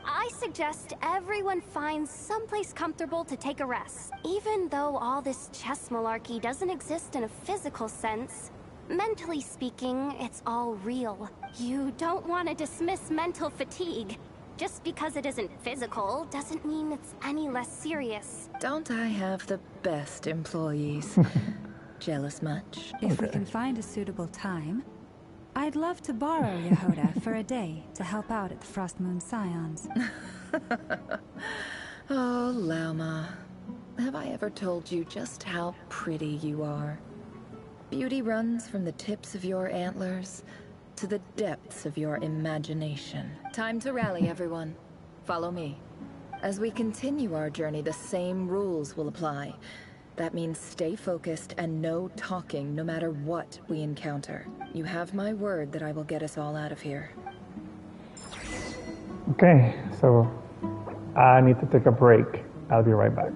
S13: I suggest everyone finds someplace comfortable to take a rest. Even though all this chess malarkey doesn't exist in a physical sense, mentally speaking, it's all real. You don't want to dismiss mental fatigue. Just because it isn't physical doesn't mean it's any less serious.
S11: Don't I have the best employees? Jealous much?
S4: If we can find a suitable time, I'd love to borrow Yehoda for a day to help out at the Frost Moon Scions.
S11: Oh, Lauma. Have I ever told you just how pretty you are? Beauty runs from the tips of your antlers to the depths of your imagination. Time to rally, everyone. Follow me. As we continue our journey, the same rules will apply. That means stay focused and no talking no matter what we encounter. You have my word that I will get us all out of here.
S1: Okay, so I need to take a break. I'll be right back.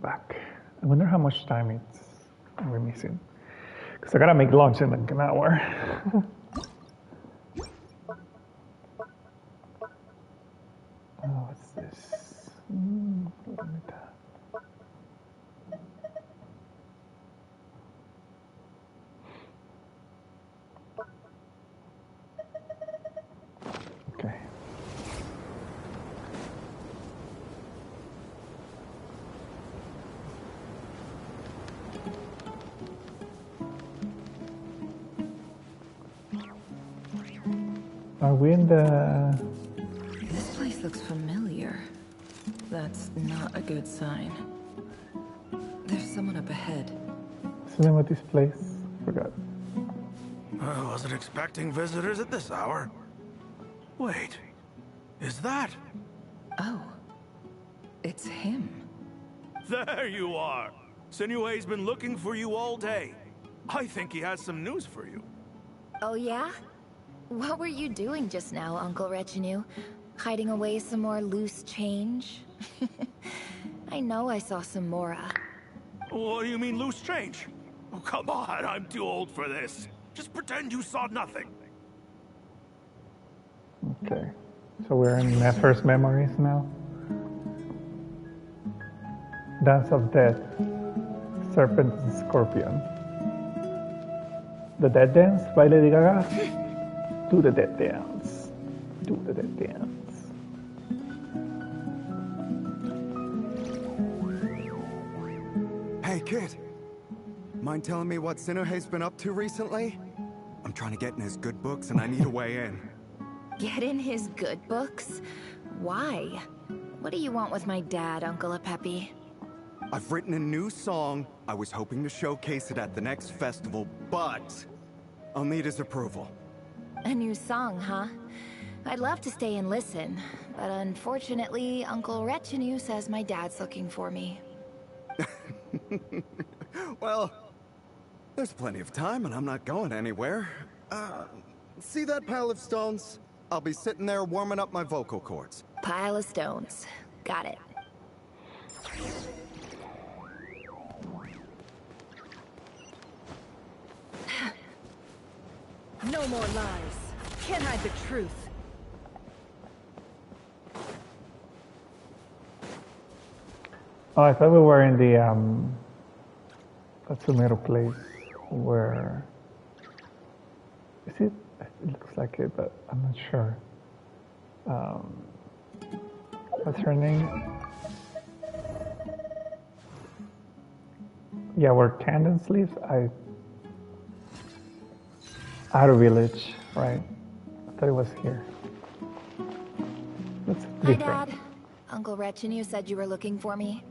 S1: back. I wonder how much time we're missing. Because I gotta make lunch in like an hour. Oh, what's this? Okay. Are we in the...
S11: This place looks familiar. That's not a good sign. There's someone up ahead.
S1: What's the name of this place? Forgot.
S7: I wasn't expecting visitors at this hour. Wait, is that?
S11: Oh, it's him.
S7: There you are. Sinue's been looking for you all day. I think he has some news for you.
S12: Oh yeah? What were you doing just now, Uncle Retinue? Hiding away some more loose change? I know I saw some Mora.
S7: What do you mean loose change? Oh, come on, I'm too old for this. Just pretend you saw nothing.
S1: Okay. So we're in Nefer's memories now. Dance of Death. Serpent and Scorpion. The Dead Dance by Lady Gaga. Do the Dead Dance. Do the Dead Dance.
S14: Hey, kid. Mind telling me what Sinuhe's been up to recently? I'm trying to get in his good books and I need a way in.
S12: Get in his good books? Why? What do you want with my dad, Uncle Apepi?
S14: I've written a new song. I was hoping to showcase it at the next festival, but I'll need his approval.
S12: A new song, huh? I'd love to stay and listen, but unfortunately, Uncle Retinue says my dad's looking for me.
S14: Well, there's plenty of time and I'm not going anywhere. See that pile of stones? I'll be sitting there warming up my vocal cords.
S12: Pile of stones. Got it.
S18: No more lies. Can't hide the truth.
S1: Oh, I thought we were in the that's a middle place where is it? It looks like it, but I'm not sure. What's her name? Yeah, where Tandon lives. Outer Village, right? I thought it was here. That's
S12: Hi,
S1: different.
S12: Dad. Uncle Retinue said you were looking for me.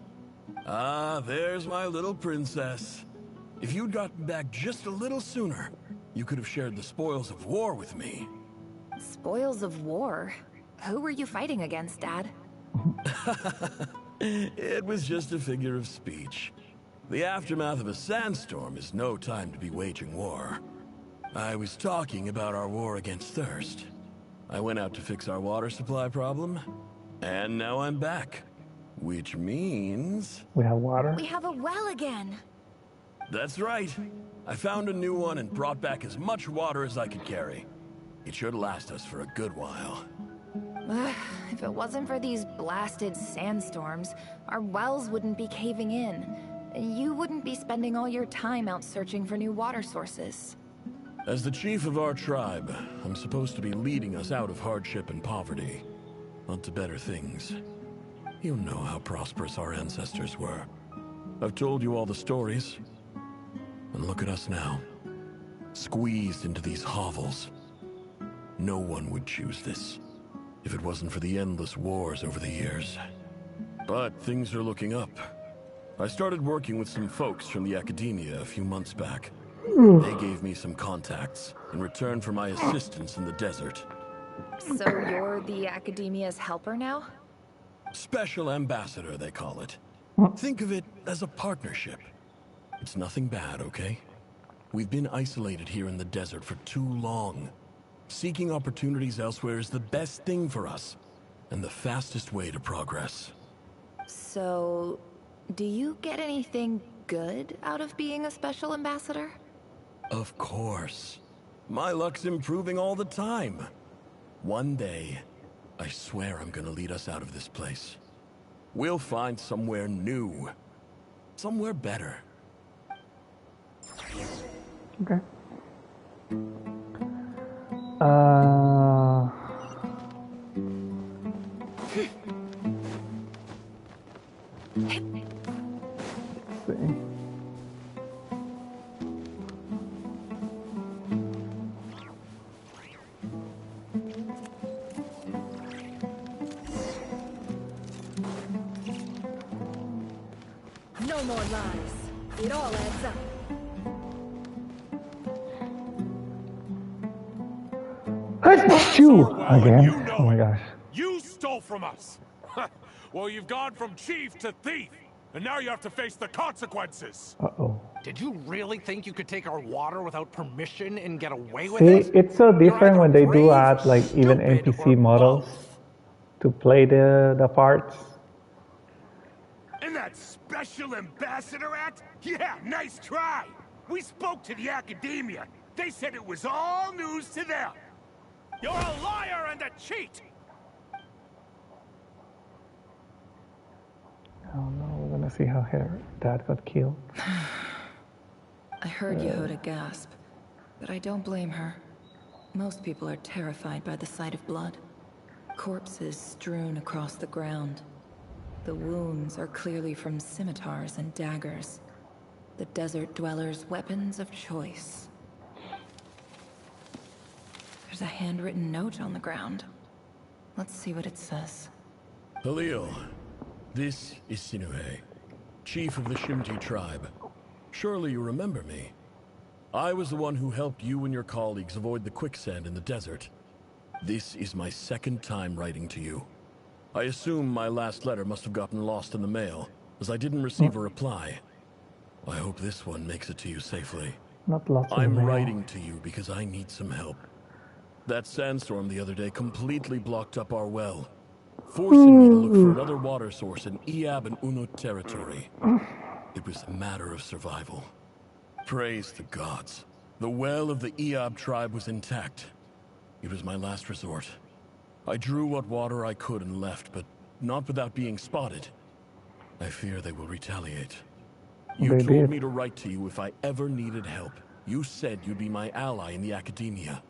S24: Ah, there's my little princess. If you'd gotten back just a little sooner, you could have shared the spoils of war with me.
S12: Spoils of war? Who were you fighting against, Dad?
S24: It was just a figure of speech. The aftermath of a sandstorm is no time to be waging war. I was talking about our war against thirst. I went out to fix our water supply problem, and now I'm back. Which means...
S1: We have water?
S12: We have a well again!
S24: That's right. I found a new one and brought back as much water as I could carry. It should last us for a good while.
S12: If it wasn't for these blasted sandstorms, our wells wouldn't be caving in. You wouldn't be spending all your time out searching for new water sources.
S24: As the chief of our tribe, I'm supposed to be leading us out of hardship and poverty, onto better things. You know how prosperous our ancestors were. I've told you all the stories. And look at us now, squeezed into these hovels. No one would choose this, if it wasn't for the endless wars over the years. But things are looking up. I started working with some folks from the academia a few months back. They gave me some contacts in return for my assistance in the desert.
S12: So you're the academia's helper now?
S24: Special ambassador, they call it. Think of it as a partnership. It's nothing bad, okay? We've been isolated here in the desert for too long. Seeking opportunities elsewhere is the best thing for us, and the fastest way to progress.
S12: So, do you get anything good out of being a special ambassador?
S24: Of course. My luck's improving all the time. One day, I swear I'm gonna lead us out of this place. We'll find somewhere new. Somewhere better.
S1: Okay. Let's see.
S19: No more lies. It all adds up.
S1: Achoo! Again? Oh my gosh.
S2: You stole from us! Well, you've gone from chief to thief, and now you have to face the consequences!
S1: Uh-oh.
S3: Did you really think you could take our water without permission and get away with
S1: See,
S3: it?
S1: it's so different when they do add like even NPC models to play the parts.
S6: And that special ambassador act? Yeah, nice try! We spoke to the academia. They said it was all news to them.
S7: You're a liar and a cheat!
S1: Oh no, we're gonna see how her dad got killed.
S11: I heard Yehoda gasp, but I don't blame her. Most people are terrified by the sight of blood. Corpses strewn across the ground. The wounds are clearly from scimitars and daggers. The desert dwellers' weapons of choice. There's a handwritten note on the ground. Let's see what it says.
S24: Halil, this is Sinuhe, chief of the Shimti tribe. Surely you remember me. I was the one who helped you and your colleagues avoid the quicksand in the desert. This is my second time writing to you. I assume my last letter must have gotten lost in the mail, as I didn't receive a reply. I hope this one makes it to you safely.
S1: Not lots of
S24: I'm
S1: mail.
S24: writing to you because I need some help. That sandstorm the other day completely blocked up our well, forcing me to look for another water source in Iab and Unut territory. It was a matter of survival. Praise the gods. The well of the Iab tribe was intact. It was my last resort. I drew what water I could and left, but not without being spotted. I fear they will retaliate. You told me to write to you if I ever needed help. You said you'd be my ally in the academia.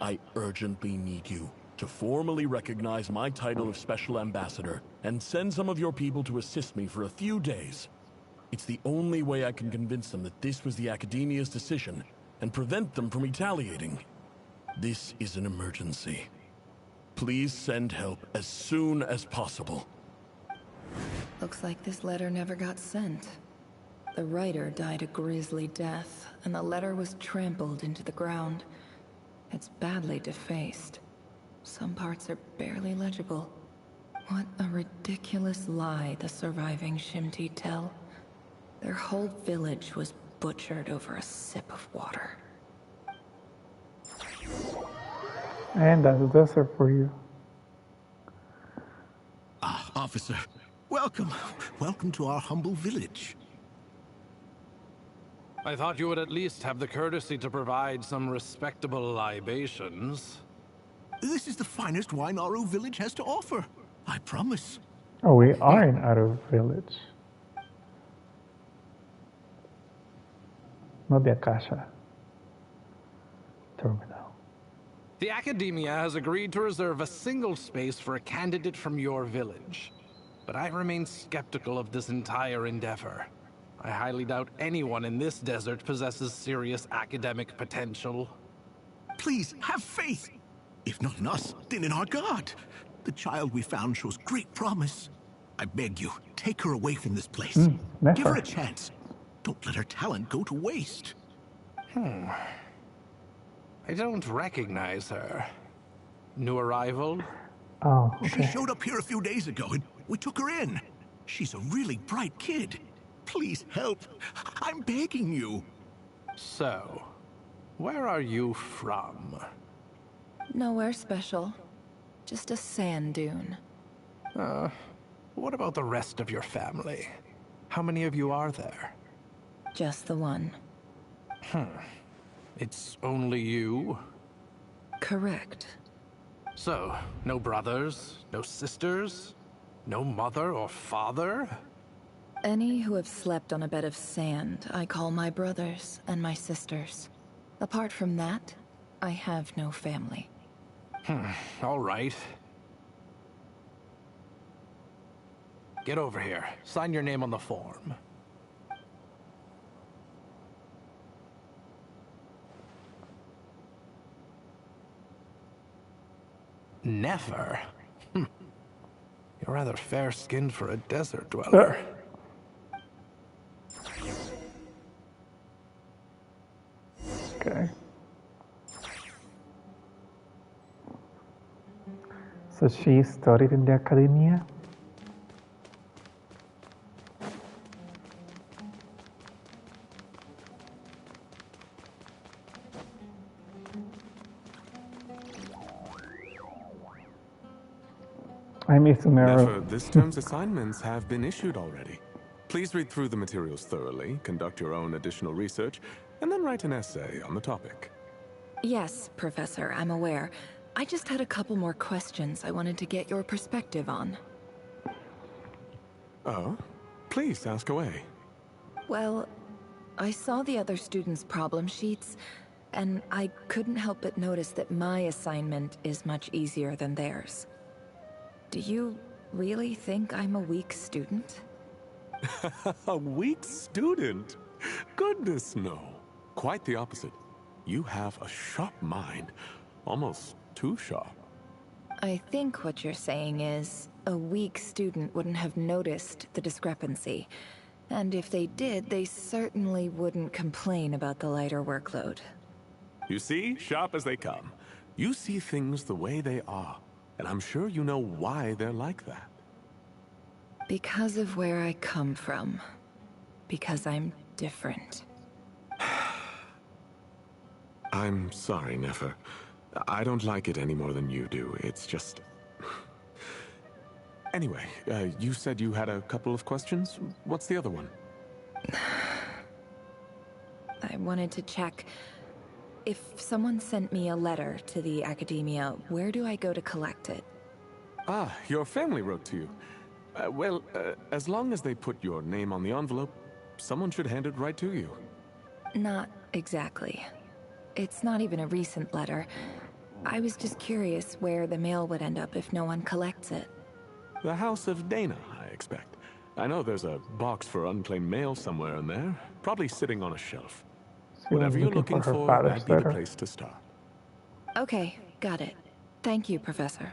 S24: I urgently need you to formally recognize my title of Special Ambassador and send some of your people to assist me for a few days. It's the only way I can convince them that this was the Academia's decision and prevent them from retaliating. This is an emergency. Please send help as soon as possible.
S11: Looks like this letter never got sent. The writer died a grisly death, and the letter was trampled into the ground. It's badly defaced. Some parts are barely legible. What a ridiculous lie the surviving Shimti tell. Their whole village was butchered over a sip of water.
S1: And that's the desert for you.
S21: Ah, officer. Welcome. Welcome to our humble village.
S3: I thought you would at least have the courtesy to provide some respectable libations.
S21: This is the finest wine Aru village has to offer. I promise.
S1: Oh, we are in Aru village. Not the Akasha terminal.
S3: The Academia has agreed to reserve a single space for a candidate from your village. But I remain skeptical of this entire endeavor. I highly doubt anyone in this desert possesses serious academic potential.
S21: Please, have faith. If not in us, then in our god. The child we found shows great promise. I beg you, take her away from this place. Give her a chance. Don't let her talent go to waste.
S3: I don't recognize her. New arrival?
S1: Oh,
S21: She showed up here a few days ago and we took her in. She's a really bright kid. Please help. I'm begging you.
S3: So, where are you from?
S11: Nowhere special. Just a sand dune.
S3: What about the rest of your family? How many of you are there?
S11: Just the one.
S3: It's only you?
S11: Correct.
S3: So, no brothers, no sisters, no mother or father?
S11: Any who have slept on a bed of sand, I call my brothers and my sisters. Apart from that, I have no family.
S3: All right. Get over here. Sign your name on the form. Never? You're rather fair-skinned for a desert dweller.
S1: Okay. So she studied in the academia? I'm
S17: Never, this term's assignments have been issued already. Please read through the materials thoroughly, conduct your own additional research, and then write an essay on the topic.
S11: Yes, Professor, I'm aware. I just had a couple more questions I wanted to get your perspective on.
S17: Oh? Please, ask away.
S11: Well, I saw the other students' problem sheets, and I couldn't help but notice that my assignment is much easier than theirs. Do you really think I'm a weak student?
S17: A weak student? Goodness, no. Quite the opposite. You have a sharp mind. Almost too sharp.
S11: I think what you're saying is, a weak student wouldn't have noticed the discrepancy. And if they did, they certainly wouldn't complain about the lighter workload.
S17: You see, sharp as they come. You see things the way they are. And I'm sure you know why they're like that.
S11: Because of where I come from. Because I'm different.
S17: I'm sorry, Nefer. I don't like it any more than you do. It's just... Anyway, you said you had a couple of questions? What's the other one?
S11: I wanted to check... If someone sent me a letter to the academia, where do I go to collect it?
S17: Ah, your family wrote to you. As long as they put your name on the envelope, someone should hand it right to you.
S11: Not exactly. It's not even a recent letter. I was just curious where the mail would end up if no one collects it.
S17: The House of Dana, I expect. I know there's a box for unclaimed mail somewhere in there, probably sitting on a shelf. Whatever you're looking for, that'd be the place to start.
S11: Okay, got it. Thank you, Professor.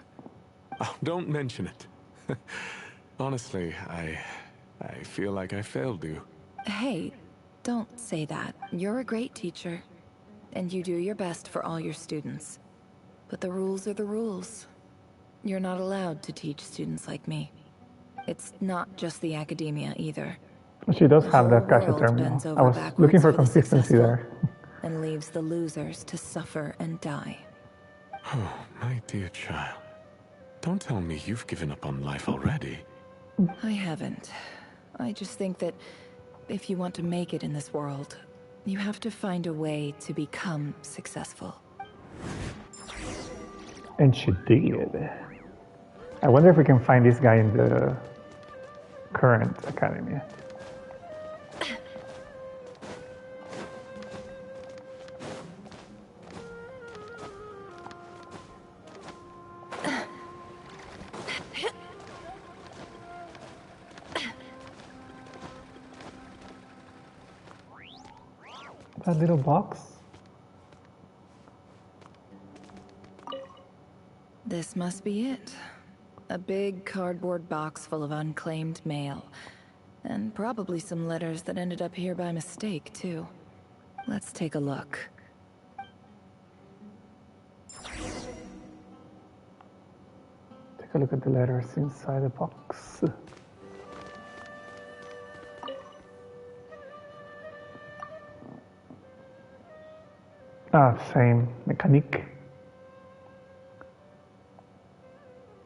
S17: Oh, don't mention it. Honestly, I feel like I failed you.
S11: Hey, don't say that. You're a great teacher, and you do your best for all your students. But the rules are the rules. You're not allowed to teach students like me. It's not just the academia either.
S1: She does have that gotcha terminal. I was looking for consistency there.
S11: And leaves the losers to suffer and die.
S17: Oh, my dear child. Don't tell me you've given up on life already.
S11: I haven't. I just think that if you want to make it in this world, you have to find a way to become successful.
S1: And she did. I wonder if we can find this guy in the current academy. That little box?
S11: This must be it. A big cardboard box full of unclaimed mail. And probably some letters that ended up here by mistake, too. Let's take a look.
S1: Take a look at the letters inside the box. Ah, same. Mechanic.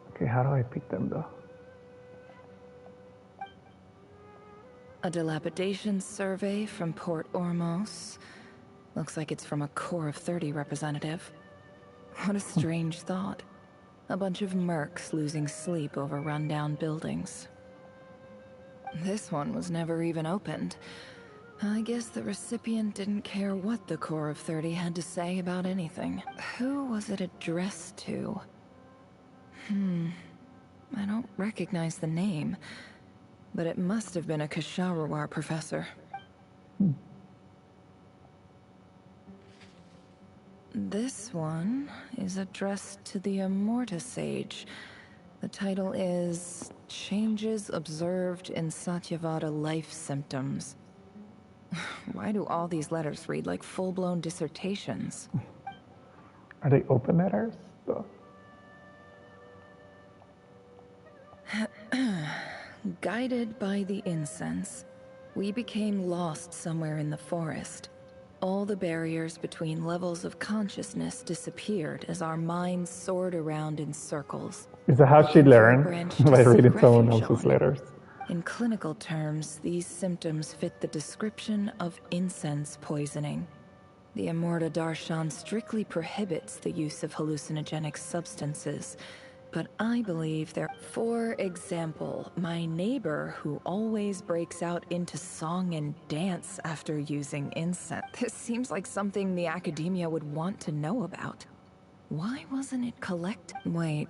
S1: Okay, how do I pick them though?
S11: A dilapidation survey from Port Ormos. Looks like it's from a Corps of 30 representative. What a strange thought. A bunch of mercs losing sleep over rundown buildings. This one was never even opened. I guess the recipient didn't care what the Corps of 30 had to say about anything. Who was it addressed to? I don't recognize the name, but it must have been a Kasharawar professor. This one is addressed to the Immorta Sage. The title is Changes Observed in Satyavada Life Symptoms. Why do all these letters read like full-blown dissertations?
S1: Are they open letters?
S11: Guided by the incense, we became lost somewhere in the forest. All the barriers between levels of consciousness disappeared as our minds soared around in circles.
S1: Is that how she learned? By reading someone else's letters?
S11: In clinical terms, these symptoms fit the description of incense poisoning. The Immorta Darshan strictly prohibits the use of hallucinogenic substances, but I believe there... For example, my neighbor who always breaks out into song and dance after using incense. This seems like something the academia would want to know about. Why wasn't it Wait,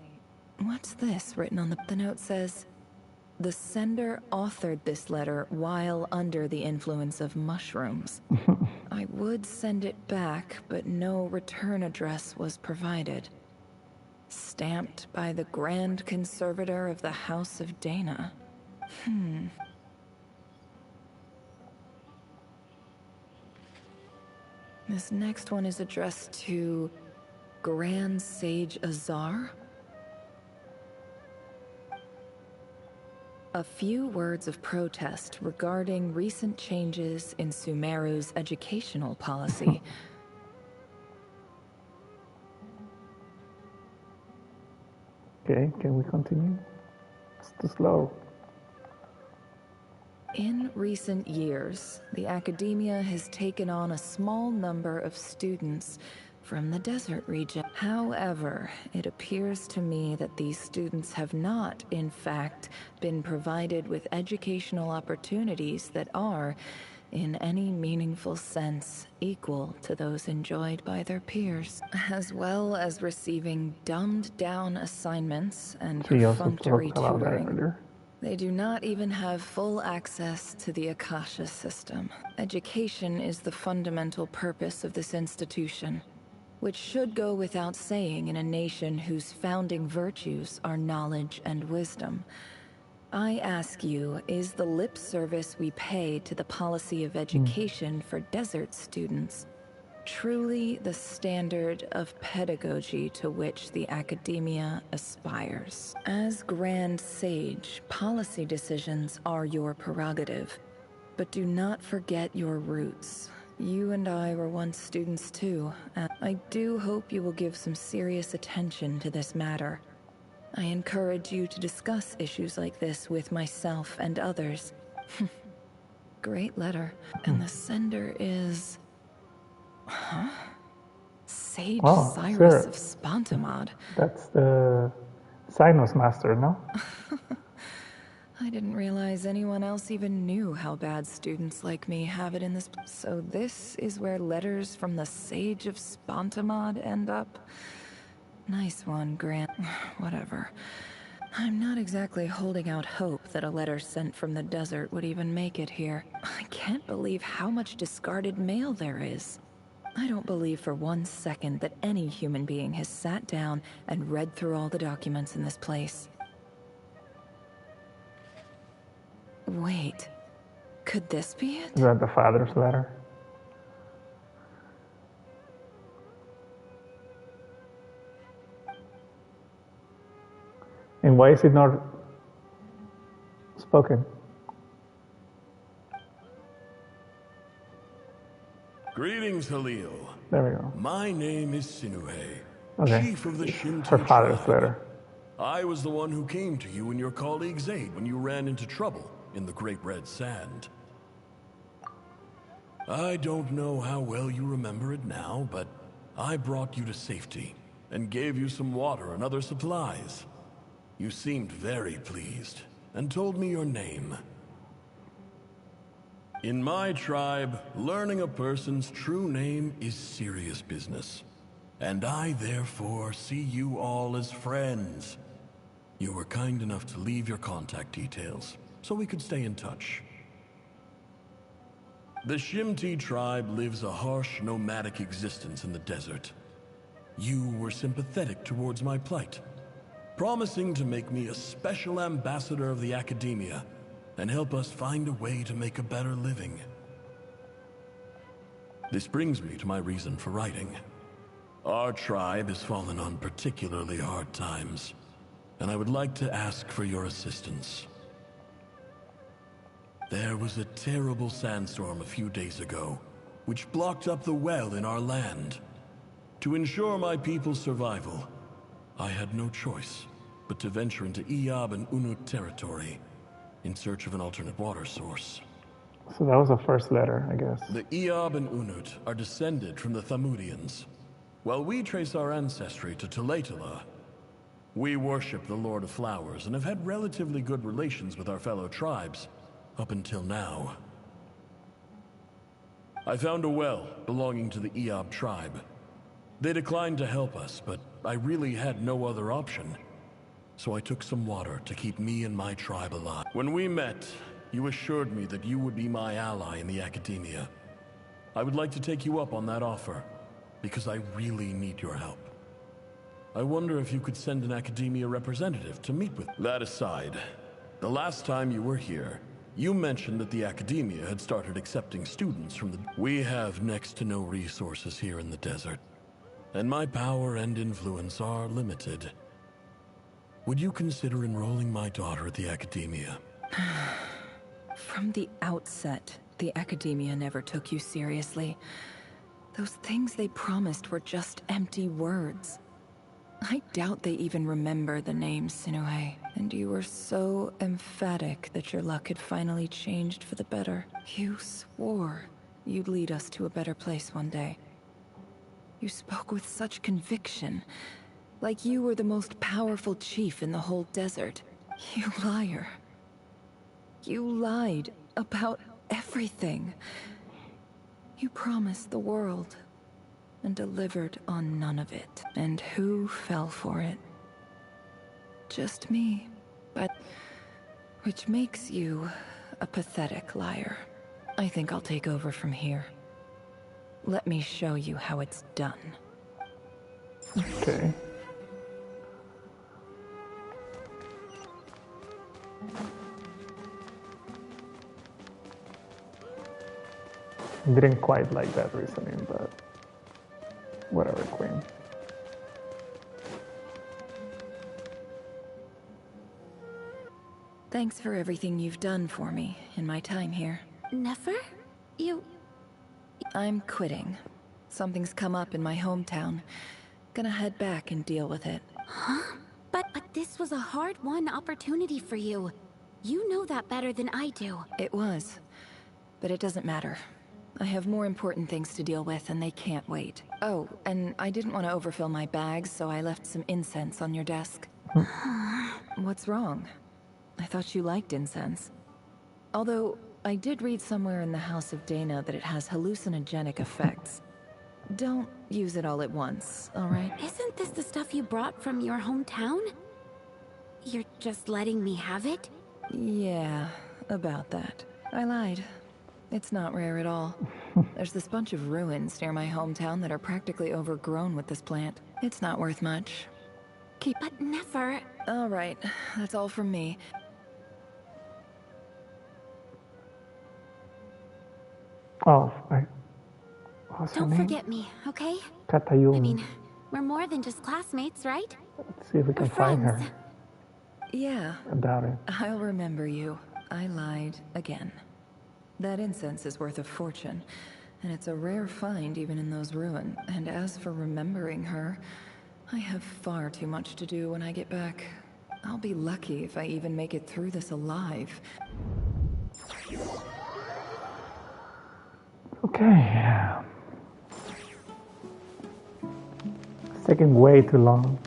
S11: what's this written on the note says... The sender authored this letter while under the influence of mushrooms. I would send it back, but no return address was provided. Stamped by the Grand Conservator of the House of Dana. This next one is addressed to Grand Sage Azar. A few words of protest regarding recent changes in Sumeru's educational policy.
S1: Okay, can we continue? It's too slow.
S11: In recent years, the academia has taken on a small number of students from the desert region. However, it appears to me that these students have not, in fact, been provided with educational opportunities that are, in any meaningful sense, equal to those enjoyed by their peers, as well as receiving dumbed-down assignments and perfunctory tutoring. They do not even have full access to the Akasha system. Education is the fundamental purpose of this institution, which should go without saying in a nation whose founding virtues are knowledge and wisdom. I ask you, is the lip service we pay to the policy of education for desert students truly the standard of pedagogy to which the academia aspires? As Grand Sage, policy decisions are your prerogative, but do not forget your roots. You and I were once students too, and I do hope you will give some serious attention to this matter. I encourage you to discuss issues like this with myself and others. Great letter. And the sender is... Sage Cyrus of Spontamod.
S1: That's the Sinus Master, no?
S11: I didn't realize anyone else even knew how bad students like me have it in this... So this is where letters from the Sage of Spontamod end up? Nice one, Grant. Whatever. I'm not exactly holding out hope that a letter sent from the desert would even make it here. I can't believe how much discarded mail there is. I don't believe for 1 second that any human being has sat down and read through all the documents in this place. Wait, could this be it?
S1: Is that the father's letter? And why is it not spoken?
S24: Greetings, Halil.
S1: There we go.
S24: My name is Sinuhe, chief of the Shinto
S1: Her father's
S24: tribe.
S1: letter.
S24: I was the one who came to you and your colleagues' aid when you ran into trouble in the Great Red Sand. I don't know how well you remember it now, but I brought you to safety and gave you some water and other supplies. You seemed very pleased and told me your name. In my tribe, learning a person's true name is serious business, and I therefore see you all as friends. You were kind enough to leave your contact details so we could stay in touch. The Shimti tribe lives a harsh, nomadic existence in the desert. You were sympathetic towards my plight, promising to make me a special ambassador of the Academia and help us find a way to make a better living. This brings me to my reason for writing. Our tribe has fallen on particularly hard times, and I would like to ask for your assistance. There was a terrible sandstorm a few days ago, which blocked up the well in our land. To ensure my people's survival, I had no choice but to venture into Iyab and Unut territory in search of an alternate water source.
S1: So that was the first letter, I guess.
S24: The Iyab and Unut are descended from the Thamudians. While we trace our ancestry to Tulatala, we worship the Lord of Flowers and have had relatively good relations with our fellow tribes up until now. I found a well belonging to the Iyab tribe. They declined to help us, but I really had no other option. So I took some water to keep me and my tribe alive. When we met, you assured me that you would be my ally in the Academia. I would like to take you up on that offer, because I really need your help. I wonder if you could send an Academia representative to meet with. That aside, the last time you were here, you mentioned that the Academia had started accepting students from the... We have next to no resources here in the desert, and my power and influence are limited. Would you consider enrolling my daughter at the Academia?
S11: From the outset, the Academia never took you seriously. Those things they promised were just empty words. I doubt they even remember the name Sinuhe. And you were so emphatic that your luck had finally changed for the better. You swore you'd lead us to a better place one day. You spoke with such conviction, like you were the most powerful chief in the whole desert. You liar. You lied about everything. You promised the world and delivered on none of it. And who fell for it? Just me. But which makes you a pathetic liar. I think I'll take over from here. Let me show you how it's done.
S1: Okay. Didn't quite like that reasoning, but whatever, Queen.
S11: Thanks for everything you've done for me in my time here.
S13: Nefer?
S11: I'm quitting. Something's come up in my hometown. Gonna head back and deal with it.
S13: Huh? But this was a hard-won opportunity for you. You know that better than I do.
S11: It was. But it doesn't matter. I have more important things to deal with, and they can't wait. Oh, and I didn't want to overfill my bags, so I left some incense on your desk. What's wrong? I thought you liked incense. Although, I did read somewhere in the House of Dana that it has hallucinogenic effects. Don't use it all at once, alright?
S13: Isn't this the stuff you brought from your hometown? You're just letting me have it?
S11: Yeah, about that. I lied. It's not rare at all. There's this bunch of ruins near my hometown that are practically overgrown with this plant. It's not worth much.
S13: But Nefer...
S11: Alright, that's all from me.
S1: Oh,
S13: Don't forget me, okay?
S1: Katayun.
S13: I mean, we're more than just classmates, right?
S1: Let's see if we can find her.
S11: Yeah.
S1: I doubt it.
S11: I'll remember you. I lied again. That incense is worth a fortune, and it's a rare find even in those ruins. And as for remembering her, I have far too much to do when I get back. I'll be lucky if I even make it through this alive.
S1: Okay. It's taking way too long.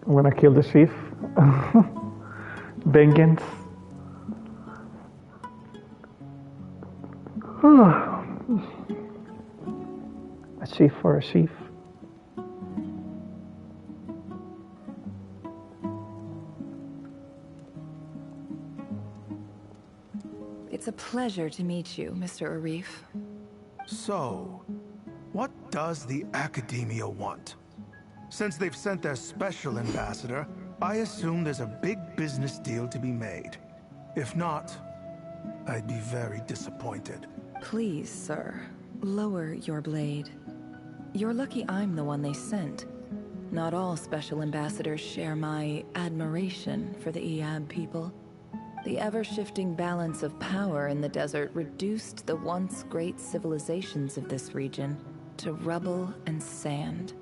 S1: I'm gonna kill the chief. Vengeance. A chief for a chief.
S11: It's a pleasure to meet you, Mr. Arif.
S21: So, what does the Academia want? Since they've sent their special ambassador, I assume there's a big business deal to be made. If not, I'd be very disappointed.
S11: Please, sir, lower your blade. You're lucky I'm the one they sent. Not all special ambassadors share my admiration for the Eab people. The ever-shifting balance of power in the desert reduced the once great civilizations of this region to rubble and sand.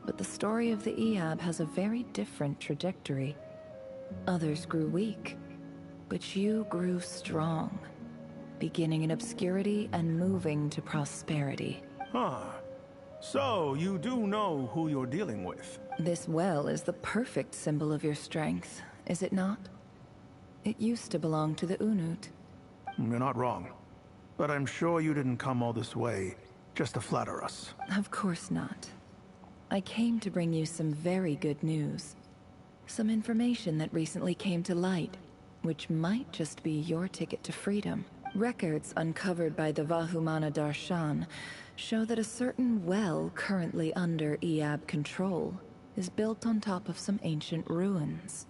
S11: But the story of the Eab has a very different trajectory. Others grew weak, but you grew strong, beginning in obscurity and moving to prosperity.
S21: Huh. So, you do know who you're dealing with?
S11: This well is the perfect symbol of your strength, is it not? It used to belong to the Unut.
S21: You're not wrong. But I'm sure you didn't come all this way just to flatter us.
S11: Of course not. I came to bring you some very good news. Some information that recently came to light, which might just be your ticket to freedom. Records uncovered by the Vahumana Darshan show that a certain well currently under Eab control is built on top of some ancient ruins.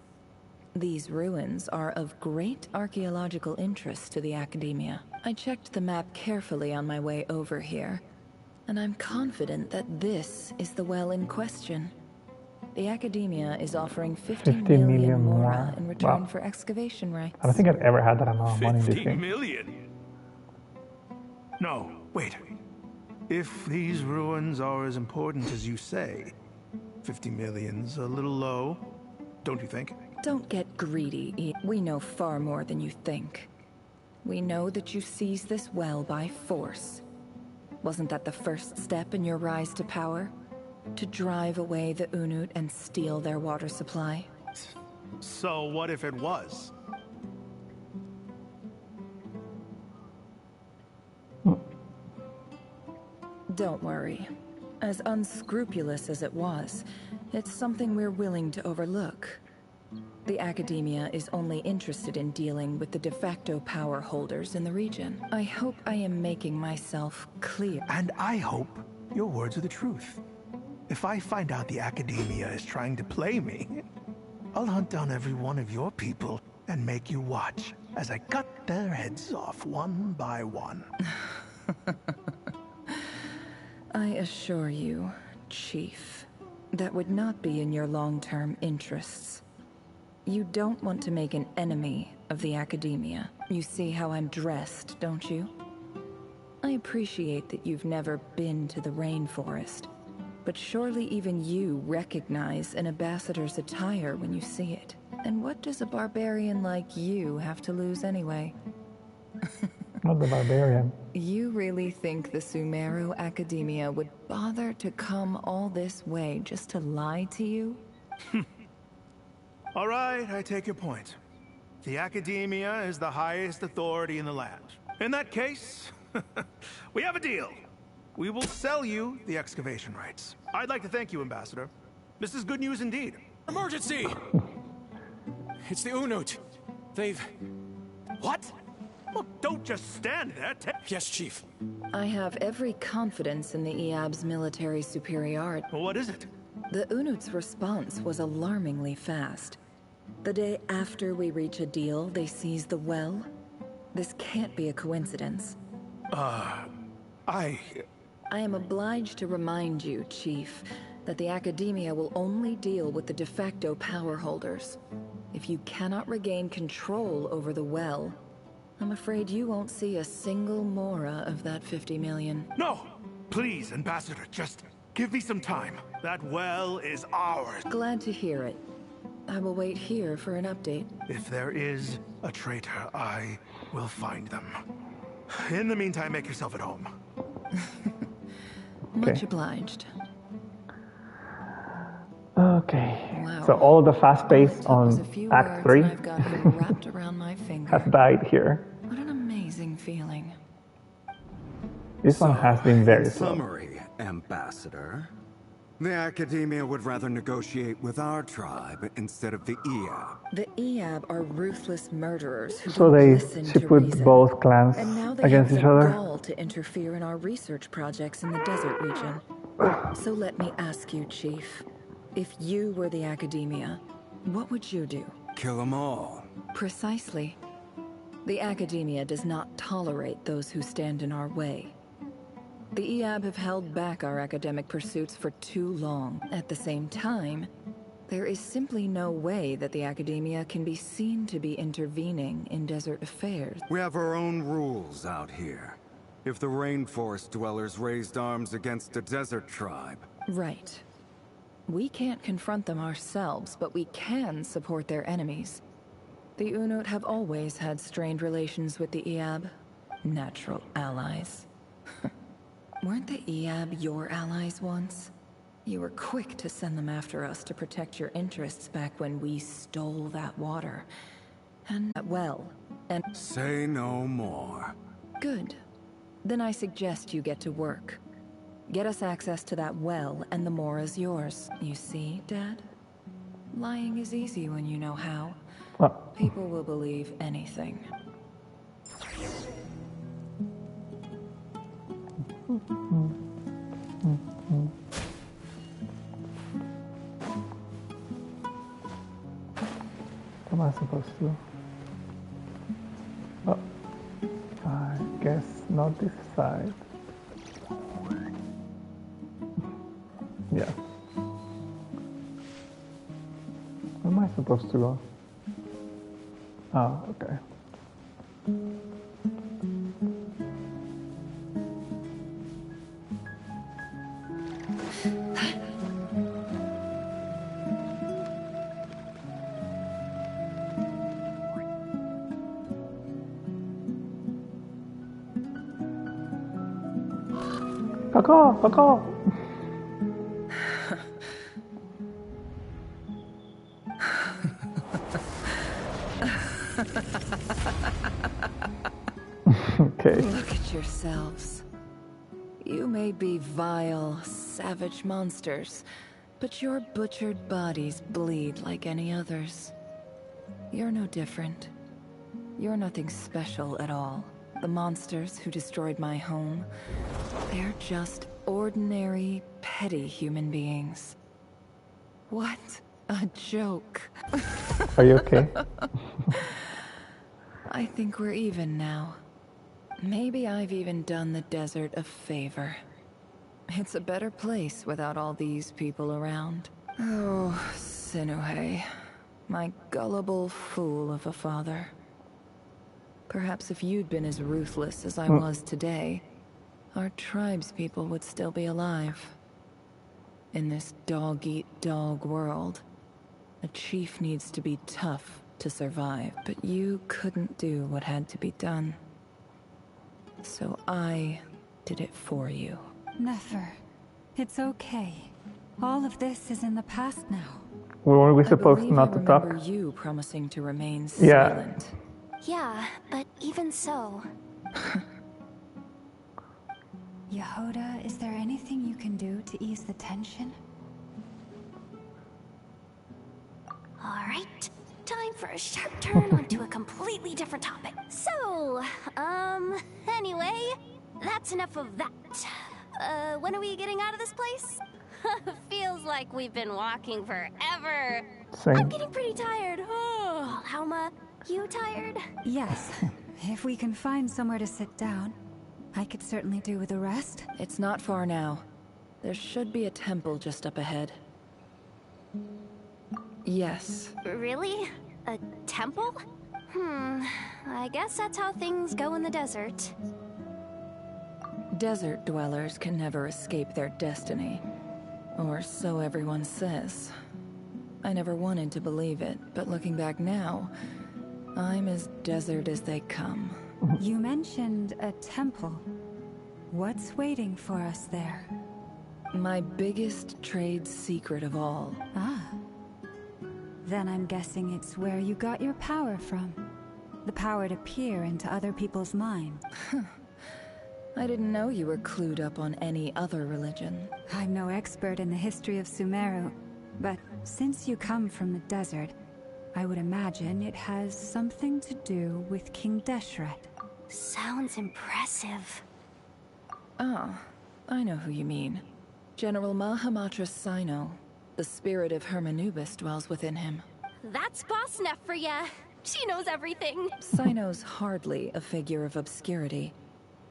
S11: These ruins are of great archaeological interest to the Academia. I checked the map carefully on my way over here, and I'm confident that this is the well in question. The Academia is offering 50 million mora in return for excavation rights.
S1: I don't think I've ever had that amount of money.
S21: 50 million? No, wait. If these ruins are as important as you say, 50 million's a little low, don't you think?
S11: Don't get greedy. We know far more than you think. We know that you seized this well by force. Wasn't that the first step in your rise to power? To drive away the Unut and steal their water supply?
S21: So what if it was?
S11: Don't worry. As unscrupulous as it was, it's something we're willing to overlook. The Academia is only interested in dealing with the de facto power holders in the region. I hope I am making myself clear.
S21: And I hope your words are the truth. If I find out the Academia is trying to play me, I'll hunt down every one of your people and make you watch as I cut their heads off one by one.
S11: I assure you, Chief, that would not be in your long-term interests. You don't want to make an enemy of the Academia. You see how I'm dressed, don't you? I appreciate that you've never been to the rainforest, but surely even you recognize an ambassador's attire when you see it. And what does a barbarian like you have to lose anyway?
S1: Not the barbarian.
S11: You really think the Sumeru Academia would bother to come all this way just to lie to you?
S21: All right, I take your point. The Academia is the highest authority in the land. In that case, we have a deal. We will sell you the excavation rights. I'd like to thank you, Ambassador. This is good news indeed.
S2: Emergency! It's the Unut. They've... What?
S21: Look, don't just stand there.
S2: Yes, Chief.
S11: I have every confidence in the Eab's military superiority.
S21: What is it?
S11: The Unut's response was alarmingly fast. The day after we reach a deal, they seize the well. This can't be a coincidence.
S21: I
S11: am obliged to remind you, Chief, that the Academia will only deal with the de facto power holders. If you cannot regain control over the well, I'm afraid you won't see a single mora of that 50 million.
S7: No! Please, Ambassador, just give me some time. That well is ours.
S11: Glad to hear it. I will wait here for an update.
S7: If there is a traitor, I will find them. In the meantime, make yourself at home.
S11: Much obliged.
S1: Okay,
S11: Wow.
S1: so all of the fast pace on Act 3
S11: I've got them wrapped around my finger.
S1: has died here.
S11: What an amazing feeling.
S1: This one has been very
S14: in
S1: slow.
S14: summary, Ambassador, the Academia would rather negotiate with our tribe instead of the EAB.
S11: The EAB are ruthless murderers who
S1: So
S11: don't
S1: they
S11: listen to
S1: put
S11: reason.
S1: both clans
S11: And now they
S1: against
S11: have
S1: each
S11: the
S1: other.
S11: gall to interfere in our research projects in the desert region. So let me ask you, Chief. If you were the Academia, what would you do?
S14: Kill them all.
S11: Precisely. The Academia does not tolerate those who stand in our way. The EAB have held back our academic pursuits for too long. At the same time, there is simply no way that the Academia can be seen to be intervening in desert affairs.
S14: We have our own rules out here. If the rainforest dwellers raised arms against a desert tribe...
S11: Right. We can't confront them ourselves, but we can support their enemies. The Unut have always had strained relations with the EAB. Natural allies. Weren't the EAB your allies once? You were quick to send them after us to protect your interests back when we stole that water. And that well, and...
S14: Say no more.
S11: Good. Then I suggest you get to work. Get us access to that well, and the more is yours. You see, Dad? Lying is easy when you know how. People will believe anything.
S1: What am I supposed to do? Oh, I guess not this side. Yeah. Where am I supposed to go? Oh, okay. Caw. Okay.
S11: Look at yourselves. You may be vile, savage monsters, but your butchered bodies bleed like any others. You're no different. You're nothing special at all. The monsters who destroyed my home, they're just ordinary, petty human beings. What a joke.
S1: Are you okay?
S11: I think we're even now. Maybe I've even done the desert a favor. It's a better place without all these people around. Oh, Sinuhe, my gullible fool of a father. Perhaps if you'd been as ruthless as I was today, our tribespeople would still be alive. In this dog-eat-dog world, a chief needs to be tough to survive, but you couldn't do what had to be done. So I did it for you.
S4: Nefer, it's okay. All of this is in the past now.
S1: Were we supposed not to talk?
S11: I remember you promising to remain
S1: Yeah.
S11: silent.
S13: Yeah, but even so...
S4: Yehoda, is there anything you can do to ease the tension?
S13: Alright, time for a sharp turn onto a completely different topic. So, anyway, that's enough of that. When are we getting out of this place? Feels like we've been walking forever.
S1: Same.
S13: I'm getting pretty tired. Oh, Alma, you tired?
S4: Yes. If we can find somewhere to sit down, I could certainly do with a rest.
S11: It's not far now. There should be a temple just up ahead. Yes.
S13: Really? A temple? I guess that's how things go in the desert.
S11: Desert dwellers can never escape their destiny. Or so everyone says. I never wanted to believe it, but looking back now, I'm as desert as they come.
S4: You mentioned a temple. What's waiting for us there?
S11: My biggest trade secret of all.
S4: Ah. Then I'm guessing it's where you got your power from. The power to peer into other people's minds.
S11: I didn't know you were clued up on any other religion.
S4: I'm no expert in the history of Sumeru, but since you come from the desert, I would imagine it has something to do with King Deshret.
S13: Sounds impressive.
S11: Oh, I know who you mean. General Mahamatra Sino. The spirit of Hermanubis dwells within him.
S13: That's Boss Neff for ya. She knows everything.
S11: Sino's hardly a figure of obscurity,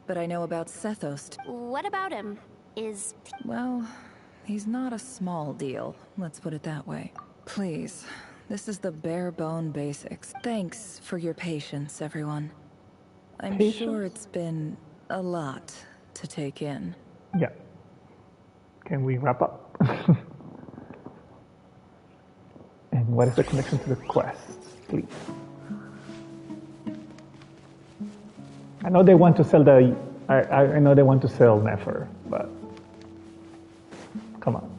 S11: but I know about Sethost.
S13: What about him?
S11: Well, he's not a small deal, let's put it that way. Please, this is the bare-bone basics. Thanks for your patience, everyone. I'm sure it's been a lot to take in.
S1: Yeah. Can we wrap up? And what is the connection to the quests, please? I know they want to sell the... I know they want to sell Nefer, but... Come on.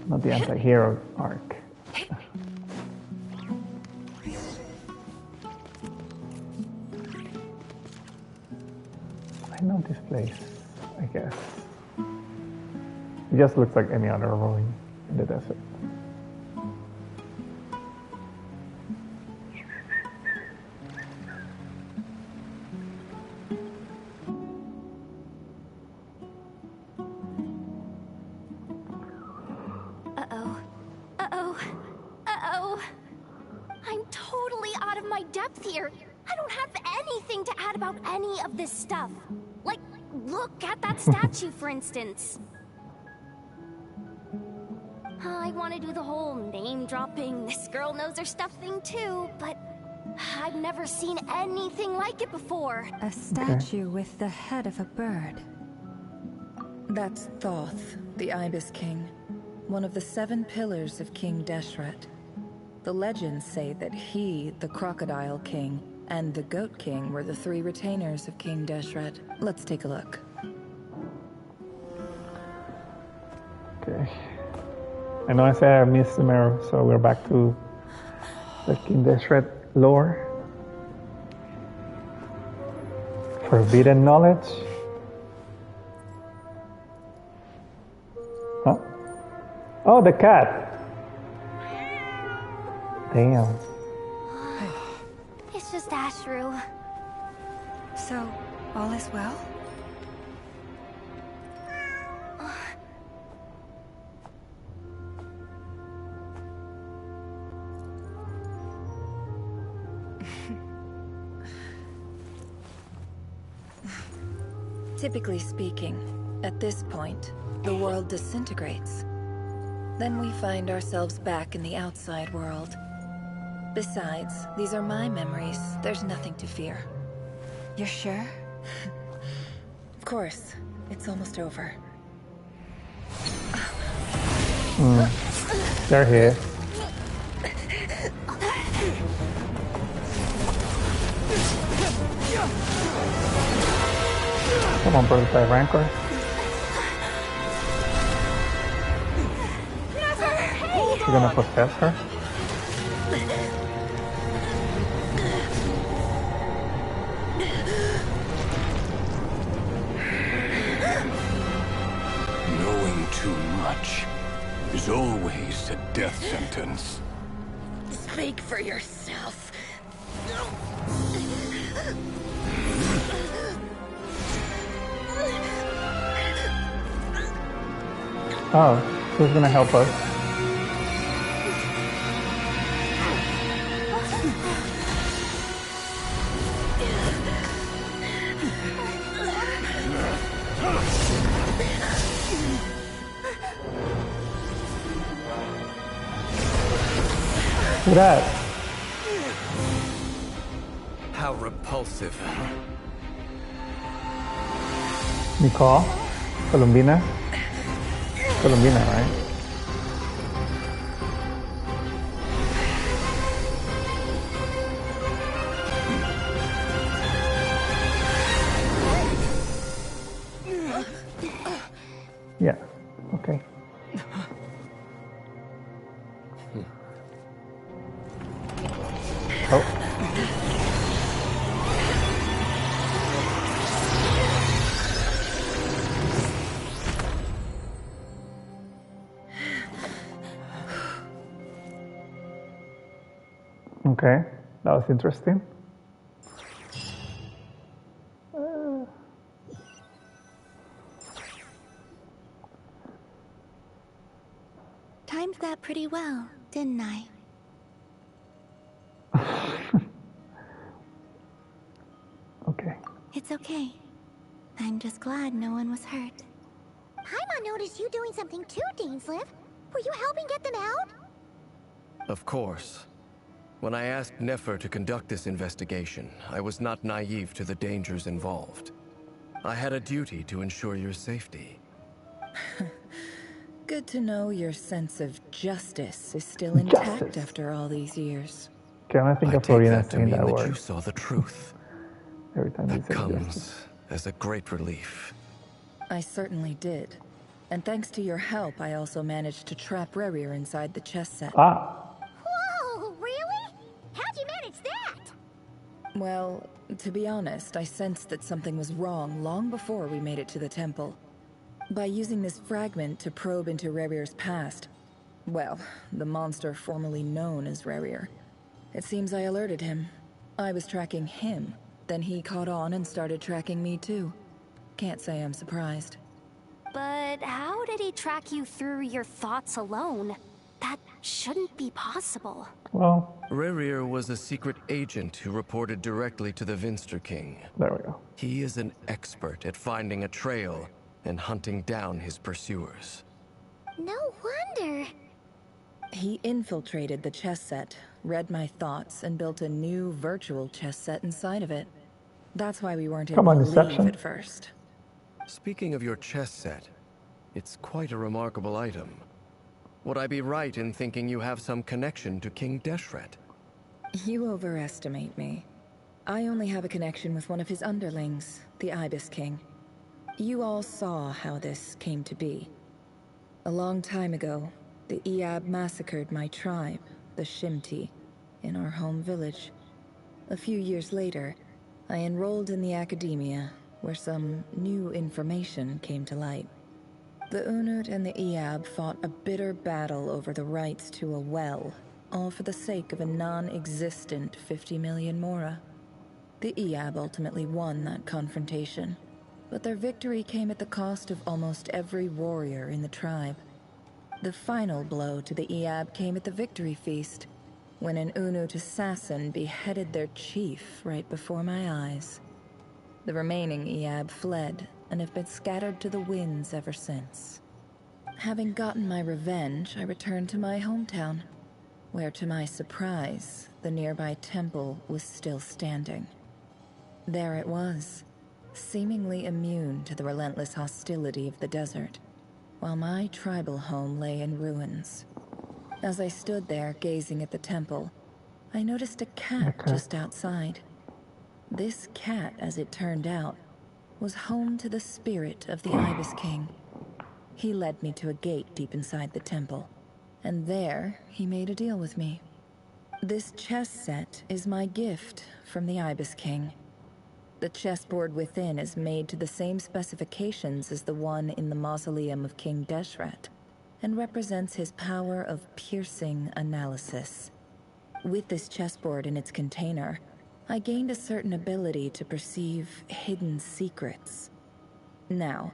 S1: Not the anti-hero arc. I know this place, I guess. It just looks like any other ruin in the desert.
S13: I'm totally out of my depth here. I don't have anything to add about any of this stuff. Like, look at that statue, for instance. I want to do the whole name-dropping, this girl knows her stuff thing too, but I've never seen anything like it before.
S4: A statue with the head of a bird.
S11: That's Thoth, the Ibis King, one of the 7 pillars of King Deshret. The legends say that he, the Crocodile King, and the Goat King were the 3 retainers of King Deshret. Let's take a look.
S1: Okay. I know I said I missed Sumeru, so we're back to the King Deshret lore. Forbidden knowledge. Huh? Oh, the cat. Damn.
S13: It's just Ashru.
S4: So, all is well?
S11: Typically speaking, at this point, the world disintegrates. Then we find ourselves back in the outside world. Besides, these are my memories. There's nothing to fear.
S4: You're sure?
S11: Of course. It's almost over.
S1: They're here. Come on, prototype Rancor. You're gonna possess her?
S6: Knowing too much is always a death sentence.
S19: Speak for yourself.
S1: Oh, who's gonna help us? Look at that.
S10: How repulsive.
S1: Nicole? Colombina? Colombina, right? Yeah, okay. Oh. Okay, that was interesting.
S5: Timed that pretty well, didn't I?
S1: Okay.
S5: It's okay. I'm just glad no one was hurt. Paimon noticed you doing something too, Dainsleif. Were you helping get them out?
S10: Of course. When I asked Nefer to conduct this investigation, I was not naive to the dangers involved. I had a duty to ensure your safety.
S11: Good to know your sense of justice is still intact after all these years.
S1: Can I think of Florina saying that word?
S10: You saw the truth.
S1: Every time you say
S10: comes
S1: justice.
S10: as a great relief.
S11: I certainly did. And thanks to your help, I also managed to trap Rerir inside the chess set.
S1: Ah.
S5: Whoa, really? How'd you manage that?
S11: Well, to be honest, I sensed that something was wrong long before we made it to the temple. By using this fragment to probe into Rerir's past, well, the monster formerly known as Rerir, it seems I alerted him. I was tracking him, then he caught on and started tracking me too. Can't say I'm surprised.
S13: But how did he track you through your thoughts alone? That shouldn't be possible.
S1: Well,
S10: Rerir was a secret agent who reported directly to the Vinster King.
S1: There we go.
S10: He is an expert at finding a trail and hunting down his pursuers.
S5: No wonder.
S11: He infiltrated the chess set, read my thoughts, and built a new virtual chess set inside of it. That's why we weren't able to leave at first.
S10: Speaking of your chess set, it's quite a remarkable item. Would I be right in thinking you have some connection to King Deshret?
S11: You overestimate me. I only have a connection with one of his underlings, the Ibis King. You all saw how this came to be. A long time ago, the Eab massacred my tribe, the Shimti, in our home village. A few years later, I enrolled in the academia, where some new information came to light. The Unut and the Eab fought a bitter battle over the rights to a well, all for the sake of a non-existent 50 million Mora. The Eab ultimately won that confrontation, but their victory came at the cost of almost every warrior in the tribe. The final blow to the Eab came at the victory feast, when an Unut assassin beheaded their chief right before my eyes. The remaining Eab fled and have been scattered to the winds ever since. Having gotten my revenge, I returned to my hometown, where to my surprise, the nearby temple was still standing. There it was, seemingly immune to the relentless hostility of the desert, while my tribal home lay in ruins. As I stood there gazing at the temple, I noticed a cat just outside. This cat, as it turned out, was home to the spirit of the Ibis King. He led me to a gate deep inside the temple, and there he made a deal with me. This chess set is my gift from the Ibis King. The chessboard within is made to the same specifications as the one in the mausoleum of King Deshret, and represents his power of piercing analysis. With this chessboard in its container, I gained a certain ability to perceive hidden secrets. Now,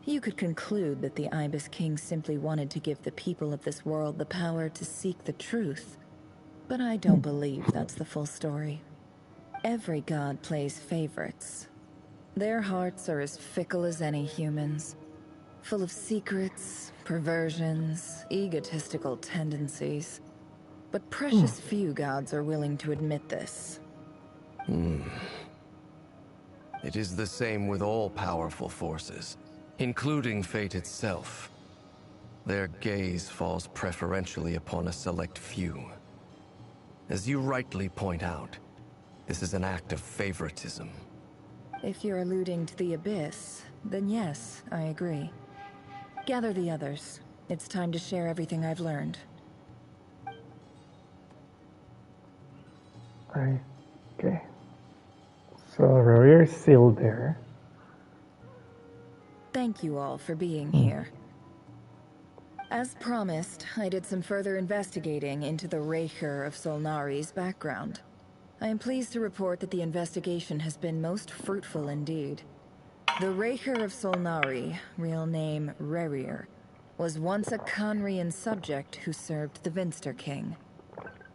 S11: you could conclude that the Ibis King simply wanted to give the people of this world the power to seek the truth, but I don't believe that's the full story. Every god plays favorites. Their hearts are as fickle as any humans, full of secrets, perversions, egotistical tendencies. but precious few gods are willing to admit this.
S10: It is the same with all powerful forces, including fate itself. Their gaze falls preferentially upon a select few. As you rightly point out, this is an act of favoritism.
S11: If you're alluding to the Abyss, then yes, I agree. Gather the others. It's time to share everything I've learned.
S1: Okay. So Rory is still there.
S11: Thank you all for being here. As promised, I did some further investigating into the Raker of Solnari's background. I am pleased to report that the investigation has been most fruitful indeed. The Raker of Solnari, real name Rerir, was once a Conrian subject who served the Vinster King.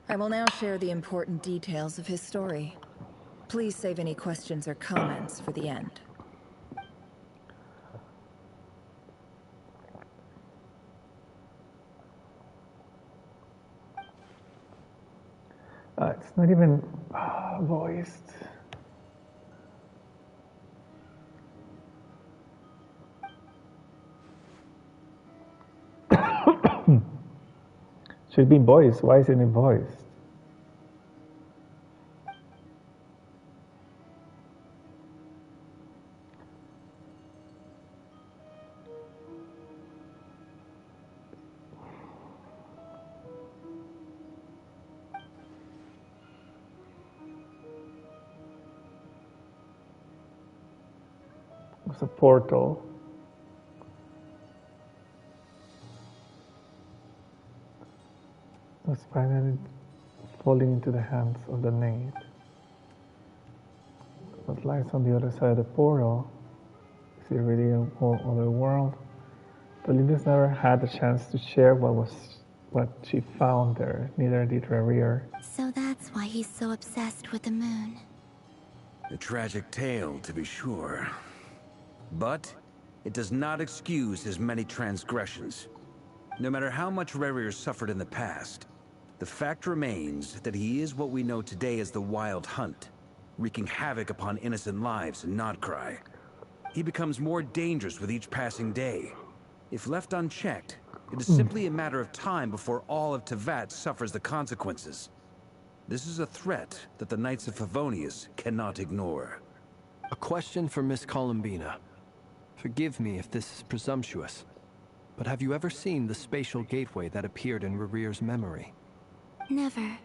S11: I will now share the important details of his story. Please save any questions or comments for the end.
S1: It's not even voiced. Should be voiced. Why isn't it voiced? It's a portal. Was finally falling into the hands of the Nate. What lies on the other side of the portal? Is it really a whole other world? The Lindas never had the chance to share what she found there. Neither did Rerir.
S5: So that's why he's so obsessed with the moon.
S6: A tragic tale, to be sure. But it does not excuse his many transgressions. No matter how much Rerir suffered in the past, the fact remains that he is what we know today as the Wild Hunt, wreaking havoc upon innocent lives in Nodcry. He becomes more dangerous with each passing day. If left unchecked, it is simply a matter of time before all of Tevat suffers the consequences. This is a threat that the Knights of Favonius cannot ignore.
S9: A question for Miss Columbina. Forgive me if this is presumptuous, but have you ever seen the spatial gateway that appeared in Rerir's memory?
S5: Never.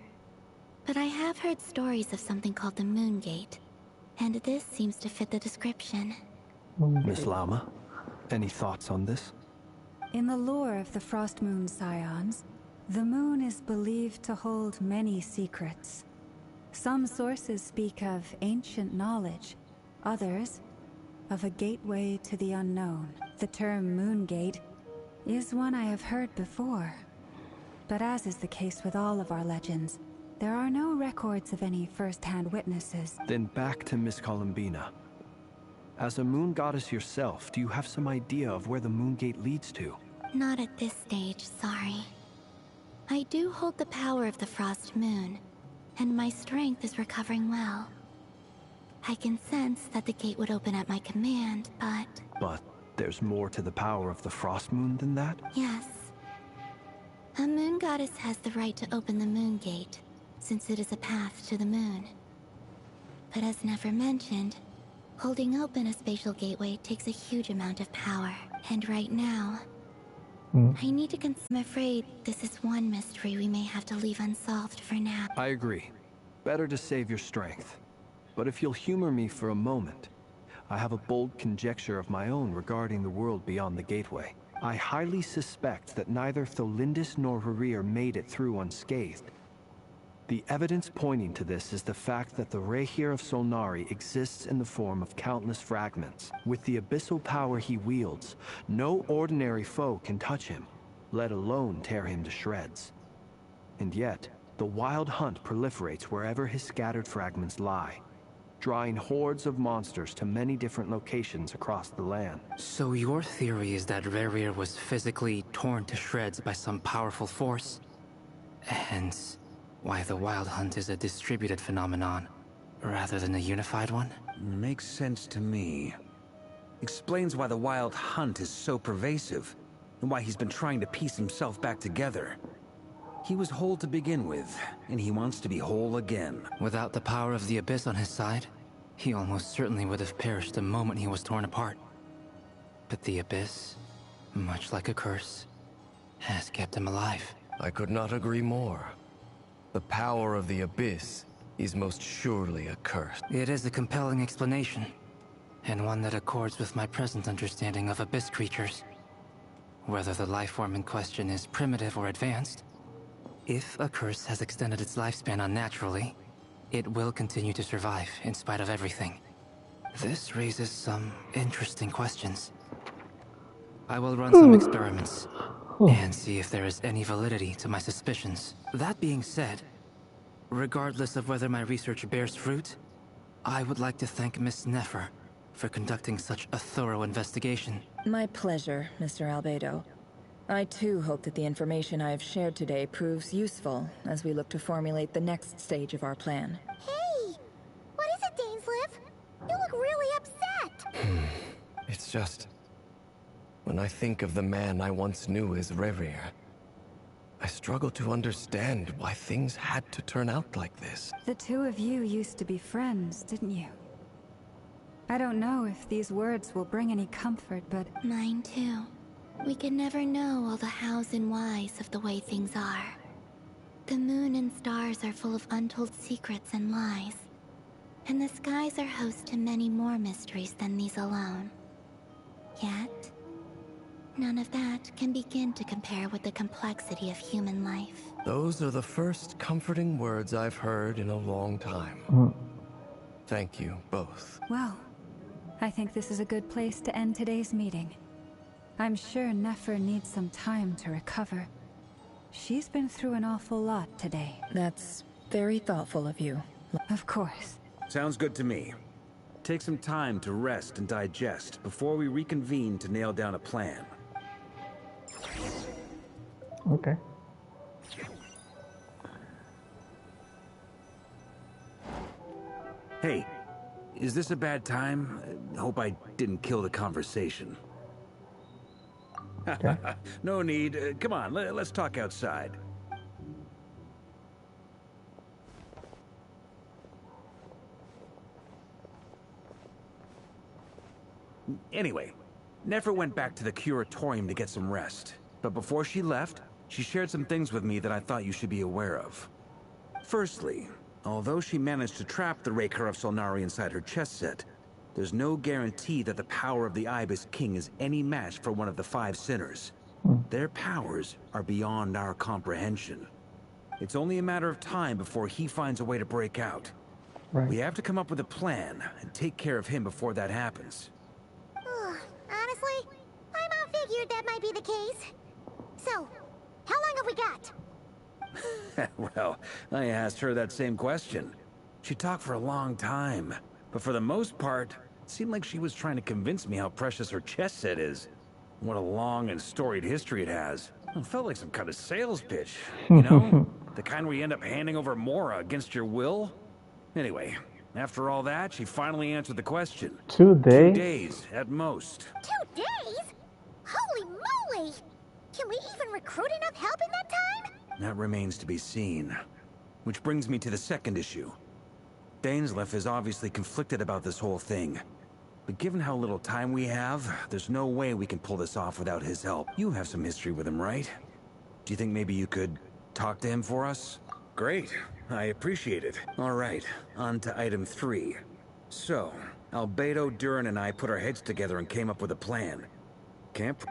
S5: But I have heard stories of something called the Moon Gate, and this seems to fit the description.
S9: Miss Lama, any thoughts on this?
S4: In the lore of the Frost Moon Scions, the moon is believed to hold many secrets. Some sources speak of ancient knowledge, others of a gateway to the unknown. The term Moon Gate is one I have heard before. But as is the case with all of our legends, there are no records of any first-hand witnesses.
S9: Then back to Miss Columbina. As a moon goddess yourself, do you have some idea of where the Moon Gate leads to?
S5: Not at this stage, sorry. I do hold the power of the Frost Moon, and my strength is recovering well. I can sense that the gate would open at my command, but...
S9: But there's more to the power of the Frost Moon than that?
S5: Yes. A moon goddess has the right to open the Moon Gate, since it is a path to the moon. But as never mentioned, holding open a spatial gateway takes a huge amount of power. And right now, I need to I'm afraid this is one mystery we may have to leave unsolved for now.
S9: I agree. Better to save your strength. But if you'll humor me for a moment, I have a bold conjecture of my own regarding the world beyond the gateway. I highly suspect that neither Tholindis nor Rerir made it through unscathed. The evidence pointing to this is the fact that the Raher of Solnari exists in the form of countless fragments. With the abyssal power he wields, no ordinary foe can touch him, let alone tear him to shreds. And yet, the Wild Hunt proliferates wherever his scattered fragments lie, drawing hordes of monsters to many different locations across the land.
S8: So your theory is that Rerir was physically torn to shreds by some powerful force? Hence, why the Wild Hunt is a distributed phenomenon, rather than a unified one?
S6: Makes sense to me. Explains why the Wild Hunt is so pervasive, and why he's been trying to piece himself back together. He was whole to begin with, and he wants to be whole again.
S8: Without the power of the Abyss on his side, he almost certainly would have perished the moment he was torn apart. But the Abyss, much like a curse, has kept him alive.
S10: I could not agree more. The power of the Abyss is most surely a curse.
S8: It is a compelling explanation, and one that accords with my present understanding of Abyss creatures. Whether the life form in question is primitive or advanced, if a curse has extended its lifespan unnaturally, it will continue to survive in spite of everything. This raises some interesting questions. I will run some experiments and see if there is any validity to my suspicions. That being said, regardless of whether my research bears fruit, I would like to thank Miss Nefer for conducting such a thorough investigation.
S11: My pleasure, Mr. Albedo. I too hope that the information I have shared today proves useful as we look to formulate the next stage of our plan.
S5: Hey! What is it, Dainsleif? You look really upset!
S10: It's just... when I think of the man I once knew as Rerir, I struggle to understand why things had to turn out like this.
S4: The two of you used to be friends, didn't you? I don't know if these words will bring any comfort, but...
S5: Mine too. We can never know all the hows and whys of the way things are. The moon and stars are full of untold secrets and lies. And the skies are host to many more mysteries than these alone. Yet, none of that can begin to compare with the complexity of human life.
S10: Those are the first comforting words I've heard in a long time. Thank you, both.
S4: Well, I think this is a good place to end today's meeting. I'm sure Nefer needs some time to recover. She's been through an awful lot today.
S11: That's very thoughtful of you.
S4: Of course.
S6: Sounds good to me. Take some time to rest and digest before we reconvene to nail down a plan.
S1: Okay.
S6: Hey, is this a bad time? Hope I didn't kill the conversation.
S1: Okay.
S6: No need. Come on, let's talk outside. Anyway, Nefer went back to the curatorium to get some rest. But before she left, she shared some things with me that I thought you should be aware of. Firstly, although she managed to trap the Raker of Solnari inside her chest set, there's no guarantee that the power of the Ibis King is any match for one of the 5 sinners. Their powers are beyond our comprehension. It's only a matter of time before he finds a way to break out.
S1: Right.
S6: We have to come up with a plan and take care of him before that happens.
S5: Honestly, my mom figured that might be the case. So, how long have we got?
S6: Well, I asked her that same question. She talked for a long time, but for the most part, it seemed like she was trying to convince me how precious her chess set is. What a long and storied history it has. It felt like some kind of sales pitch, you know? The kind where you end up handing over Mora against your will. Anyway, after all that, she finally answered the question.
S1: 2 days?
S6: 2 days, at most.
S5: 2 days? Holy moly! Can we even recruit enough help in that time?
S6: That remains to be seen. Which brings me to the second issue. Dainsleif is obviously conflicted about this whole thing. But given how little time we have, there's no way we can pull this off without his help. You have some history with him, right? Do you think maybe you could talk to him for us? Great. I appreciate it. All right, on to item 3. So, Albedo, Duran, and I put our heads together and came up with a plan.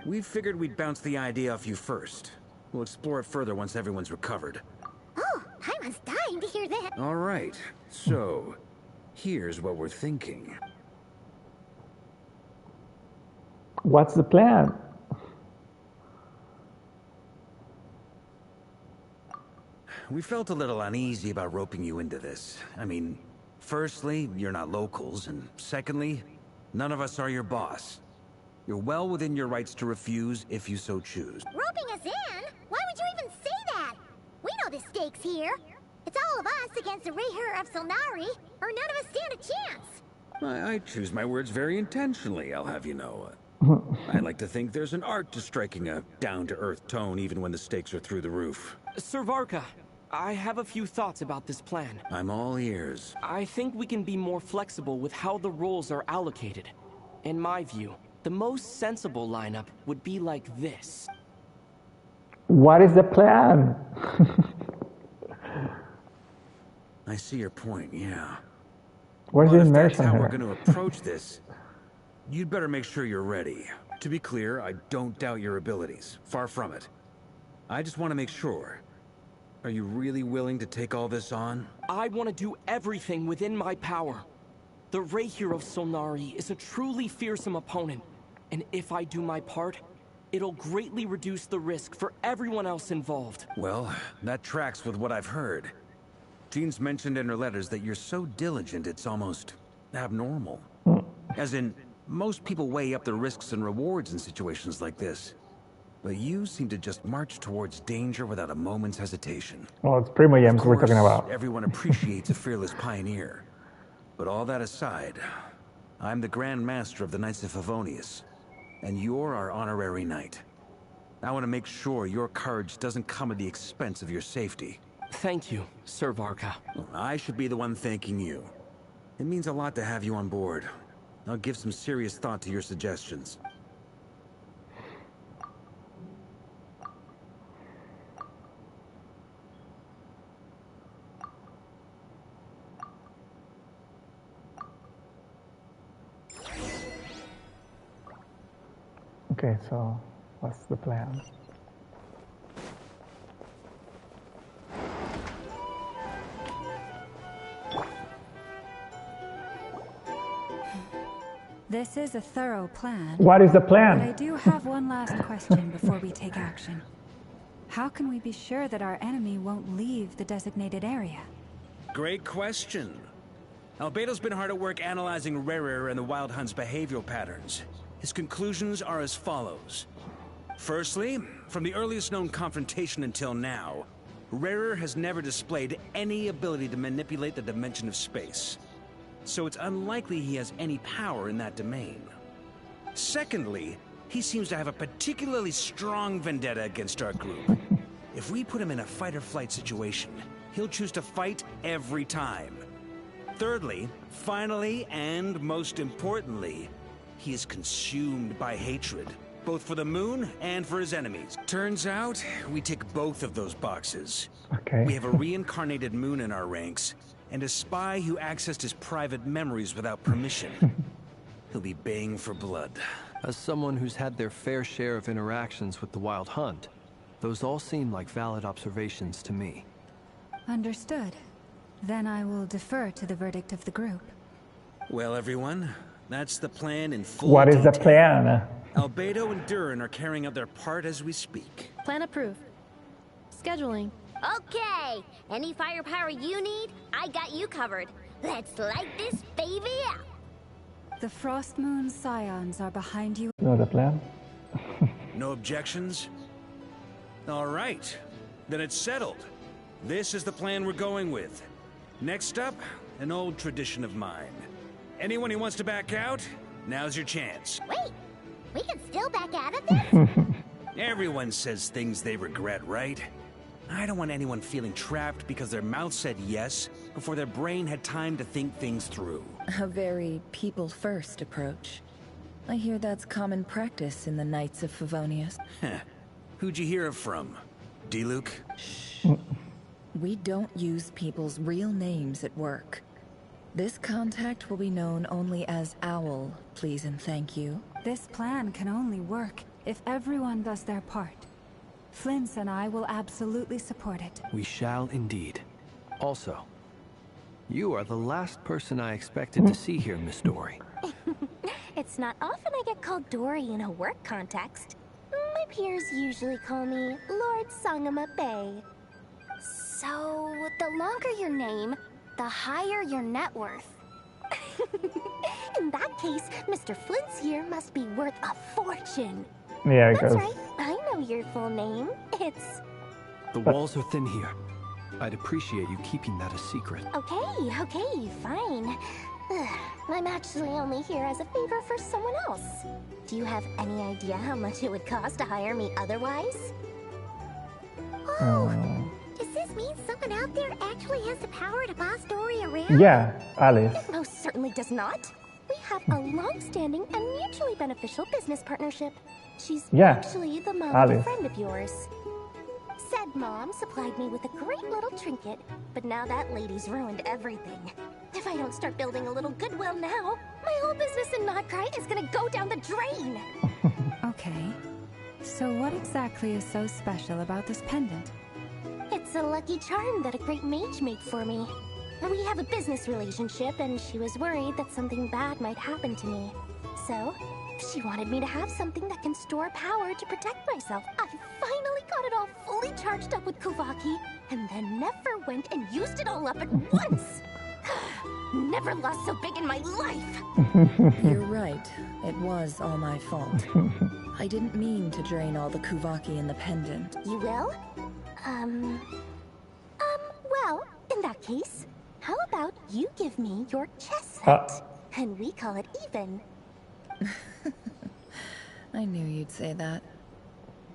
S6: We figured we'd bounce the idea off you first. We'll explore it further once everyone's recovered.
S5: Oh, Paimon's dying to hear that.
S6: All right, so here's what we're thinking.
S1: What's the plan?
S6: We felt a little uneasy about roping you into this. I mean, firstly, you're not locals, and secondly, none of us are your boss. You're well within your rights to refuse if you so choose.
S5: Roping us in? Why would you even say that? We know the stakes here. It's all of us against the Rayher of Solnari, or none of us stand a chance.
S6: I choose my words very intentionally, I'll have you know. I like to think there's an art to striking a down-to-earth tone even when the stakes are through the roof.
S16: Sir Varka, I have a few thoughts about this plan.
S6: I'm all ears.
S16: I think we can be more flexible with how the roles are allocated. In my view, the most sensible lineup would be like this.
S1: What is the plan?
S6: I see your point, yeah.
S1: Where's the immersion
S6: if that's how
S1: here?
S6: we're going to approach this, you'd better make sure you're ready. To be clear, I don't doubt your abilities. Far from it. I just want to make sure. Are you really willing to take all this on?
S16: I want to do everything within my power. The Rayher of Solnari is a truly fearsome opponent, and if I do my part, it'll greatly reduce the risk for everyone else involved.
S6: Well, that tracks with what I've heard. Jean's mentioned in her letters that you're so diligent it's almost abnormal. As in, most people weigh up the risks and rewards in situations like this. But you seem to just march towards danger without a moment's hesitation.
S1: Well, it's Primo Yams we're talking about.
S6: Everyone appreciates a fearless pioneer. But all that aside, I'm the Grand Master of the Knights of Favonius, and you're our honorary knight. I want to make sure your courage doesn't come at the expense of your safety.
S16: Thank you, Sir Varka.
S6: I should be the one thanking you. It means a lot to have you on board. I'll give some serious thought to your suggestions.
S1: Okay, so what's the plan?
S4: This is a thorough plan.
S1: What is the plan?
S4: But I do have one last question before we take action. How can we be sure that our enemy won't leave the designated area?
S6: Great question. Albedo's been hard at work analyzing Rayher and the Wild Hunt's behavioral patterns. His conclusions are as follows. Firstly, from the earliest known confrontation until now, Rayher has never displayed any ability to manipulate the dimension of space. So it's unlikely he has any power in that domain. Secondly, he seems to have a particularly strong vendetta against our group. If we put him in a fight-or-flight situation, he'll choose to fight every time. Thirdly, finally, and most importantly, he is consumed by hatred, both for the moon and for his enemies. Turns out, we tick both of those boxes.
S1: Okay.
S6: We have a reincarnated moon in our ranks, and a spy who accessed his private memories without permission. He'll be baying for blood.
S9: As someone who's had their fair share of interactions with the Wild Hunt, those all seem like valid observations to me.
S4: Understood. Then I will defer to the verdict of the group.
S6: Well, everyone, that's the plan in full
S1: What is the
S6: detail.
S1: plan?
S6: Albedo and Durin are carrying out their part as we speak.
S20: Plan approved. Scheduling.
S5: Okay, any firepower you need, I got you covered. Let's light this baby up.
S4: The Frost Moon Scions are behind you.
S1: You know the plan?
S6: No objections? All right, then it's settled. This is the plan we're going with. Next up, an old tradition of mine. Anyone who wants to back out, now's your chance.
S5: Wait, we can still back out of this?
S6: Everyone says things they regret, right? I don't want anyone feeling trapped because their mouth said yes before their brain had time to think things through.
S11: A very people-first approach. I hear that's common practice in the Knights of Favonius.
S6: Who'd you hear it from? D-Luke?
S11: Shh. We don't use people's real names at work. This contact will be known only as Owl, please and thank you.
S4: This plan can only work if everyone does their part. Flint's and I will absolutely support it.
S9: We shall indeed. Also, you are the last person I expected to see here, Miss Dory.
S13: It's not often I get called Dory in a work context. My peers usually call me Lord Sangama Bay. So, the longer your name, the higher your net worth. In that case, Mr. Flint's here must be worth a fortune.
S1: Yeah,
S13: That's right. I know your full name. It's...
S9: The walls are thin here. I'd appreciate you keeping that a secret.
S13: Okay, fine. I'm actually only here as a favor for someone else. Do you have any idea how much it would cost to hire me otherwise?
S5: Oh, does this mean someone out there actually has the power to boss Dory around?
S1: Yeah, Alice.
S13: It most certainly does not. We have a long-standing and mutually beneficial business partnership. She's actually the mom of a friend of yours. Said mom supplied me with a great little trinket, but now that lady's ruined everything. If I don't start building a little goodwill now, my whole business in Notcry is gonna go down the drain.
S4: Okay. So what exactly is so special about this pendant?
S13: It's a lucky charm that a great mage made for me. We have a business relationship, and she was worried that something bad might happen to me. So, she wanted me to have something that can store power to protect myself. I finally got it all fully charged up with Kuvaki, and then never went and used it all up at once! Never lost so big in my life!
S11: You're right. It was all my fault. I didn't mean to drain all the Kuvaki in the pendant.
S13: You will? Well, in that case, how about you give me your chess set? And we call it even.
S11: I knew you'd say that.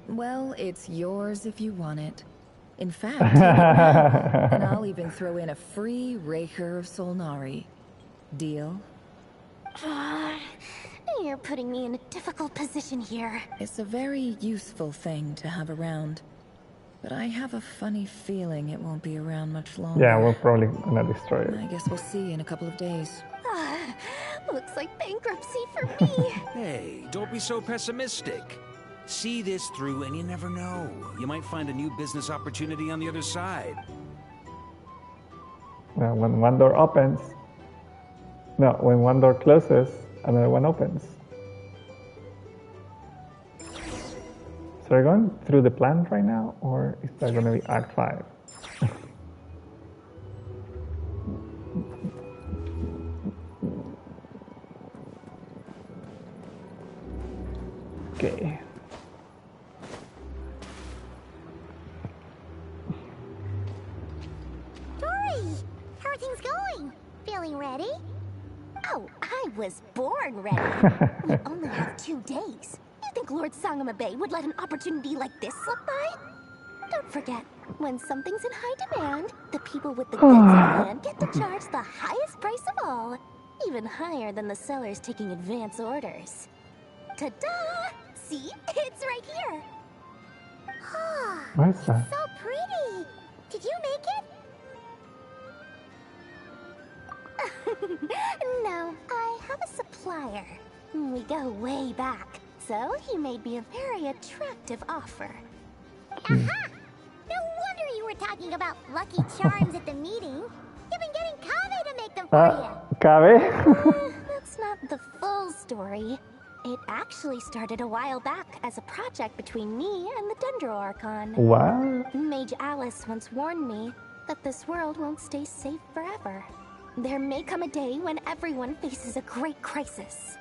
S11: Well, it's yours if you want it. In fact, and I'll even throw in a free Raker of Solnari. Deal?
S13: You're putting me in a difficult position here.
S11: It's a very useful thing to have around. But I have a funny feeling it won't be around much longer.
S1: Yeah, we're probably gonna destroy it.
S11: I guess we'll see in a couple of days.
S13: Looks like bankruptcy for me.
S6: Hey, don't be so pessimistic. See this through and you never know. You might find a new business opportunity on the other side.
S1: Well, when one door opens... No, when one door closes, another one opens. So we're going through the plan right now, or is that going to be Act 5? Okay.
S5: Dory, how are things going? Feeling ready?
S13: Oh, I was born ready. We only have 2 days. You think Lord Sangamabe would let an opportunity like this slip by? Don't forget, when something's in high demand, the people with the goods in hand get to charge the highest price of all. Even higher than the sellers taking advance orders. Ta-da! See? It's right here!
S1: What is that?
S5: So pretty! Did you make it?
S13: No, I have a supplier. We go way back, so he made me a very attractive offer.
S5: Aha! No wonder you were talking about lucky charms at the meeting. You've been getting Kave to make them for you.
S1: Kave?
S13: That's not the full story. It actually started a while back as a project between me and the Dendro Archon.
S1: What?
S13: Mage Alice once warned me that this world won't stay safe forever. There may come a day when everyone faces a great crisis.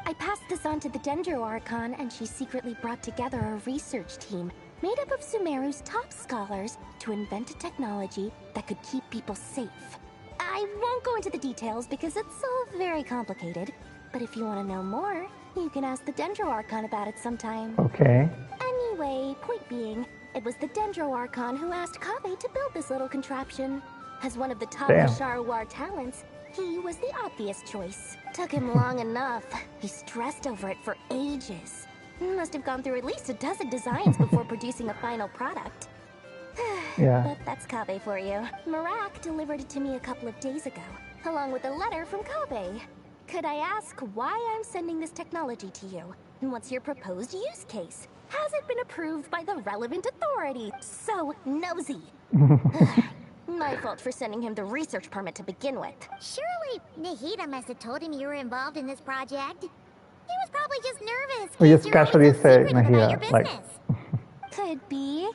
S13: I passed this on to the Dendro Archon, and she secretly brought together a research team made up of Sumeru's top scholars to invent a technology that could keep people safe. I won't go into the details because it's all very complicated, but if you want to know more, you can ask the Dendro Archon about it sometime.
S1: Okay.
S13: Anyway, point being, it was the Dendro Archon who asked Kave to build this little contraption. As one of the top Sharawar talents, he was the obvious choice. Took him long enough. He stressed over it for ages. Must have gone through at least a dozen designs before producing a final product.
S1: Yeah.
S13: But that's Kave for you. Marak delivered it to me a couple of days ago, along with a letter from Kave. Could I ask why I'm sending this technology to you? And what's your proposed use case? Has it been approved by the relevant authority? So nosy. My fault for sending him the research permit to begin with.
S5: Surely Nahida must have told him you were involved in this project. He was probably just nervous.
S1: We just casually say Nahida, like...
S13: Could be.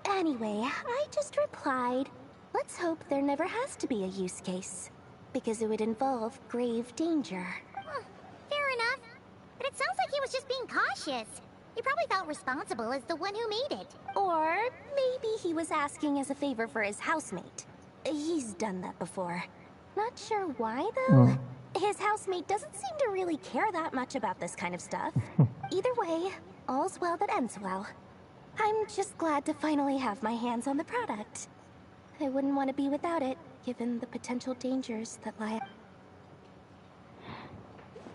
S13: Anyway, I just replied, let's hope there never has to be a use case. Because it would involve grave danger.
S5: Fair enough. But it sounds like he was just being cautious. He probably felt responsible as the one who made it.
S13: Or maybe he was asking as a favor for his housemate. He's done that before. Not sure why, though. His housemate doesn't seem to really care that much about this kind of stuff. Either way, all's well that ends well. I'm just glad to finally have my hands on the product. I wouldn't want to be without it, given the potential dangers that lie...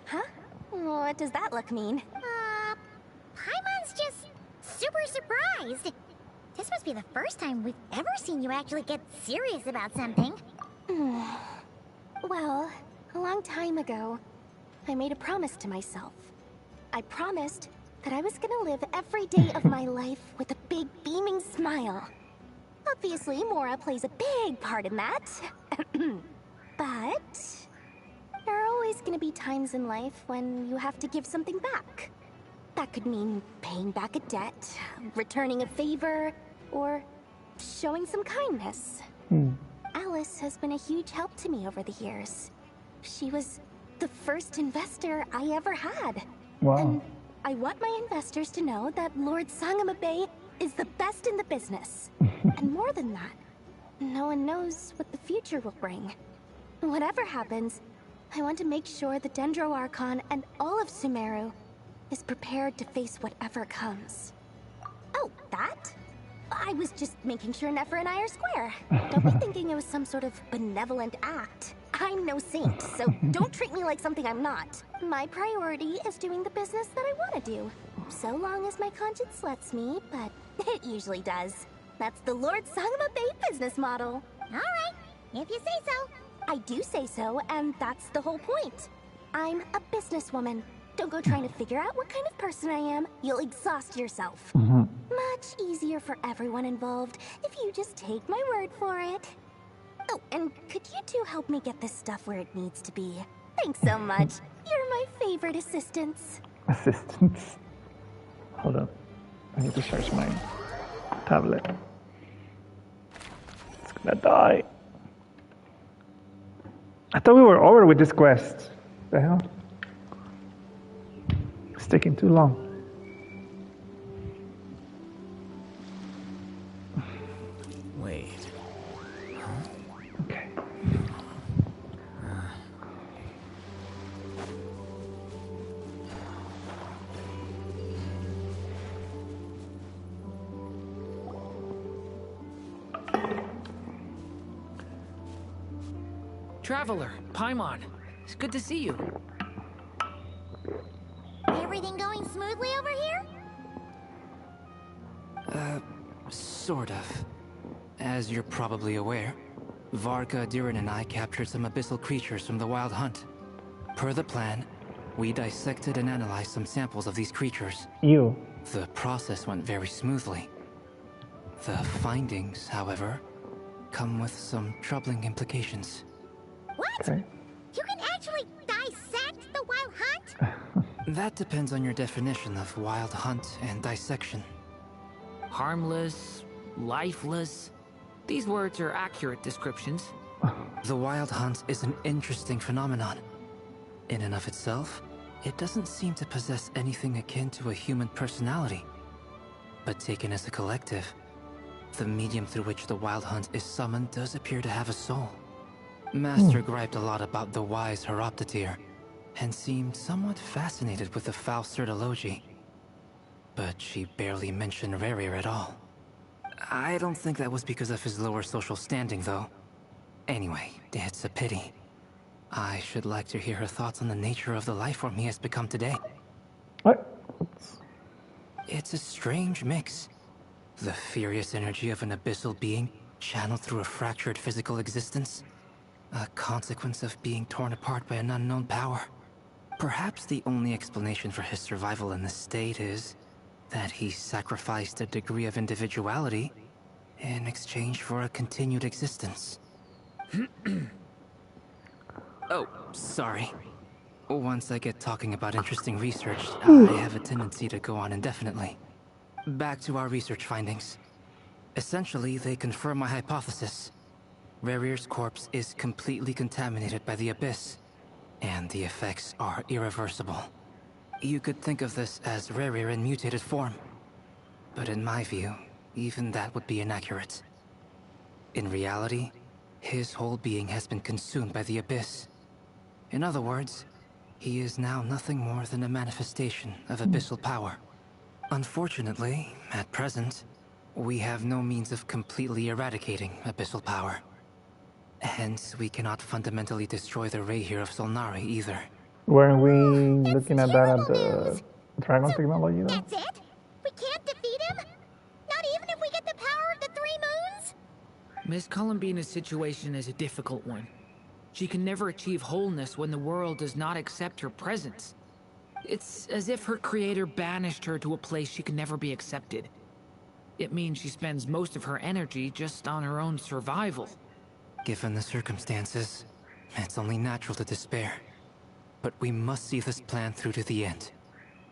S13: Huh? What does that look mean?
S5: Paimon's just super surprised. This must be the first time we've ever seen you actually get serious about something.
S13: Well, a long time ago, I made a promise to myself. I promised that I was gonna live every day of my life with a big beaming smile. Obviously, Mora plays a big part in that. But there are always gonna be times in life when you have to give something back. That could mean paying back a debt, returning a favor, or showing some kindness. Alice has been a huge help to me over the years. She was the first investor I ever had.
S1: Wow.
S13: And I want my investors to know that Lord Sangamabe is the best in the business. And more than that, no one knows what the future will bring. Whatever happens, I want to make sure the Dendro Archon and all of Sumeru is prepared to face whatever comes. Oh, that? I was just making sure Nefer and I are square. Don't be thinking it was some sort of benevolent act. I'm no saint, so don't treat me like something I'm not. My priority is doing the business that I want to do. So long as my conscience lets me, but it usually does. That's the Lord Sangamabe business model.
S5: Alright, if you say so.
S13: I do say so, and that's the whole point. I'm a businesswoman. Don't go trying to figure out what kind of person I am. You'll exhaust yourself. Much easier for everyone involved if you just take my word for it. Oh, and could you two help me get this stuff where it needs to be? Thanks so much. You're my favorite assistants.
S1: Assistants? Hold on. I need to charge my tablet. It's gonna die. I thought we were over with this quest. The hell? It's taking too long.
S6: Wait.
S1: Okay.
S15: Traveler, Paimon, it's good to see you.
S5: Everything going smoothly over here?
S8: Sort of. As you're probably aware, Varka, Diren, and I captured some abyssal creatures from the Wild Hunt. Per the plan, we dissected and analyzed some samples of these creatures.
S1: Ew.
S8: The process went very smoothly. The findings, however, come with some troubling implications.
S5: What?
S1: Okay.
S5: You can actually dissect the Wild Hunt?
S8: That depends on your definition of Wild Hunt and dissection.
S15: Harmless, lifeless. These words are accurate descriptions.
S8: The Wild Hunt is an interesting phenomenon. In and of itself, it doesn't seem to possess anything akin to a human personality. But taken as a collective, the medium through which the Wild Hunt is summoned does appear to have a soul. Master griped a lot about the wise Horoptotire, and seemed somewhat fascinated with the Faust Elegy. But she barely mentioned Rerir at all. I don't think that was because of his lower social standing, though. Anyway, it's a pity. I should like to hear her thoughts on the nature of the life form he has become today.
S1: What?
S8: It's a strange mix. The furious energy of an abyssal being channeled through a fractured physical existence. A consequence of being torn apart by an unknown power. Perhaps the only explanation for his survival in this state is that he sacrificed a degree of individuality in exchange for a continued existence. Oh, sorry. Once I get talking about interesting research, I have a tendency to go on indefinitely. Back to our research findings. Essentially, they confirm my hypothesis. Rerir's corpse is completely contaminated by the Abyss, and the effects are irreversible. You could think of this as Rerir in mutated form. But in my view, even that would be inaccurate. In reality, his whole being has been consumed by the Abyss. In other words, he is now nothing more than a manifestation of abyssal power. Unfortunately, at present, we have no means of completely eradicating abyssal power. Hence, we cannot fundamentally destroy the ray here of Solnari either.
S1: Weren't we looking at that at the Dragon technology though?
S5: That's it? We can't defeat him? Not even if we get the power of the Three Moons?
S15: Miss Columbina's situation is a difficult one. She can never achieve wholeness when the world does not accept her presence. It's as if her creator banished her to a place she can never be accepted. It means she spends most of her energy just on her own survival.
S8: Given the circumstances, it's only natural to despair. But we must see this plan through to the end.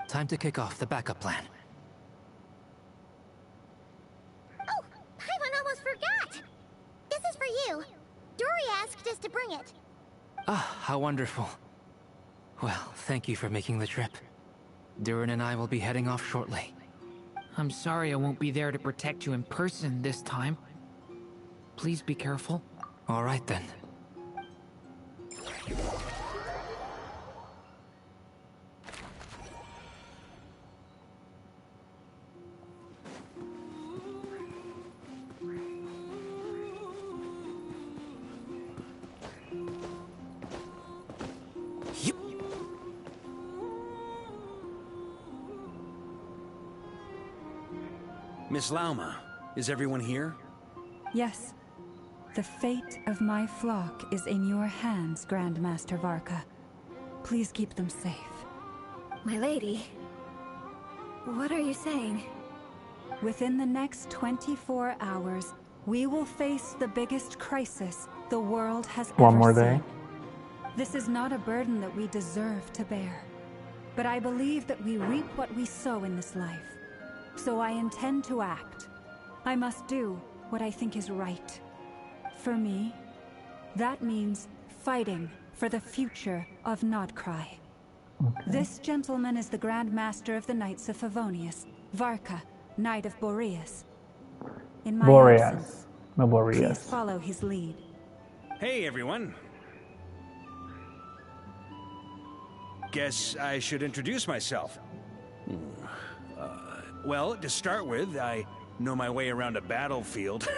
S8: Time to kick off the backup plan.
S5: Oh, Paimon almost forgot! This is for you. Dory asked us to bring it.
S8: Ah, how wonderful. Well, thank you for making the trip. Durin and I will be heading off shortly.
S15: I'm sorry I won't be there to protect you in person this time. Please be careful.
S8: All right then.
S6: Miss Lauma, is everyone here?
S4: Yes. The fate of my flock is in your hands, Grandmaster Varka. Please keep them safe.
S19: My lady, what are you saying?
S4: Within the next 24 hours, we will face the biggest crisis the world has ever seen.
S1: One more day.
S4: This is not a burden that we deserve to bear. But I believe that we reap what we sow in this life. So I intend to act. I must do what I think is right. For me, that means fighting for the future of Nodcry.
S1: Okay.
S4: This gentleman is the Grand Master of the Knights of Favonius, Varka, Knight of Boreas. In my absence,
S1: no Boreas.
S4: Please follow his lead.
S6: Hey, everyone. Guess I should introduce myself. Well, to start with, I know my way around a battlefield.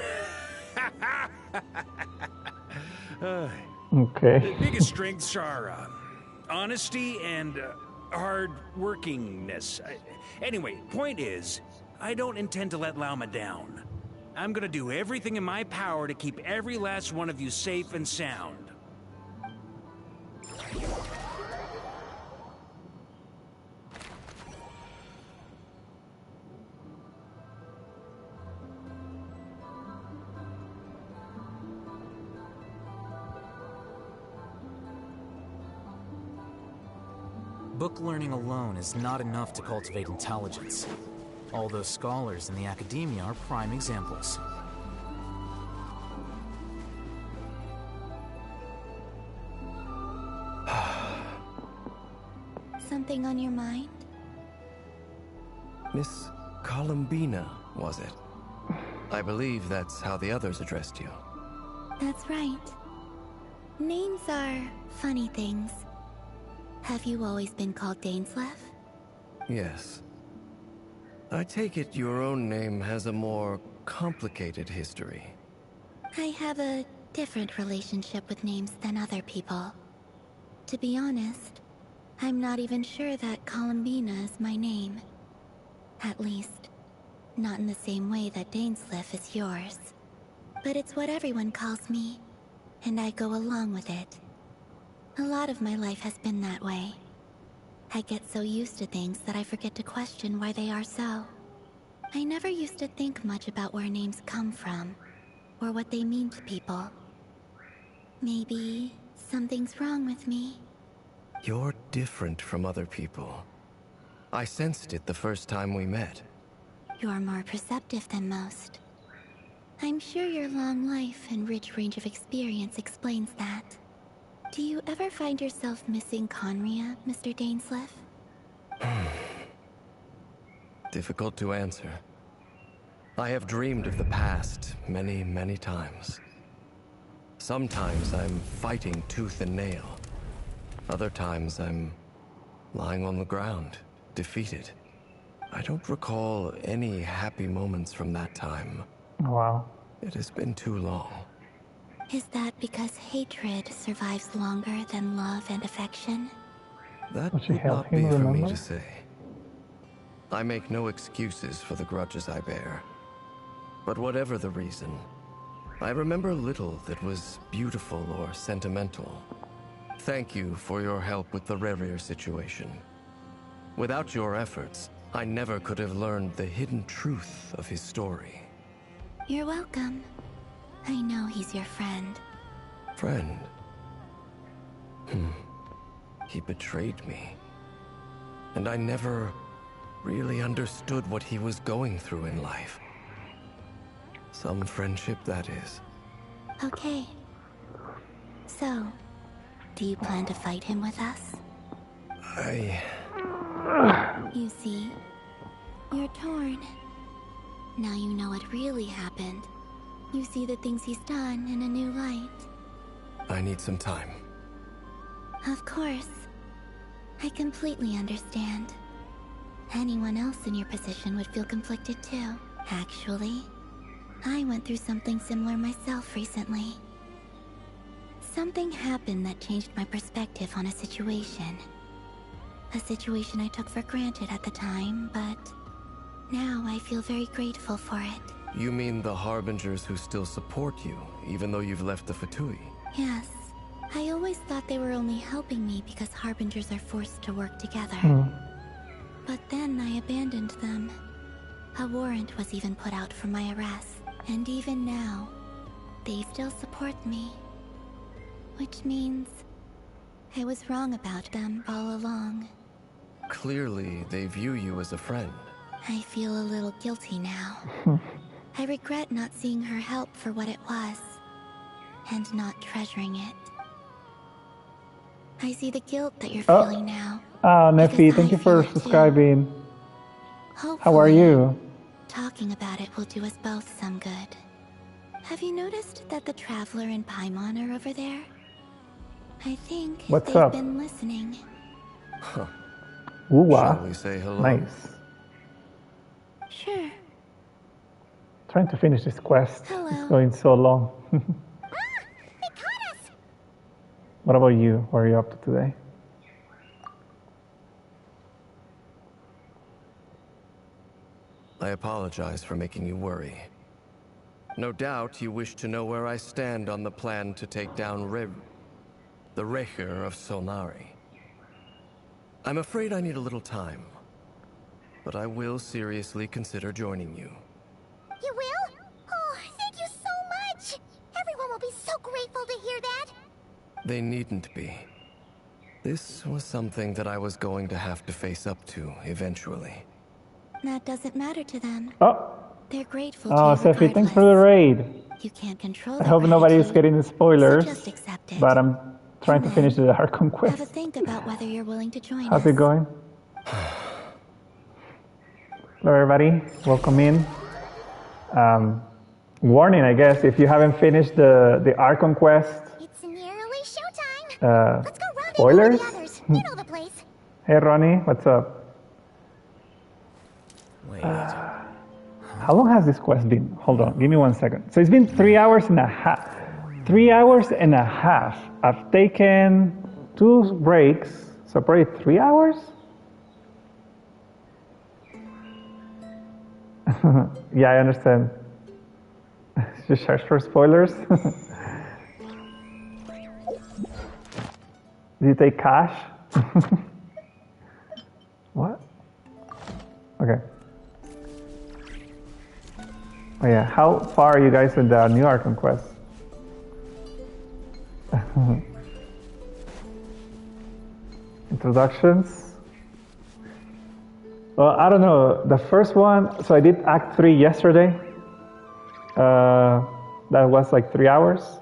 S1: Okay.
S6: The biggest strengths are honesty and hard workingness. Anyway, point is, I don't intend to let Lauma down. I'm gonna do everything in my power to keep every last one of you safe and sound.
S12: Book learning alone is not enough to cultivate intelligence. All those scholars in the academia are prime examples.
S5: Something on your mind?
S10: Miss Columbina, was it? I believe that's how the others addressed you.
S5: That's right. Names are funny things. Have you always been called Dainsleif?
S10: Yes. I take it your own name has a more complicated history.
S5: I have a different relationship with names than other people. To be honest, I'm not even sure that Columbina is my name. At least, not in the same way that Dainsleif is yours. But it's what everyone calls me, and I go along with it. A lot of my life has been that way. I get so used to things that I forget to question why they are so. I never used to think much about where names come from, or what they mean to people. Maybe something's wrong with me.
S10: You're different from other people. I sensed it the first time we met.
S5: You're more perceptive than most. I'm sure your long life and rich range of experience explains that. Do you ever find yourself missing Conria, Mr. Dainsleif?
S10: Difficult to answer. I have dreamed of the past many, many times. Sometimes I'm fighting tooth and nail. Other times I'm lying on the ground, defeated. I don't recall any happy moments from that time.
S1: Wow.
S10: It has been too long.
S5: Is that because hatred survives longer than love and affection?
S10: That
S1: Would you
S10: would
S1: help
S10: not be
S1: him
S10: for me
S1: remember?
S10: to say. I make no excuses for the grudges I bear. But whatever the reason, I remember little that was beautiful or sentimental. Thank you for your help with the Rerir situation. Without your efforts, I never could have learned the hidden truth of his story.
S5: You're welcome. I know he's your friend.
S10: Friend? He betrayed me. And I never really understood what he was going through in life. Some friendship, that is.
S5: Okay. So, do you plan to fight him with us? You see, you're torn. Now you know what really happened. You see the things he's done in a new light.
S10: I need some time.
S5: Of course. I completely understand. Anyone else in your position would feel conflicted too. Actually, I went through something similar myself recently. Something happened that changed my perspective on a situation. A situation I took for granted at the time, but now I feel very grateful for it.
S10: You mean the Harbingers who still support you, even though you've left the Fatui?
S5: Yes. I always thought they were only helping me because Harbingers are forced to work together. But then I abandoned them. A warrant was even put out for my arrest. And even now, they still support me. Which means I was wrong about them all along.
S10: Clearly, they view you as a friend.
S5: I feel a little guilty now. I regret not seeing her help for what it was, and not treasuring it. I see the guilt that you're feeling now.
S1: Nefi, thank you for subscribing. How are you?
S5: Talking about it will do us both some good. Have you noticed that the Traveler and Paimon are over there? I think they've been listening.
S10: Huh.
S1: Ooh-wah.
S10: Shall we say hello?
S1: Nice.
S5: Sure.
S1: Trying to finish this quest.
S5: Hello.
S1: It's going so long. What about you? What are you up to today?
S10: I apologize for making you worry. No doubt you wish to know where I stand on the plan to take down the Rehyr of Solnari. I'm afraid I need a little time, but I will seriously consider joining you.
S5: You will? Oh, thank you so much! Everyone will be so grateful to hear that!
S10: They needn't be. This was something that I was going to have to face up to eventually.
S5: That doesn't matter to them.
S1: Oh!
S5: They're grateful to
S1: Oh,
S5: you
S1: Sefi, thanks
S5: regardless.
S1: for the raid.
S5: You can't control
S1: I hope nobody is getting the spoilers,
S5: so just accept it.
S1: but I'm trying to finish the Archon
S5: Have a
S1: quest.
S5: think about whether you're willing to join
S1: How's
S5: us.
S1: it going? Hello, everybody. Welcome in. Warning, I guess, if you haven't finished the Archon quest.
S5: It's nearly showtime. Let's go
S1: Spoilers?
S5: the others. You know the place.
S1: Hey, Ronnie, what's up?
S12: Wait.
S1: How long has this quest been? Hold on, give me 1 second. So it's been 3 hours and a half. 3 hours and a half. I've taken 2 breaks, so probably 3 hours? Yeah, I understand. Just search for spoilers. Did you take cash? What? Okay. Oh yeah, how far are you guys in the new Archon quest? Introductions? Well, I don't know. The first one, so I did Act 3 yesterday. That was like 3 hours.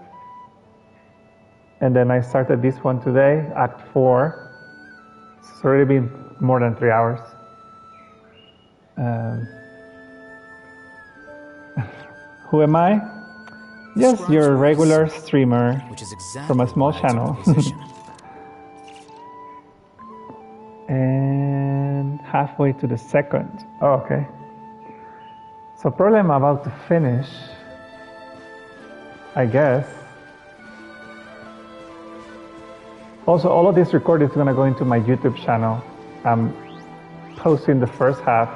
S1: And then I started this one today, Act 4. It's already been more than 3 hours. Who am I? Just your regular streamer from a small channel. And halfway to the second. Oh, okay. So probably I'm about to finish, I guess. Also, all of this recording is going to go into my YouTube channel. I'm posting the first half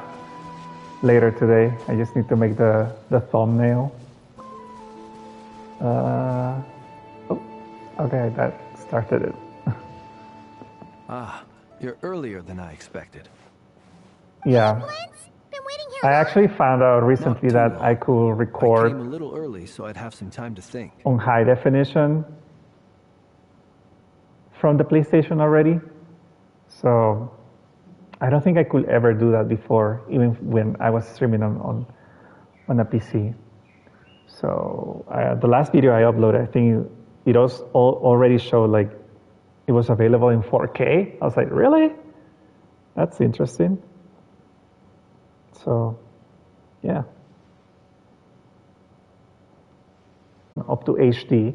S1: later today. I just need to make the thumbnail. Oh, okay, that started it.
S9: Ah, you're earlier than I expected.
S1: Yeah. I actually found out recently that I could record
S9: I came a little early so I'd have some time to think.
S1: on high definition from the PlayStation already. So I don't think I could ever do that before, even when I was streaming on a PC. So the last video I uploaded, I think it was already showed like it was available in 4K. I was like, really? That's interesting. So, yeah. Up to HD.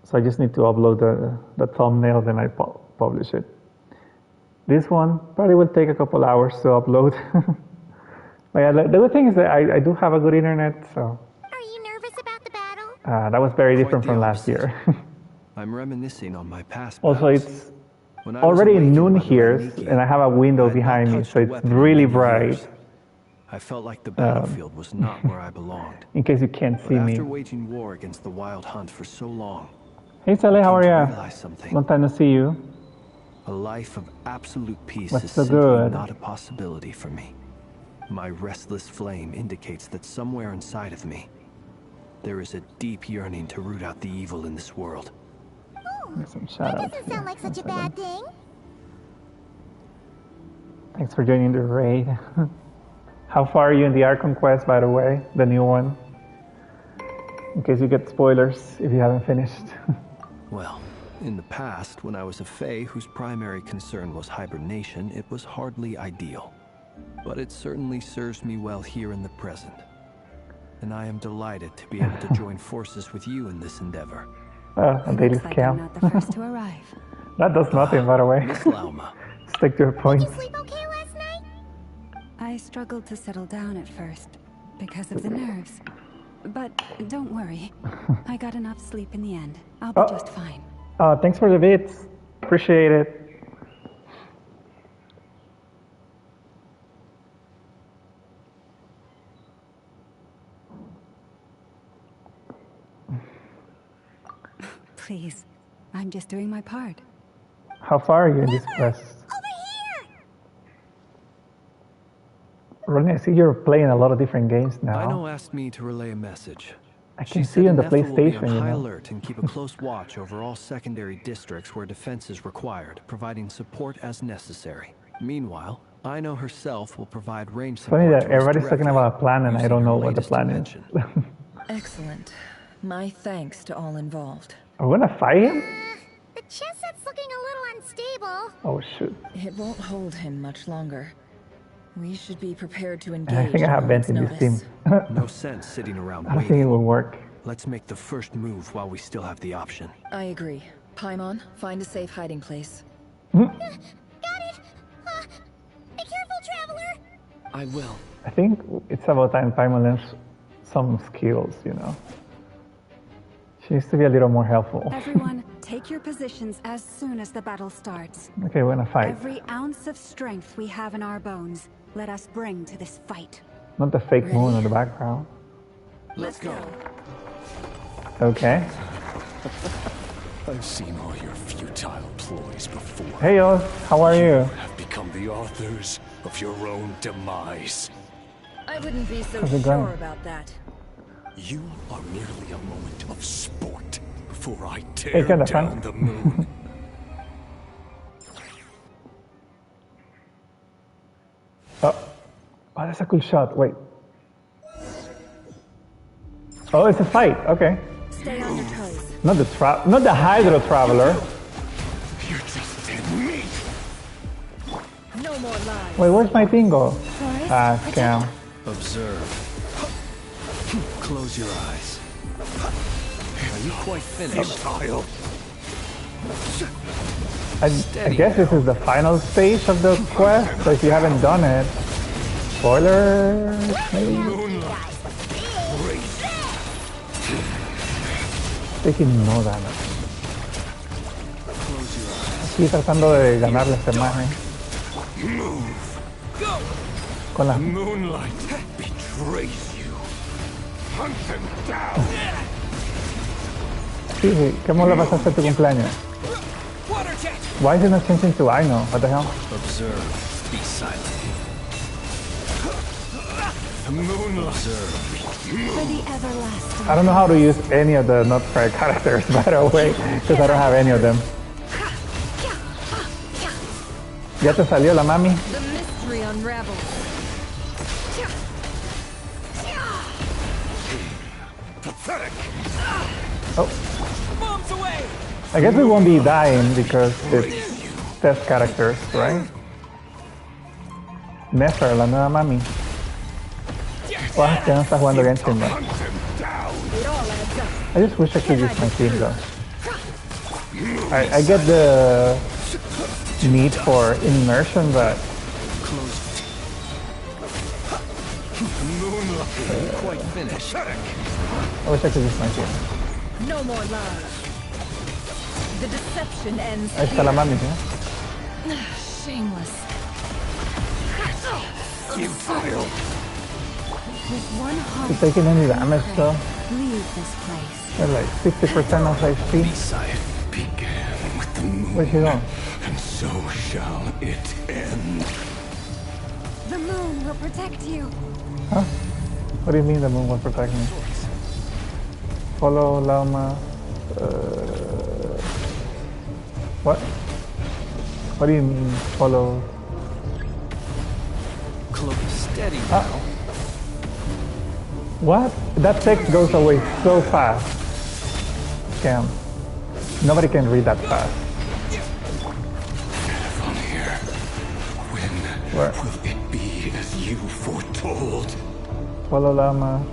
S1: So I just need to upload the thumbnail, then I publish it. This one probably will take a couple hours to upload. But yeah, the good thing is that I do have a good internet, so.
S5: Are you nervous about the battle?
S1: That was very different from last year.
S9: I'm reminiscing on my past.
S1: Also, it's already noon here, and I have a window behind me, so it's really bright.
S9: I felt like the battlefield was not where I belonged.
S1: In case you can't see me.
S9: After waging war against the wild hunt for so long,
S1: hey Sally, how are you? Long time to see you.
S9: A life of absolute peace
S1: What's
S9: is
S1: so
S9: simply
S1: good?
S9: not a possibility for me. My restless flame indicates that somewhere inside of me, there is a deep yearning to root out the evil in this world.
S1: Some
S5: That doesn't sound like such a bad thing.
S1: Thanks for joining the raid. How far are you in the Archon quest, by the way? The new one? In case you get spoilers if you haven't finished.
S9: Well, in the past, when I was a Fae whose primary concern was hibernation, it was hardly ideal. But it certainly serves me well here in the present. And I am delighted to be able to join forces with you in this endeavor.
S1: A daily scam.
S4: Not the first to arrive.
S1: That does nothing, by the way.
S9: Miss Lauma.
S1: Stick to your point.
S5: Did you sleep okay last night?
S4: I struggled to settle down at first because of the nerves. But don't worry. I got enough sleep in the end. I'll be just fine.
S1: Thanks for the bits. Appreciate it.
S4: Please, I'm just doing my part.
S1: How far are you in this quest? Ronnie, I see you're playing a lot of different games now.
S9: Dino asked me to relay a message.
S1: I can see you on the PlayStation,
S9: Will be on high
S1: you know.
S9: alert and keep a close watch over all secondary districts where defense is required, providing support as necessary. Meanwhile, Ino herself will provide range support.
S1: Funny that
S9: to us
S1: everybody's talking
S9: directly,
S1: about a plan and I
S9: using
S1: don't
S9: her
S1: know what the
S9: latest
S1: plan is.
S9: invention.
S11: Excellent. My thanks to all involved.
S1: Are we gonna fight him?
S5: The chess set's looking a little unstable.
S1: Oh shoot.
S11: It won't hold him much longer. We should be prepared to engage.
S1: I think I have Bent in this team.
S9: No sense sitting around
S1: I don't think it will work.
S9: Let's make the first move while we still have the option.
S11: I agree. Paimon, find a safe hiding place.
S5: Got it. Be careful, traveler.
S9: I will.
S1: I think it's about time Paimon learns some skills, you know. She needs to be a little more helpful.
S4: Everyone, take your positions as soon as the battle starts.
S1: Okay, we're gonna fight.
S4: Every ounce of strength we have in our bones, let us bring to this fight.
S1: Not the fake moon in the background.
S11: Let's go.
S1: Okay.
S2: I've seen all your futile ploys before.
S1: Hey, Oz, how are you?
S2: Have become the authors of your own demise.
S11: I wouldn't be so
S1: How's it going?
S11: sure about that.
S2: You are merely a moment of sport before I tear
S1: Hey, kinda
S2: down
S1: fun.
S2: the moon.
S1: Oh, that's a cool shot. Wait. Oh, it's a fight. Okay.
S11: Stay on your toes.
S1: Not the Hydro Traveler.
S2: You're just dead meat.
S11: No more lies.
S1: Wait, where's my bingo? Ah, scam.
S9: Observe. Close your eyes. Are you quite finished?
S1: I guess this is the final stage of the quest, so if you haven't done it, spoiler, maybe? Taking no damage. Aquí tratando de ganarle a este maje. Con la...
S2: Moonlight betrays you. Hunt them down.
S1: Sí, ¿cómo le pasaste a tu cumpleaños? Why is it not changing to I know? What the hell?
S9: Observe. Be silent.
S2: Moonlight.
S4: For the everlasting.
S1: I don't know how to use any of the not fair characters, by the way, because I don't have any of them. ¿Ya te salió la mami?
S4: The mystery unravels.
S2: Pathetic.
S1: Oh. I guess we won't be dying because it's test characters, right? Nefer, la nueva mami. Ya no está jugando Genshin, ¿no? I just wish I could use my team though. I get the need for immersion, but
S9: Quite finished.
S1: I wish I could use my team.
S11: No more lies. The deception ends.
S1: Ahí está la mami, ¿no?
S11: Shameless.
S2: Futile.
S4: With one heart,
S1: Is taking any damage though?
S4: leave this place.
S1: They're like 60% of HP.
S2: Began with the moon,
S1: Where's she going?
S2: and so shall it end.
S4: The moon will protect you.
S1: Huh? What do you mean the moon will protect me? Follow Llama. What? What do you mean follow?
S9: Close steady now.
S1: What? That text goes away so fast. Scam. Nobody can read that fast.
S2: From here, when
S1: Where?
S2: will it be as you foretold?
S1: Follow Llama.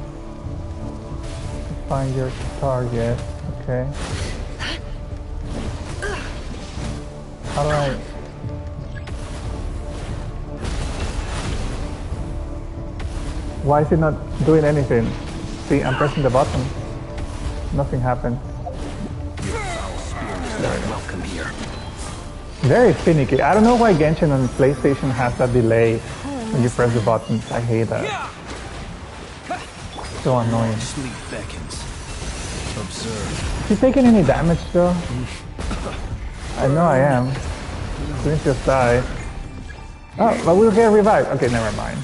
S1: Find your target. Okay. How do I... Why is it not doing anything? See, I'm pressing the button. Nothing happened.
S9: Welcome here.
S1: Very finicky. I don't know why Genshin on PlayStation has that delay when you press the buttons. I hate that. So annoying.
S9: Sleep beckons. Observe.
S1: Is he taking any damage though? I know I am. Didn't just die. Oh, but we'll get revived. Okay, never mind.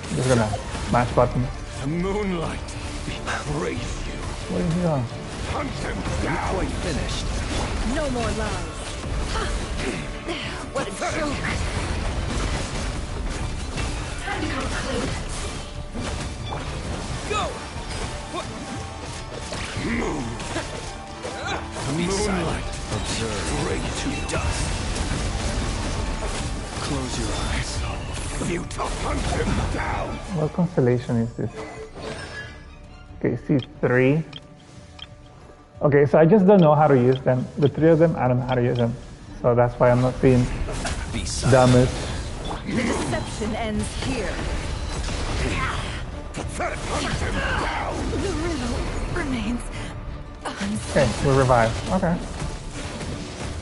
S1: I'm just gonna mash buttons.
S2: The moonlight betrays you.
S1: What is he on?
S2: Hunt them down.
S9: Quite finished.
S11: No more lies. What a joke. Time to come clean.
S2: Go. Move.
S9: Moonlight. Observe.
S2: Break to dust.
S9: Close your eyes.
S2: Futile. Hunt them down.
S1: What constellation is this? Okay, C3. Okay, so I just don't know how to use them. The three of them, I don't know how to use them. So that's why I'm not seeing damage.
S11: The deception ends here.
S2: Hunt them down.
S11: The riddle remains
S1: Okay, we're revived. Okay.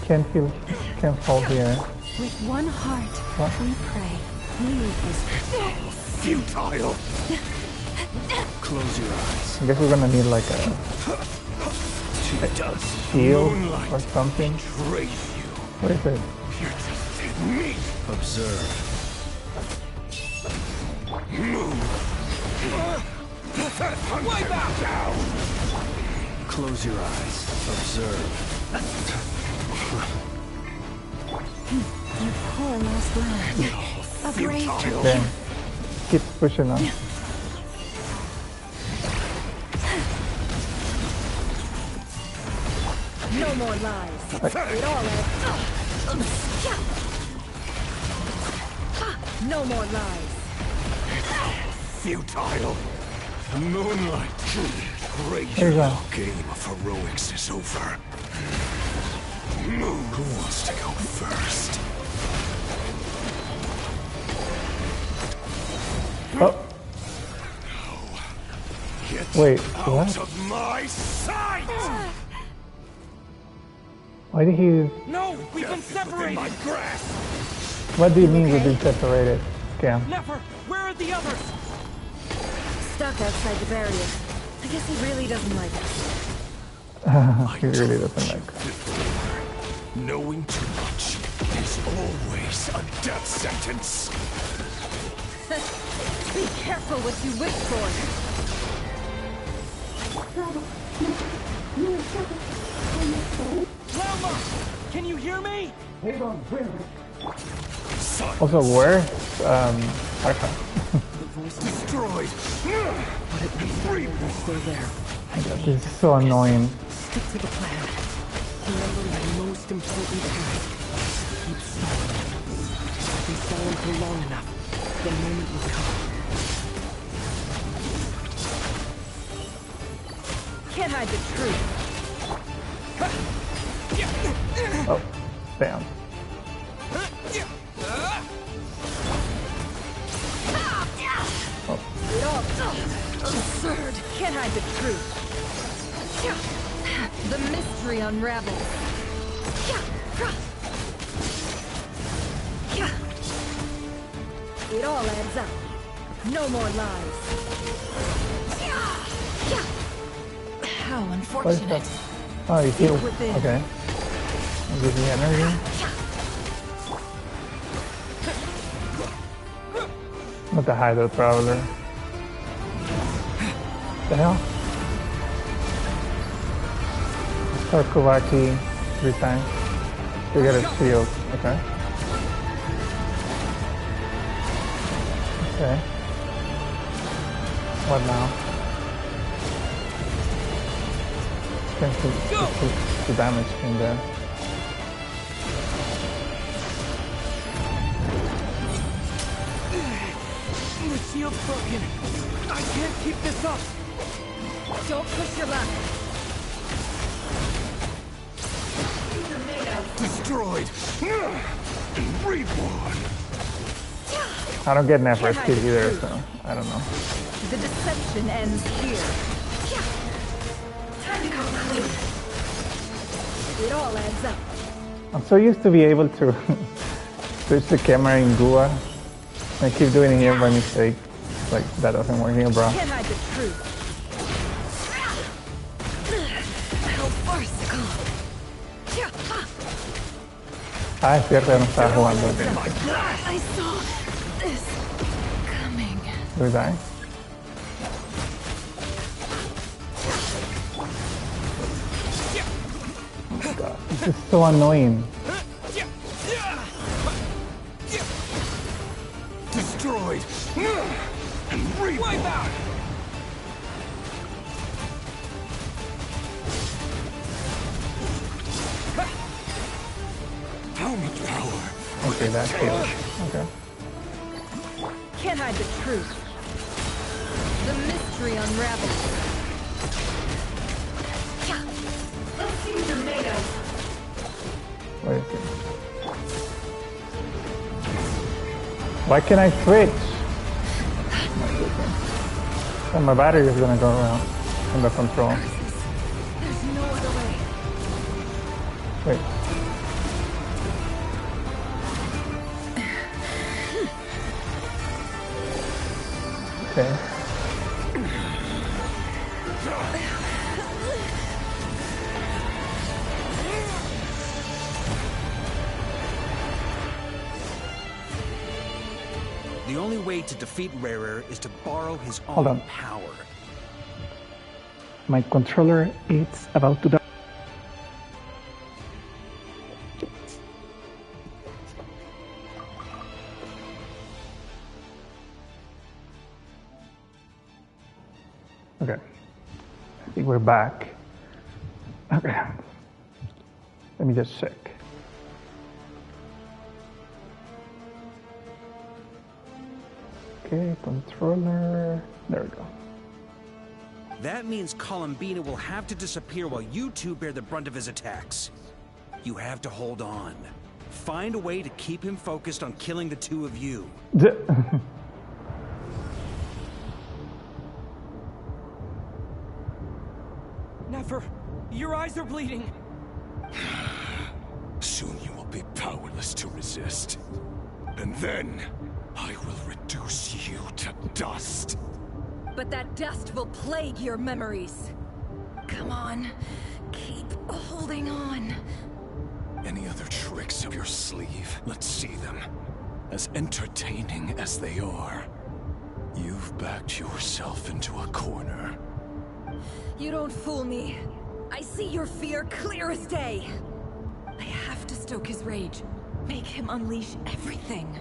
S1: Can't fall here.
S4: With one heart,
S1: What?
S4: we pray. Leave this
S2: Futile.
S9: Close your eyes.
S1: I guess we're gonna need like a shield or something. What is it?
S9: Observe.
S2: Wipe out. Down.
S9: Close your eyes. Observe.
S4: You poor lost land. A brave
S1: Then keep pushing on.
S11: no more lies. It all adds. No more lies.
S2: Futile. Moonlight. Great. Your game of heroics is over. Who wants to go first?
S1: Oh.
S2: Get
S1: wait,
S2: out
S1: what?
S2: of my sight!
S1: Why did he...
S16: No, we've been separated!
S2: My grasp.
S1: What do you mean we've been separated, Cam?
S16: Never! Where are the others?
S11: Stuck outside the barrier. I guess he really doesn't like us.
S1: He really doesn't like us.
S2: Knowing too much is always a death sentence.
S11: Be careful what you wish for.
S16: Lama! Can you hear me?
S1: Also, where? Archon.
S16: The voice destroyed. But at least the world is still there.
S1: This is so annoying.
S16: Stick to the plan. Remember my most important task. Keep silent. Be silent for long enough. The moment will come.
S11: Can't hide the truth.
S1: Oh, damn.
S11: Absurd. Can't hide the truth. The mystery unravels. It all adds up. No more lies. How unfortunate.
S1: Oh, you heal. Okay. I'll give you energy. Not the Hydro Traveler. The hell? Start Kuvaki 3 times to get a shield. Okay. Okay. What now? Thanks to damage in there.
S16: The shield's broken. I can't keep this up.
S11: Don't push your luck.
S2: Destroyed. Reborn.
S1: I don't get Nephros kit either, so I don't know.
S11: The deception ends here. Time to come clean. It all adds up.
S1: I'm so used to be able to switch the camera in Gua. I keep doing it here by mistake. Like, that doesn't work here, bro.
S11: Can't hide the truth. How farcical.
S1: Ah, es cierto, ya no estaba jugando.
S11: I saw this coming.
S1: Do we die? Oh God, this is so annoying.
S2: Destroyed. Reborn. How much power?
S1: Okay, that's healed. Okay.
S11: Can't hide the truth. The mystery unravels. Let's see what you're made of.
S1: Wait a second. Why can't I switch? Oh, my battery is gonna go around in the control.
S11: There's no other way.
S1: Wait. Okay.
S6: The only way to defeat Rarer is to borrow his
S1: Hold
S6: own
S1: on.
S6: power.
S1: My controller is about to die. Okay. I think we're back. Okay. Let me just check. Okay, controller. There we go.
S6: That means Columbina will have to disappear while you two bear the brunt of his attacks. You have to hold on. Find a way to keep him focused on killing the two of you.
S16: Never. Your eyes are bleeding.
S2: Soon you will be powerless to resist. And then, I will reduce you to dust.
S11: But that dust will plague your memories. Come on. Keep holding on.
S2: Any other tricks up your sleeve? Let's see them. As entertaining as they are. You've backed yourself into a corner.
S11: You don't fool me. I see your fear clear as day. I have to stoke his rage. Make him unleash everything.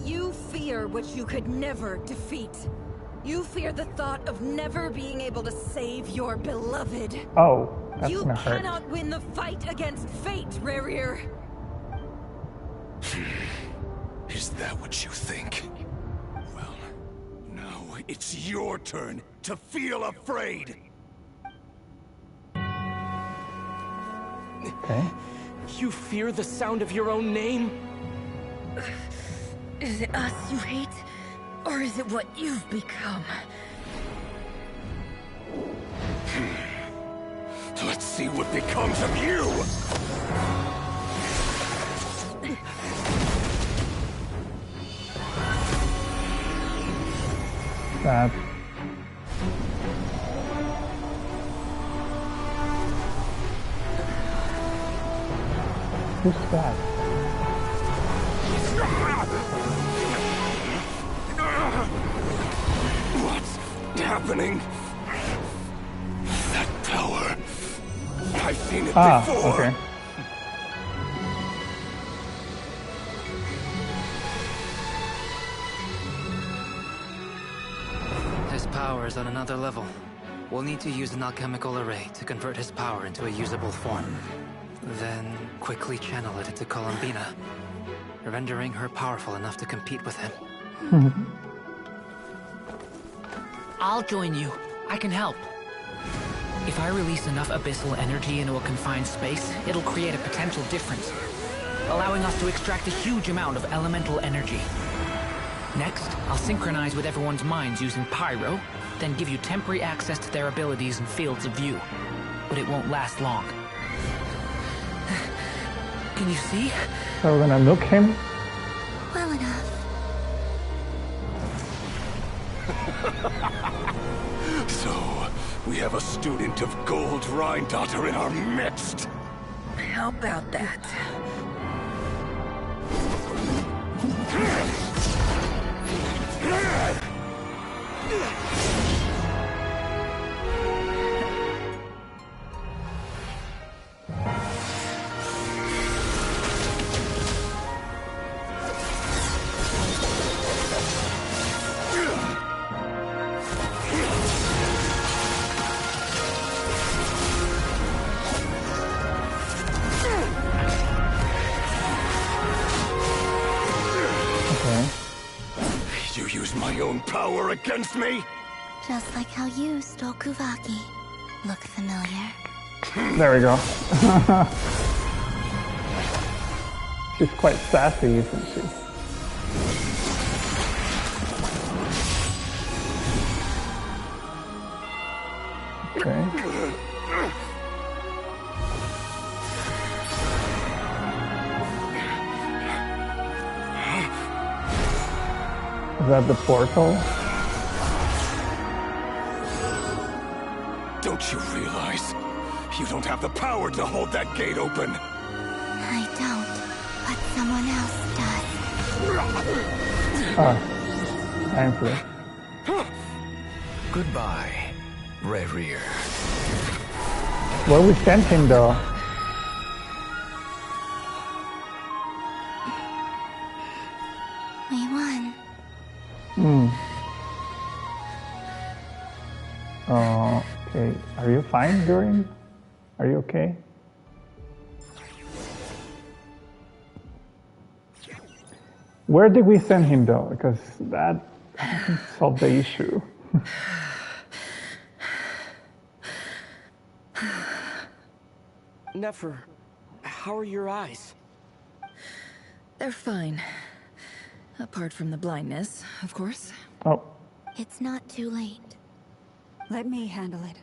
S11: You fear what you could never defeat. You fear the thought of never being able to save your beloved.
S1: Oh, that's
S11: you
S1: gonna hurt.
S11: cannot win the fight against fate, Rerir.
S2: Is that what you think? Well, now it's your turn to feel afraid.
S1: Okay.
S16: You fear the sound of your own name?
S11: Is it us you hate? Or is it what you've become?
S2: Let's see what becomes of you!
S1: That. Who's that?
S2: What's happening? That power. I've seen it before.
S1: Okay.
S8: His power is on another level. We'll need to use an alchemical array to convert his power into a usable form. Then quickly channel it into Columbina, rendering her powerful enough to compete with him.
S15: I'll join you. I can help. If I release enough abyssal energy into a confined space, it'll create a potential difference, allowing us to extract a huge amount of elemental energy. Next, I'll synchronize with everyone's minds using Pyro, then give you temporary access to their abilities and fields of view. But it won't last long. Can you see?
S1: So we're gonna nuke him?
S5: Well enough.
S2: So, we have a student of Gold Rhine-Daughter in our midst.
S11: How about that?
S2: You use my own power against me?
S5: Just like how you stole Kuvaki. Look familiar?
S1: There we go. She's quite sassy, isn't she? Okay. Is that the portal?
S2: Don't you realize? You don't have the power to hold that gate open.
S5: I don't, but someone else does.
S1: Time for it.
S10: Goodbye, Rerir.
S1: Where we sent him though?
S5: We won.
S1: Okay. Are you fine, Durin? Are you okay? Where did we send him though? Because that doesn't solve the issue.
S16: Nefer, how are your eyes?
S11: They're fine. Apart from the blindness, of course.
S1: Oh.
S5: It's not too late.
S4: Let me handle it.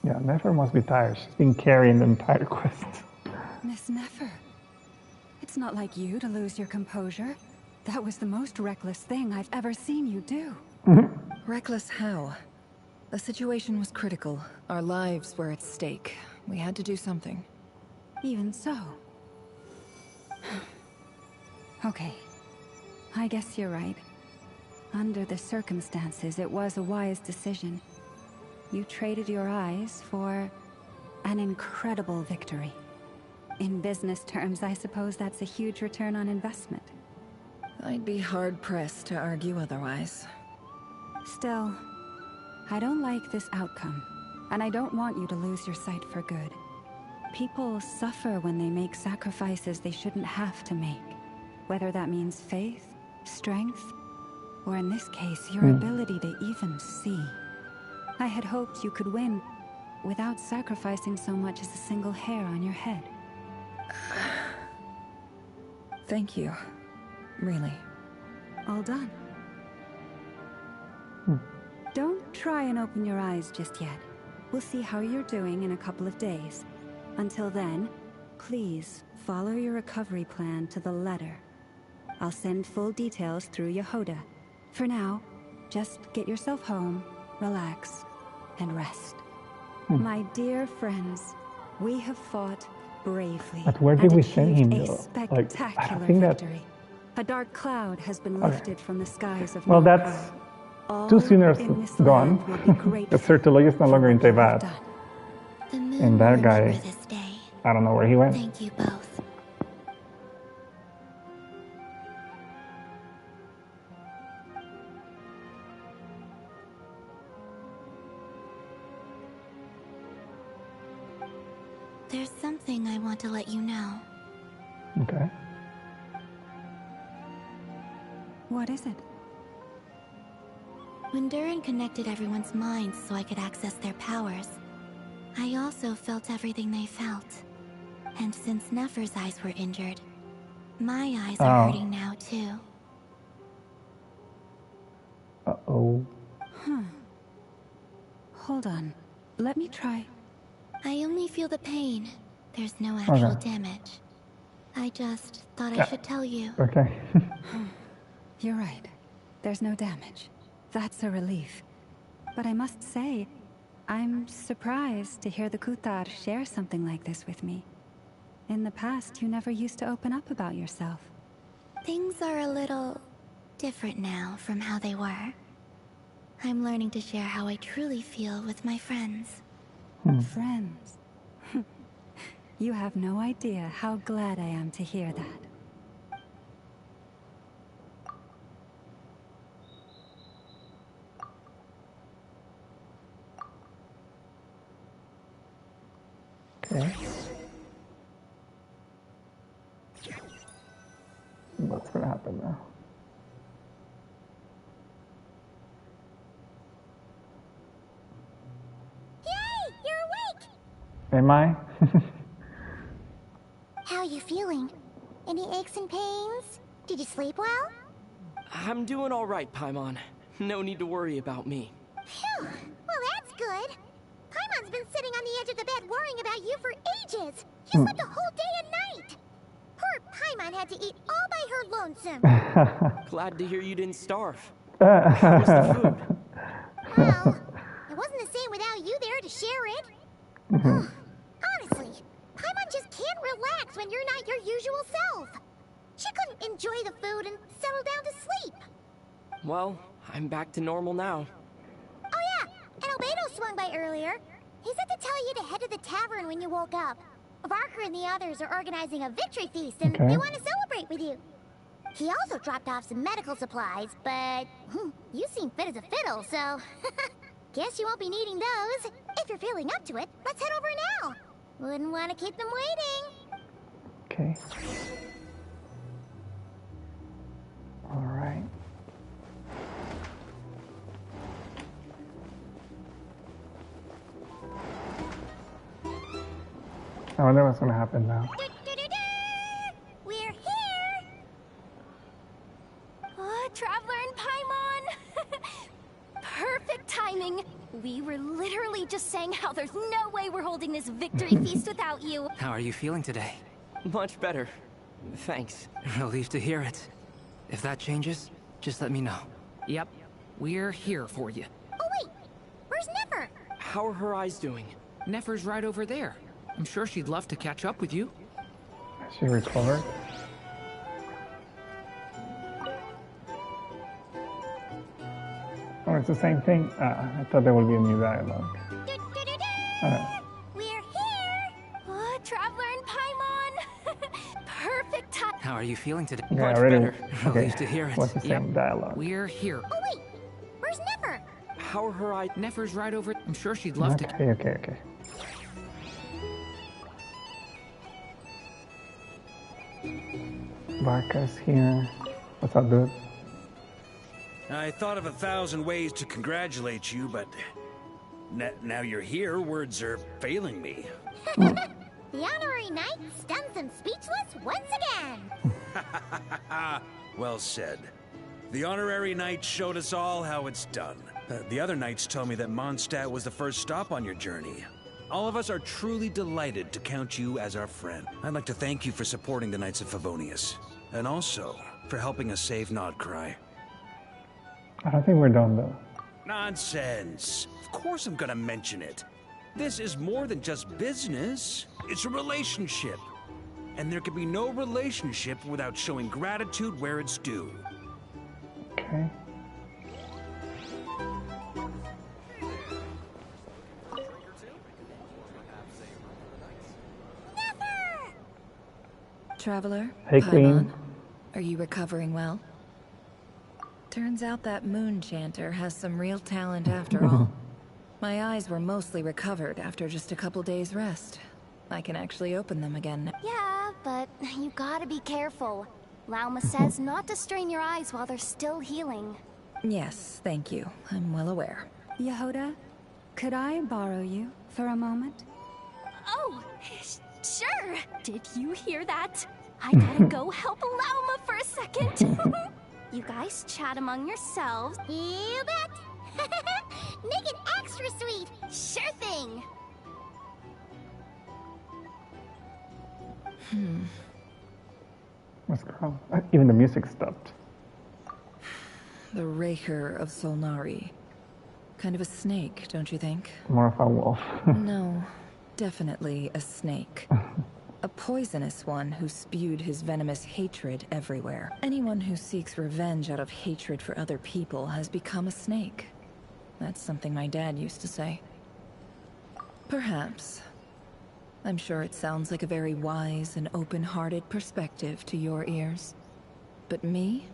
S1: Yeah, Nefer must be tired. She's been carrying the entire quest.
S4: Miss Nefer, it's not like you to lose your composure. That was the most reckless thing I've ever seen you do.
S11: Reckless how? The situation was critical. Our lives were at stake. We had to do something.
S4: Even so. Okay. I guess you're right. Under the circumstances, it was a wise decision. You traded your eyes for an incredible victory. In business terms, I suppose that's a huge return on investment.
S11: I'd be hard-pressed to argue otherwise.
S4: Still, I don't like this outcome, and I don't want you to lose your sight for good. People suffer when they make sacrifices they shouldn't have to make, whether that means faith, strength, or in this case, your ability to even see. I had hoped you could win without sacrificing so much as a single hair on your head.
S11: Thank you. Really.
S4: All done. Don't try and open your eyes just yet. We'll see how you're doing in a couple of days. Until then, please follow your recovery plan to the letter. I'll send full details through Yehoda. For now, just get yourself home, relax, and rest. My dear friends, we have fought bravely.
S1: But where did we send him,
S4: a
S1: though?
S4: spectacular
S1: I think that...
S4: victory. A dark cloud has been lifted from the skies of
S1: Well,
S4: Moonlight.
S1: that's two sinners gone. The Sertoloy is no longer in Teyvat. And that guy, I don't know where he went.
S5: Thank you both. There's something I want to let you know.
S1: Okay.
S4: What is it?
S5: When Durin connected everyone's minds so I could access their powers, I also felt everything they felt. And since Nefer's eyes were injured, my eyes are hurting now too.
S1: Uh-oh.
S4: Hold on. Let me try.
S5: I only feel the pain. There's no actual damage. I just thought I should tell you.
S1: Okay.
S4: You're right. There's no damage. That's a relief. But I must say, I'm surprised to hear the Kuthar share something like this with me. In the past, you never used to open up about yourself.
S5: Things are a little different now from how they were. I'm learning to share how I truly feel with my friends.
S4: Friends? You have no idea how glad I am to hear that.
S1: Okay. What's gonna happen now?
S5: Yay! You're awake!
S1: Am I?
S5: How are you feeling? Any aches and pains? Did you sleep well?
S16: I'm doing all right, Paimon. No need to worry about me.
S5: Phew! Well, that's good. Paimon's been sitting on the edge of the bed worrying about you for ages. You slept a whole day and night. Poor Paimon had to eat all by her lonesome.
S16: Glad to hear you didn't starve.
S5: How was the food? Well, it wasn't the same without you there to share it. Honestly, Paimon just can't relax when you're not your usual self. She couldn't enjoy the food and settle down to sleep.
S16: Well, I'm back to normal now.
S5: Oh yeah, and Albedo swung by earlier. He said to tell you to head to the tavern when you woke up. Varker and the others are organizing a victory feast and they want to celebrate with you. He also dropped off some medical supplies, but you seem fit as a fiddle, so... Guess you won't be needing those. If you're feeling up to it, let's head over now. Wouldn't want to keep them waiting.
S1: Okay. All right. I wonder what's gonna happen now.
S5: We're here!
S13: Oh, Traveler and Paimon! Perfect timing! We were literally just saying how there's no way we're holding this victory feast without you.
S8: How are you feeling today?
S16: Much better. Thanks.
S8: Relieved to hear it. If that changes, just let me know.
S15: Yep, we're here for you.
S5: Oh wait, where's Nefer?
S16: How are her eyes doing?
S15: Nefer's right over there. I'm sure she'd love to catch up with you.
S1: Has she recovered? Oh, it's the same thing. I thought there would be a new dialogue.
S5: We're here!
S13: Oh, Traveler and Paimon! Perfect time.
S8: How are you feeling today?
S1: Yeah,
S8: Much
S1: already.
S8: better.
S1: Okay.
S8: Relieved to hear it.
S1: What's the same dialogue?
S15: We're here.
S5: Oh wait, where's Nefer?
S16: How are her eyes?
S15: Nefer's right over. I'm sure she'd love to.
S1: Okay. Barca's here. What's up, dude?
S6: I thought of 1,000 ways to congratulate you, but now you're here, words are failing me.
S5: The honorary knight stuns them speechless once again.
S6: Well said. The honorary knight showed us all how it's done. The other knights told me that Mondstadt was the first stop on your journey. All of us are truly delighted to count you as our friend. I'd like to thank you for supporting the Knights of Favonius, and also for helping us save Nodcry.
S1: I don't think we're done though.
S6: Nonsense. Of course I'm gonna mention it. This is more than just business. It's a relationship. And there can be no relationship without showing gratitude where it's due.
S1: Okay.
S11: Traveler?
S1: Hey, Queen.
S11: Paimon, are you recovering well? Turns out that moon chanter has some real talent after all. My eyes were mostly recovered after just a couple days rest. I can actually open them again.
S13: Yeah, but you gotta be careful. Lauma says not to strain your eyes while they're still healing.
S11: Yes, thank you. I'm well aware.
S4: Yehoda, could I borrow you for a moment?
S13: Oh, sure. Did you hear that? I gotta go help Lauma for a second. You guys chat among yourselves.
S5: You bet. Make it extra sweet.
S13: Sure thing.
S1: What's going on? Even the music stopped.
S11: The Raker of Solnari. Kind of a snake, don't you think?
S1: More of a wolf.
S11: No, definitely a snake. A poisonous one who spewed his venomous hatred everywhere. Anyone who seeks revenge out of hatred for other people has become a snake. That's something my dad used to say. Perhaps. I'm sure it sounds like a very wise and open-hearted perspective to your ears. But me?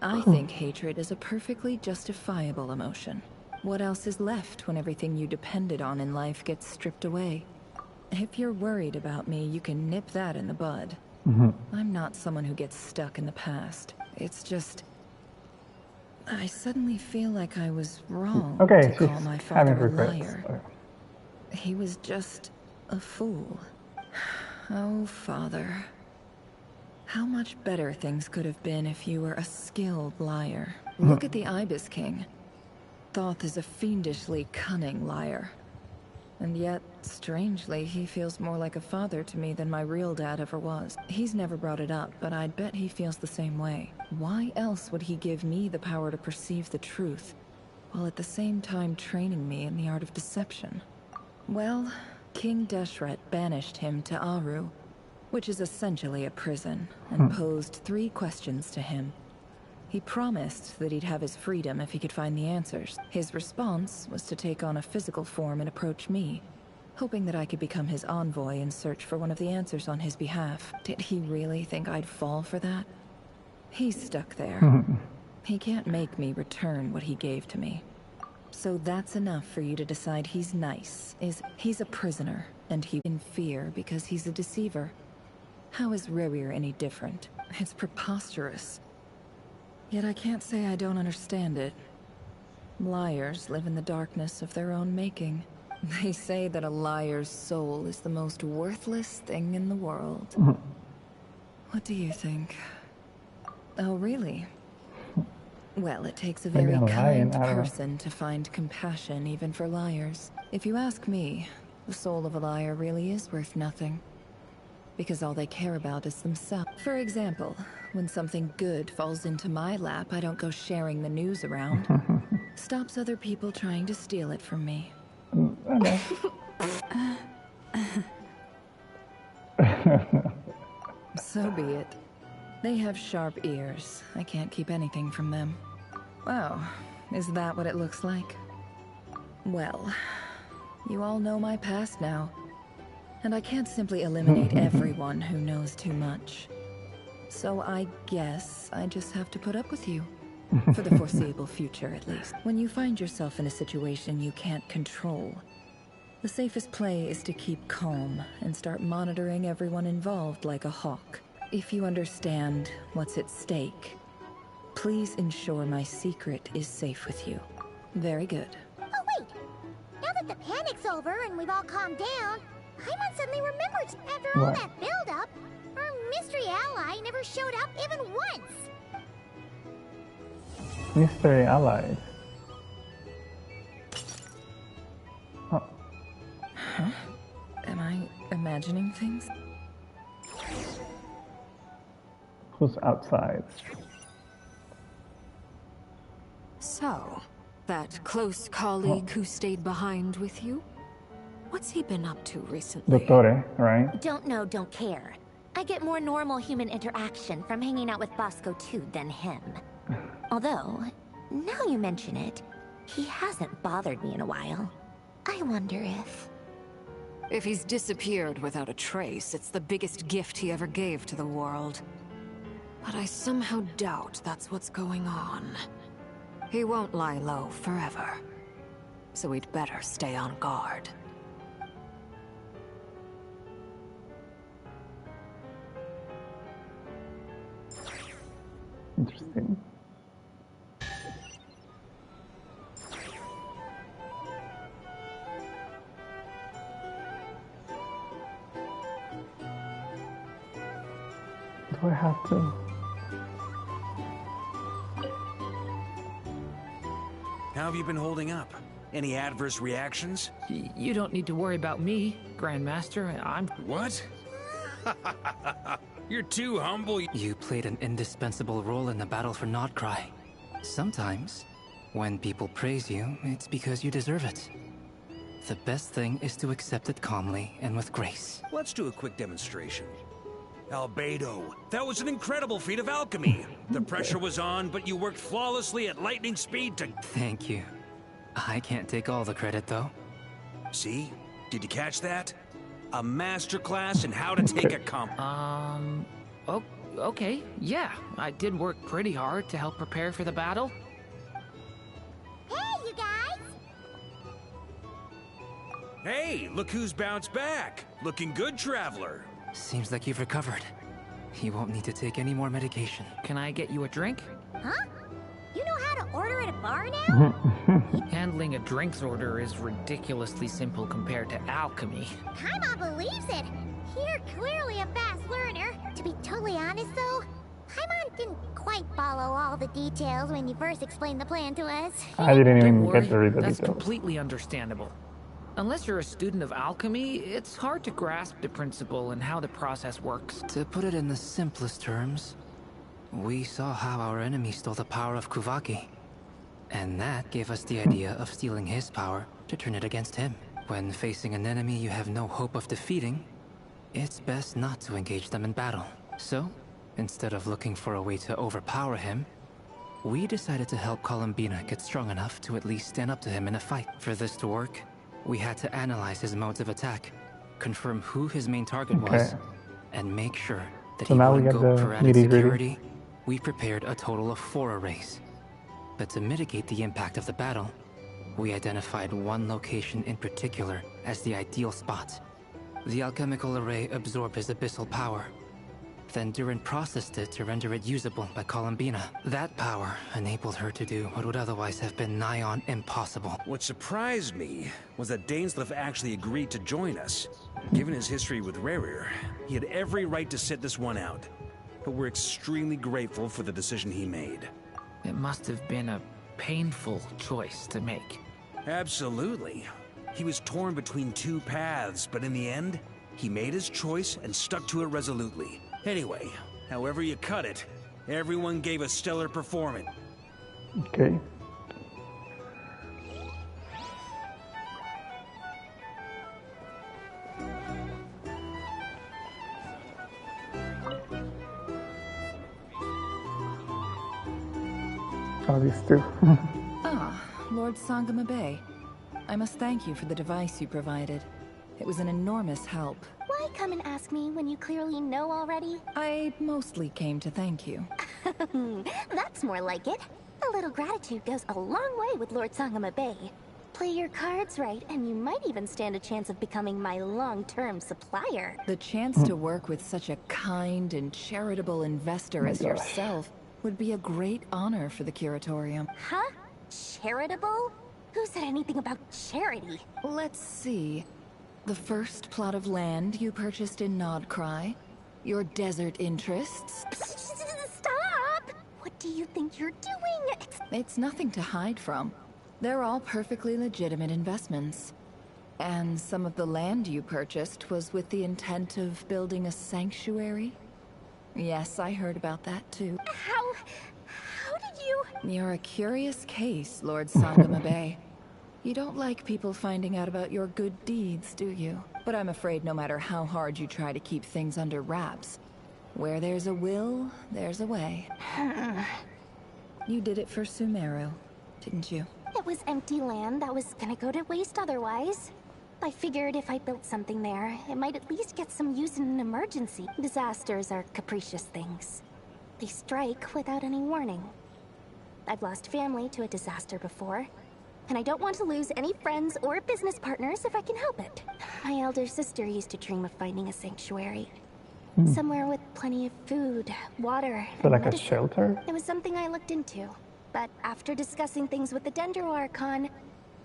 S11: I think hatred is a perfectly justifiable emotion. What else is left when everything you depended on in life gets stripped away? If you're worried about me, you can nip that in the bud. I'm not someone who gets stuck in the past. It's just... I suddenly feel like I was wrong to call my father a liar. He was just a fool. Oh, Father. How much better things could have been if you were a skilled liar. Look at the Ibis King. Thoth is a fiendishly cunning liar. And yet, strangely, he feels more like a father to me than my real dad ever was. He's never brought it up, but I'd bet he feels the same way. Why else would he give me the power to perceive the truth, while at the same time training me in the art of deception? Well, King Deshret banished him to Aru, which is essentially a prison, and posed 3 questions to him. He promised that he'd have his freedom if he could find the answers. His response was to take on a physical form and approach me, hoping that I could become his envoy and search for one of the answers on his behalf. Did he really think I'd fall for that? He's stuck there. He can't make me return what he gave to me. So that's enough for you to decide he's nice. He's a prisoner, and he's in fear because he's a deceiver. How is Rerir any different? It's preposterous. Yet I can't say I don't understand it. Liars live in the darkness of their own making. They say that a liar's soul is the most worthless thing in the world. What do you think? Oh, really? Well, it takes a very kind person to find compassion even for liars. If you ask me, the soul of a liar really is worth nothing. Because all they care about is themselves. For example, when something good falls into my lap, I don't go sharing the news around. Stops other people trying to steal it from me. So be it. They have sharp ears. I can't keep anything from them. Wow, is that what it looks like? Well, you all know my past now. And I can't simply eliminate everyone who knows too much. So I guess I just have to put up with you. For the foreseeable future, at least. When you find yourself in a situation you can't control, the safest play is to keep calm and start monitoring everyone involved like a hawk. If you understand what's at stake, please ensure my secret is safe with you. Very good.
S5: Oh wait! Now that the panic's over and we've all calmed down, Paimon suddenly remembered after all that build-up, our mystery ally never showed up even once!
S1: Mystery allies. Oh.
S11: Huh? Am I imagining things?
S1: Who's outside?
S3: So, that close colleague who stayed behind with you? What's he been up to recently?
S1: Dottore, right?
S5: Don't know, don't care. I get more normal human interaction from hanging out with Bosco too than him. Although, now you mention it, he hasn't bothered me in a while. I wonder if...
S3: If he's disappeared without a trace, it's the biggest gift he ever gave to the world. But I somehow doubt that's what's going on. He won't lie low forever. So we'd better stay on guard.
S1: Interesting. Do I have to?
S6: How have you been holding up? Any adverse reactions?
S15: You don't need to worry about me, Grandmaster. I'm...
S6: What? You're too humble.
S8: You played an indispensable role in the battle for Nodcry. Sometimes, when people praise you, it's because you deserve it. The best thing is to accept it calmly and with grace.
S6: Let's do a quick demonstration. Albedo, that was an incredible feat of alchemy. The pressure was on, but you worked flawlessly at lightning speed to...
S8: Thank you. I can't take all the credit, though.
S6: See? Did you catch that? A masterclass in how to take a comp.
S15: Okay, yeah. I did work pretty hard to help prepare for the battle.
S5: Hey, you guys!
S6: Hey, look who's bounced back. Looking good, Traveler.
S8: Seems like you've recovered. You won't need to take any more medication.
S15: Can I get you a drink?
S5: Huh? You know how to order at a bar now?
S15: Handling a drinks order is ridiculously simple compared to alchemy.
S5: Paimon believes it. You're clearly a fast learner. To be totally honest, though, Paimon didn't quite follow all the details when you first explained the plan to us.
S1: I didn't even
S15: Don't worry,
S1: get to read the
S15: that's
S1: details.
S15: completely understandable. Unless you're a student of alchemy, it's hard to grasp the principle and how the process works.
S8: To put it in the simplest terms, we saw how our enemy stole the power of Kuvaki. And that gave us the idea of stealing his power to turn it against him. When facing an enemy you have no hope of defeating, it's best not to engage them in battle. So, instead of looking for a way to overpower him, we decided to help Columbina get strong enough to at least stand up to him in a fight. For this to work, we had to analyze his modes of attack, confirm who his main target was, and make sure that he wouldn't go for added security. We prepared a total of 4 arrays. But to mitigate the impact of the battle, We identified one location in particular as the ideal spot. The alchemical array absorbed his abyssal power. Then Durin processed it to render it usable by Columbina. That power enabled her to do what would otherwise have been nigh on impossible.
S6: What surprised me was that Dainsleif actually agreed to join us. Given his history with Rarier, he had every right to sit this one out. But we're extremely grateful for the decision he made.
S15: It must have been a painful choice to make.
S6: Absolutely. He was torn between two paths, but in the end, he made his choice and stuck to it resolutely. Anyway, however you cut it, everyone gave a stellar performance.
S1: Okay. Oh, these two.
S11: Lord Sangama Bay. I must thank you for the device you provided. It was an enormous help.
S13: Why come and ask me when you clearly know already?
S11: I mostly came to thank you.
S13: That's more like it. A little gratitude goes a long way with Lord Sangama Bay. Play your cards right, and you might even stand a chance of becoming my long-term supplier.
S11: The chance to work with such a kind and charitable investor as yourself would be a great honor for the Curatorium.
S13: Huh? Charitable? Who said anything about charity?
S11: Let's see. The first plot of land you purchased in Nodcry, your desert interests.
S13: Stop! What do you think you're doing?
S11: It's nothing to hide from. They're all perfectly legitimate investments. And some of the land you purchased was with the intent of building a sanctuary? Yes, I heard about that too.
S13: How did you...
S11: You're a curious case, Lord Sangama Bay. You don't like people finding out about your good deeds, do you? But I'm afraid no matter how hard you try to keep things under wraps, where there's a will, there's a way. You did it for Sumeru, didn't you?
S13: It was empty land that was gonna go to waste otherwise. I figured if I built something there, it might at least get some use in an emergency. Disasters are capricious things. They strike without any warning. I've lost family to a disaster before, and I don't want to lose any friends or business partners if I can help it. My elder sister used to dream of finding a sanctuary. Somewhere with plenty of food, water,
S1: So like a shelter?
S13: It was something I looked into. But after discussing things with the Dendro Archon,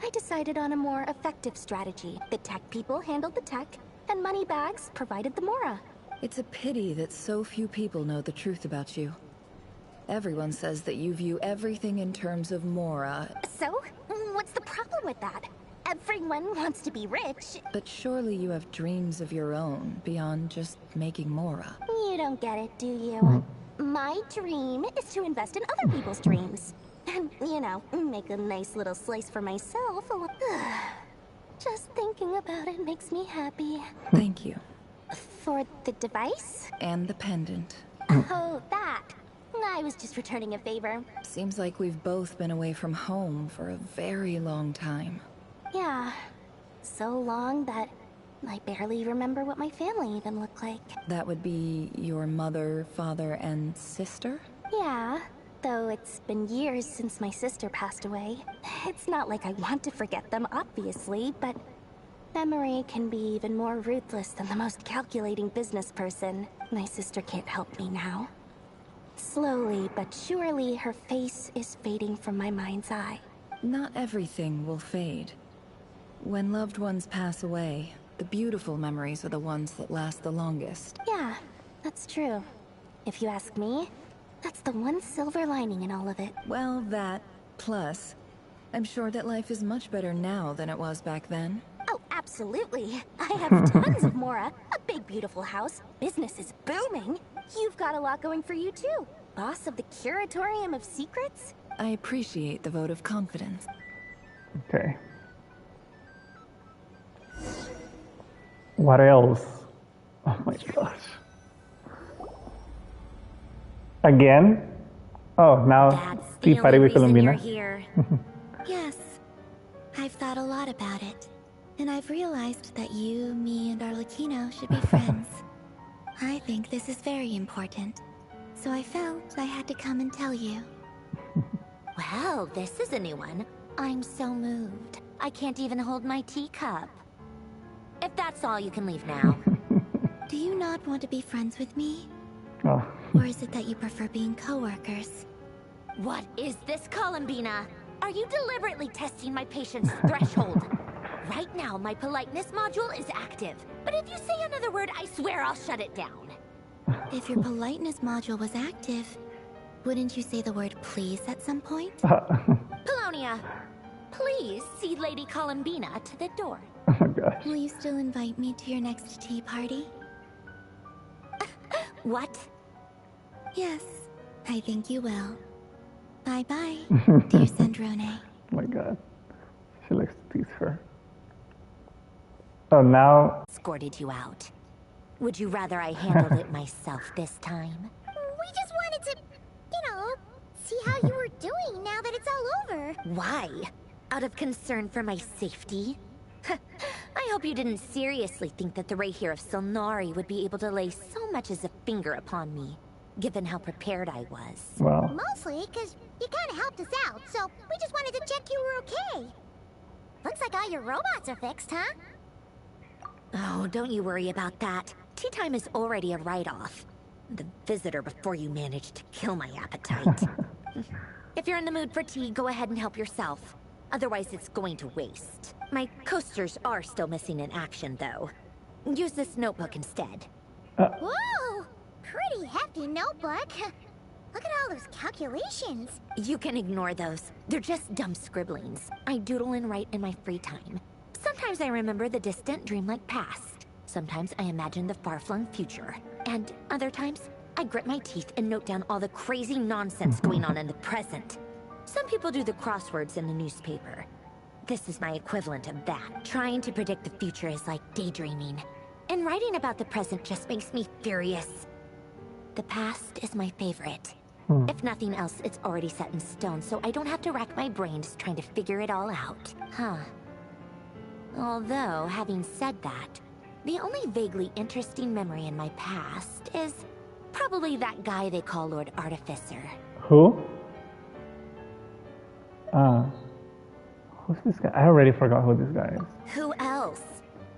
S13: I decided on a more effective strategy. The tech people handled the tech, and Moneybags provided the Mora.
S11: It's a pity that so few people know the truth about you. Everyone says that you view everything in terms of Mora.
S13: So? What's the problem with that? Everyone wants to be rich.
S11: But surely you have dreams of your own, beyond just making Mora.
S13: You don't get it, do you? My dream is to invest in other people's dreams. And, you know, make a nice little slice for myself. Just thinking about it makes me happy.
S11: Thank you.
S13: For the device?
S11: And the pendant.
S13: Oh, that. I was just returning a favor.
S11: Seems like we've both been away from home for a very long time.
S13: Yeah. So long that I barely remember what my family even looked like.
S11: That would be your mother, father, and sister?
S13: Yeah. Though it's been years since my sister passed away. It's not like I want to forget them, obviously, but memory can be even more ruthless than the most calculating business person. My sister can't help me now. Slowly but surely, her face is fading from my mind's eye.
S11: Not everything will fade. When loved ones pass away, the beautiful memories are the ones that last the longest.
S13: Yeah, that's true. If you ask me, that's the one silver lining in all of it.
S11: Well, that, plus, I'm sure that life is much better now than it was back then.
S13: Oh, absolutely. I have tons of Mora, a big beautiful house, business is booming. You've got a lot going for you too. Boss of the Curatorium of Secrets?
S11: I appreciate the vote of confidence.
S1: Okay. What else? Oh my gosh. Again? Oh, now Steve fighting with Columbina.
S5: Here. Yes. I've thought a lot about it. And I've realized that you, me, and Arlecchino should be friends. I think this is very important. So I felt I had to come and tell you.
S17: Well, this is a new one.
S5: I'm so moved. I can't even hold my teacup. If that's all, you can leave now.
S19: Do you not want to be friends with me?
S1: Oh.
S19: Or is it that you prefer being co-workers?
S5: What is this, Columbina? Are you deliberately testing my patience threshold? Right now, my politeness module is active. But if you say another word, I swear I'll shut it down.
S19: If your politeness module was active, wouldn't you say the word please at some point?
S5: Polonia, please see Lady Columbina to the door.
S1: Oh my gosh.
S19: Will you still invite me to your next tea party?
S5: What?
S19: Yes, I think you will. Bye-bye, dear Sandrone.
S1: Oh my god. She likes to tease her. Oh, now...
S5: Escorted you out. Would you rather I handled it myself this time?
S13: We just wanted to, you know, see how you were doing now that it's all over.
S5: Why? Out of concern for my safety? I hope you didn't seriously think that the Rahier of Solnari would be able to lay so much as a finger upon me, given how prepared I was.
S1: Well...
S13: Mostly because you kind of helped us out, so we just wanted to check you were okay. Looks like all your robots are fixed, huh?
S5: Oh, don't you worry about that. Tea time is already a write-off. The visitor before you managed to kill my appetite. If you're in the mood for tea, go ahead and help yourself. Otherwise, it's going to waste. My coasters are still missing in action, though. Use this notebook instead.
S13: Whoa! Pretty hefty notebook. Look at all those calculations.
S5: You can ignore those. They're just dumb scribblings. I doodle and write in my free time. Sometimes I remember the distant, dreamlike past. Sometimes I imagine the far-flung future. And other times, I grit my teeth and note down all the crazy nonsense going on in the present. Some people do the crosswords in the newspaper. This is my equivalent of that. Trying to predict the future is like daydreaming. And writing about the present just makes me furious. The past is my favorite. If nothing else, it's already set in stone, so I don't have to rack my brains trying to figure it all out. Huh. Although, having said that, the only vaguely interesting memory in my past is probably that guy they call Lord Artificer.
S1: Who? Who's this guy? I already forgot who this guy is.
S5: Who else?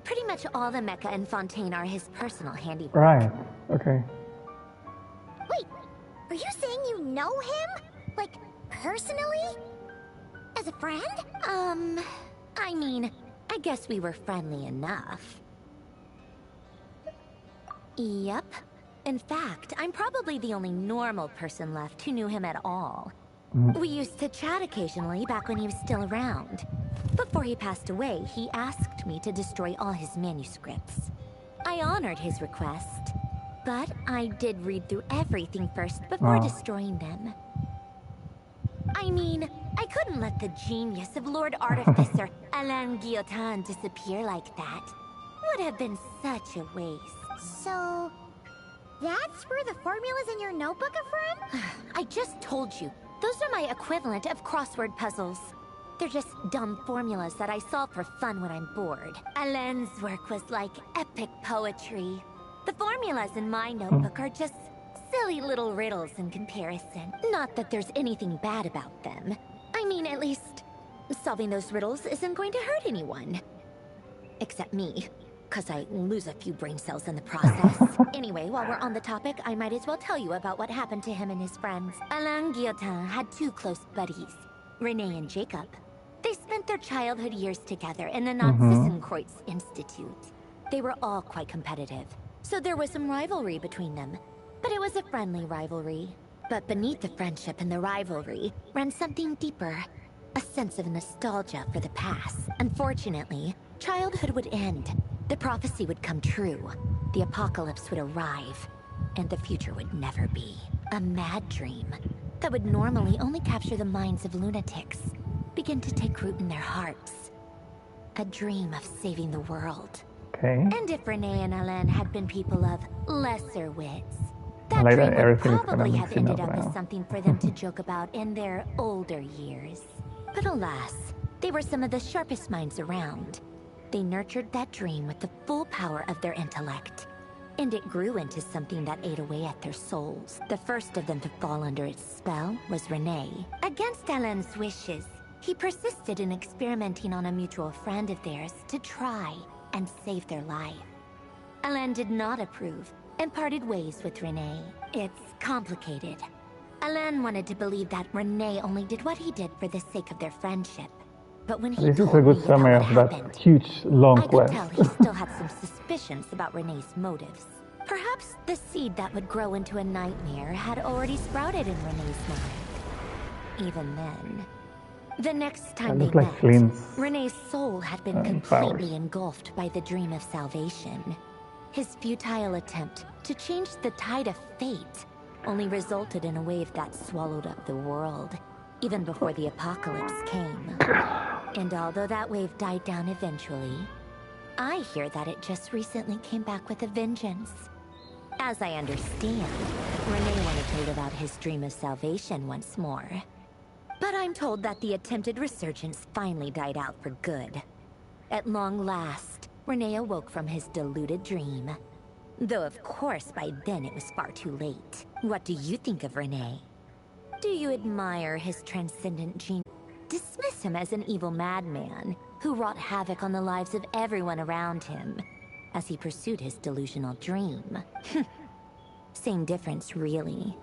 S5: Pretty much all the mecha and Fontaine are his personal handiwork.
S1: Right. Okay.
S13: Wait, are you saying you know him? Like, personally? As a friend?
S5: I mean, I guess we were friendly enough. Yep. In fact, I'm probably the only normal person left who knew him at all. We used to chat occasionally back when he was still around. Before he passed away, he asked me to destroy all his manuscripts. I honored his request, but I did read through everything first before destroying them. I mean, I couldn't let the genius of Lord Artificer Alain Guillotin disappear like that. Would have been such a waste.
S13: So, that's where the formulas in your notebook are from?
S5: I just told you. Those are my equivalent of crossword puzzles. They're just dumb formulas that I solve for fun when I'm bored. Alain's work was like epic poetry. The formulas in my notebook are just silly little riddles in comparison. Not that there's anything bad about them. I mean, at least, solving those riddles isn't going to hurt anyone. Except me, because I lose a few brain cells in the process. Anyway, while we're on the topic, I might as well tell you about what happened to him and his friends. Alain Guillotin had two close buddies, Renee and Jacob. They spent their childhood years together in the Nazi-Kreuz Institute. They were all quite competitive, so there was some rivalry between them. But it was a friendly rivalry. But beneath the friendship and the rivalry ran something deeper, a sense of nostalgia for the past. Unfortunately, childhood would end. The prophecy would come true. The apocalypse would arrive, and the future would never be. A mad dream that would normally only capture the minds of lunatics begin to take root in their hearts. A dream of saving the world.
S1: Okay.
S5: And if Renee and Alain had been people of lesser wits,
S1: I
S5: that
S1: like
S5: dream
S1: that
S5: would
S1: everything's
S5: probably
S1: gonna
S5: have
S1: mix
S5: ended
S1: up
S5: up
S1: now.
S5: as something for them to joke about in their older years. But alas, they were some of the sharpest minds around. They nurtured that dream with the full power of their intellect, and it grew into something that ate away at their souls. The first of them to fall under its spell was Renee. Against Alain's wishes,
S17: He persisted in experimenting on a mutual friend of theirs to try and save their life. Alain did not approve and parted ways with Renee. It's complicated. Alain wanted to believe that Renee only did what he did for the sake of their friendship. But when he
S1: This is
S17: told
S1: a good
S17: me
S1: summary
S17: about
S1: of
S17: what
S1: that
S17: happened,
S1: huge, long
S17: I could
S1: quest.
S17: tell he still had some suspicions about Renee's motives. Perhaps the seed that would grow into a nightmare had already sprouted in Renee's mind. Even then, the next time they
S1: looks like
S17: met,
S1: Flint's
S17: Renee's soul had been completely engulfed by the dream of salvation. His futile attempt to change the tide of fate only resulted in a wave that swallowed up the world, even before the apocalypse came. And although that wave died down eventually, I hear that it just recently came back with a vengeance. As I understand, Renee wanted to live out his dream of salvation once more. But I'm told that the attempted resurgence finally died out for good. At long last, Renee awoke from his deluded dream. Though of course by then it was far too late. What do you think of Renee? Do you admire his transcendent genius? Dismiss him as an evil madman who wrought havoc on the lives of everyone around him as he pursued his delusional dream. Same difference, really.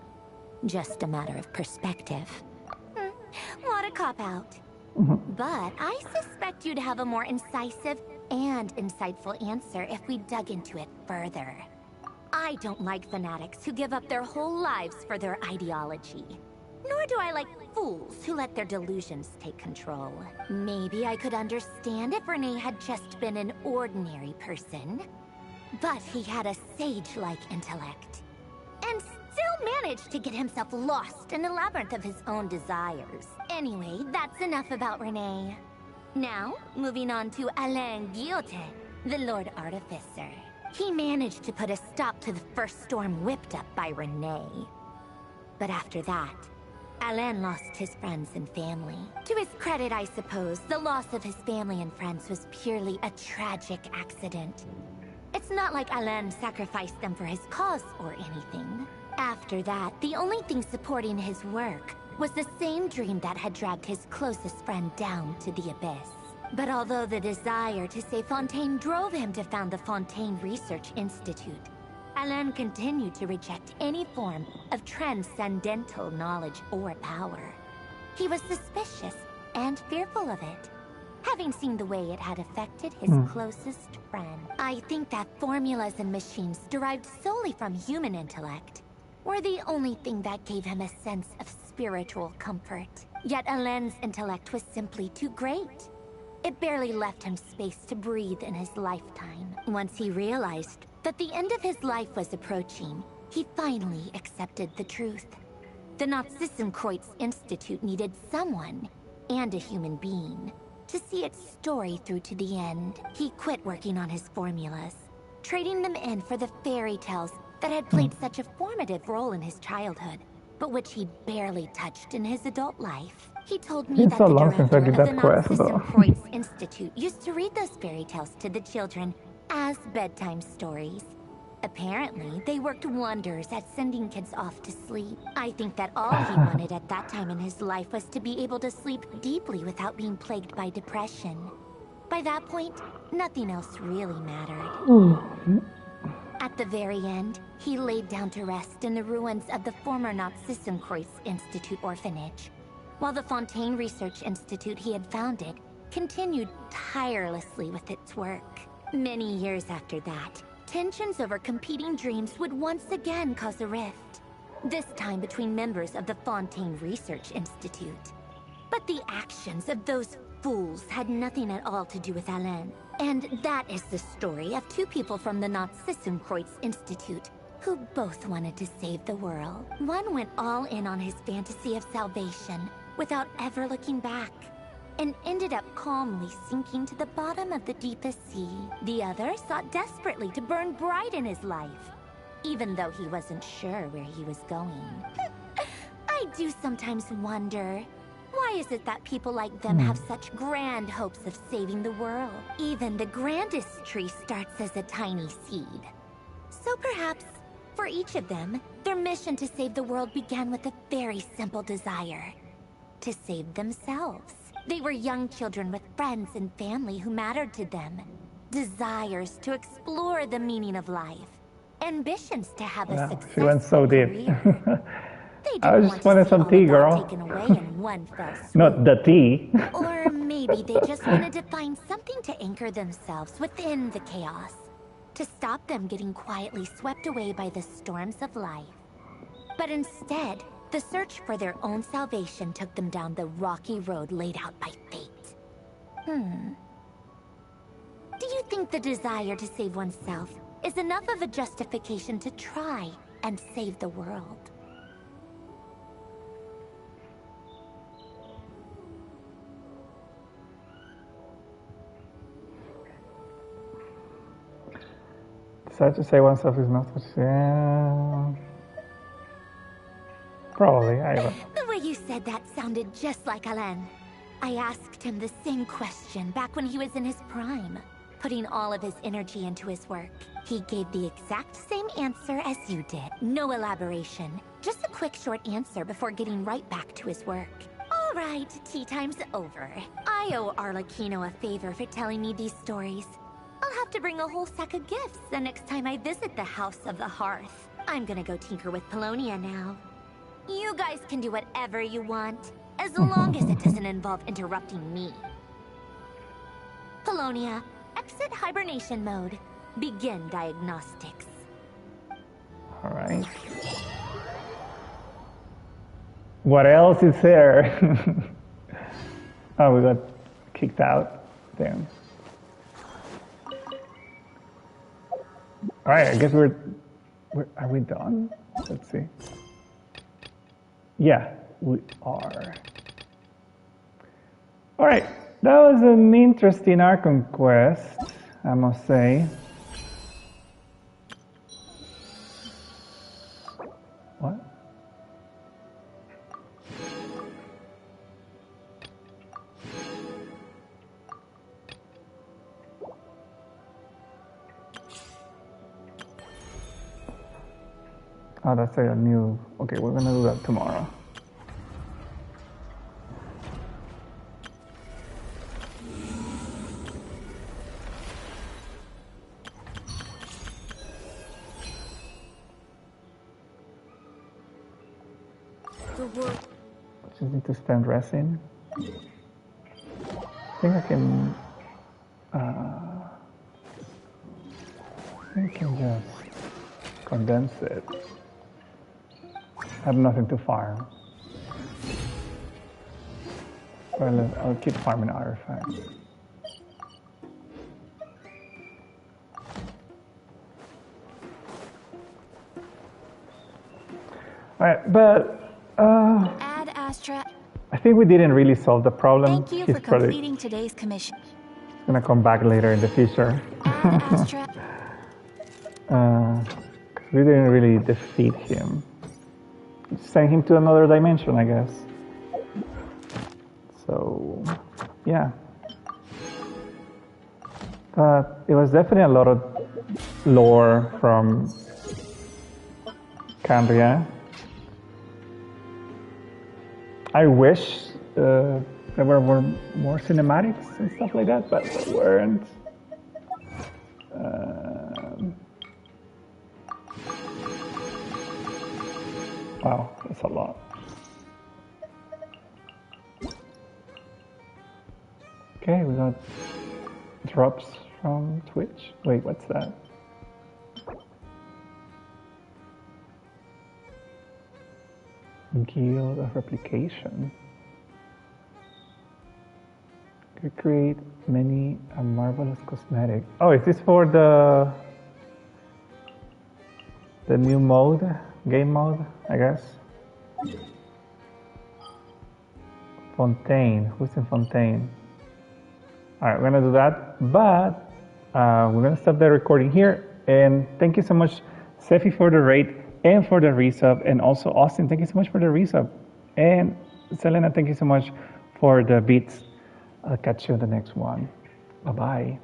S17: Just a matter of perspective. What a cop-out. But I suspect you'd have a more incisive and insightful answer if we dug into it further. I don't like fanatics who give up their whole lives for their ideology. Nor do I like fools who let their delusions take control. Maybe I could understand if Renee had just been an ordinary person. But he had a sage-like intellect. And still managed to get himself lost in a labyrinth of his own desires. Anyway, that's enough about Renee. Now, moving on to Alain Guillotin, the Lord Artificer. He managed to put a stop to the first storm whipped up by Renee. But after that, Alain lost his friends and family. To his credit, I suppose, the loss of his family and friends was purely a tragic accident. It's not like Alain sacrificed them for his cause or anything. After that, the only thing supporting his work was the same dream that had dragged his closest friend down to the abyss. But although the desire to save Fontaine drove him to found the Fontaine Research Institute, Alain continued to reject any form of transcendental knowledge or power. He was suspicious and fearful of it, having seen the way it had affected his closest friend. I think that formulas and machines derived solely from human intellect were the only thing that gave him a sense of spiritual comfort. Yet Alain's intellect was simply too great. It barely left him space to breathe in his lifetime. Once he realized that the end of his life was approaching, he finally accepted the truth. The Nazissenkreuz Institute needed someone, and a human being, to see its story through to the end. He quit working on his formulas, trading them in for the fairy tales that had played such a formative role in his childhood, but which he barely touched in his adult life. He told me that the director of the Nazissenkreuz Institute used to read those fairy tales to the children as bedtime stories. Apparently, they worked wonders at sending kids off to sleep. I think that all he wanted at that time in his life was to be able to sleep deeply without being plagued by depression. By that point, nothing else really mattered. At the very end, he laid down to rest in the ruins of the former Nazissenkreuz Institute orphanage, while the Fontaine Research Institute he had founded continued tirelessly with its work. Many years after that, tensions over competing dreams would once again cause a rift, this time between members of the Fontaine Research Institute. But the actions of those fools had nothing at all to do with Alain. And that is the story of two people from the Nazissenkreuz Institute who both wanted to save the world. One went all in on his fantasy of salvation without ever looking back, and ended up calmly sinking to the bottom of the deepest sea. The other sought desperately to burn bright in his life, even though he wasn't sure where he was going. I do sometimes wonder, why is it that people like them have such grand hopes of saving the world? Even the grandest tree starts as a tiny seed. So perhaps, for each of them, their mission to save the world began with a very simple desire: to save themselves. They were young children with friends and family who mattered to them. Desires to explore the meaning of life. Ambitions to have a successful
S1: she went so deep.
S17: I
S1: just wanted some tea, girl.
S17: Taken away in one fell swoop.
S1: Not the tea.
S17: Or maybe they just wanted to find something to anchor themselves within the chaos. To stop them getting quietly swept away by the storms of life. But instead, the search for their own salvation took them down the rocky road laid out by fate. Do you think the desire to save oneself is enough of a justification to try and save the world?
S1: Sad to say oneself is not such. Probably, I don't.
S17: The way you said that sounded just like Alain. I asked him the same question back when he was in his prime, putting all of his energy into his work. He gave the exact same answer as you did. No elaboration. Just a quick short answer before getting right back to his work. All right, tea time's over. I owe Arlecchino a favor for telling me these stories. I'll have to bring a whole sack of gifts the next time I visit the House of the Hearth. I'm gonna go tinker with Polonia now. You guys can do whatever you want, as long as it doesn't involve interrupting me. Polonia, exit hibernation mode. Begin diagnostics.
S1: All right. What else is there? Oh, we got kicked out. Damn. All right, I guess are we done? Let's see. Yeah, we are. All right, that was an interesting Archon quest, I must say. What? Oh, that's a new... Okay, we're gonna do that tomorrow. Just need to spend resting. I think I can... just condense it. I have nothing to farm. Well, I'll keep farming artifacts. Alright, but
S4: Ad Astra.
S1: I think we didn't really solve the problem.
S4: Thank you for completing today's commission.
S1: He's gonna come back later in the future.
S4: Ad Astra.
S1: We didn't really defeat him. Send him to another dimension, I guess. So, yeah. But it was definitely a lot of lore from Cambria. I wish there were more cinematics and stuff like that, but there weren't. Wow, that's a lot. Okay, we got drops from Twitch. Wait, what's that? Guild of Replication. Could create many a marvelous cosmetic. Oh, is this for the new mode? Game mode, I guess. Fontaine. Who's in Fontaine? Alright, we're gonna do that, but we're gonna stop the recording here. And thank you so much, Sephi, for the raid and for the resub, and also Austin, thank you so much for the resub. And Selena, thank you so much for the beats. I'll catch you in the next one. Bye-bye.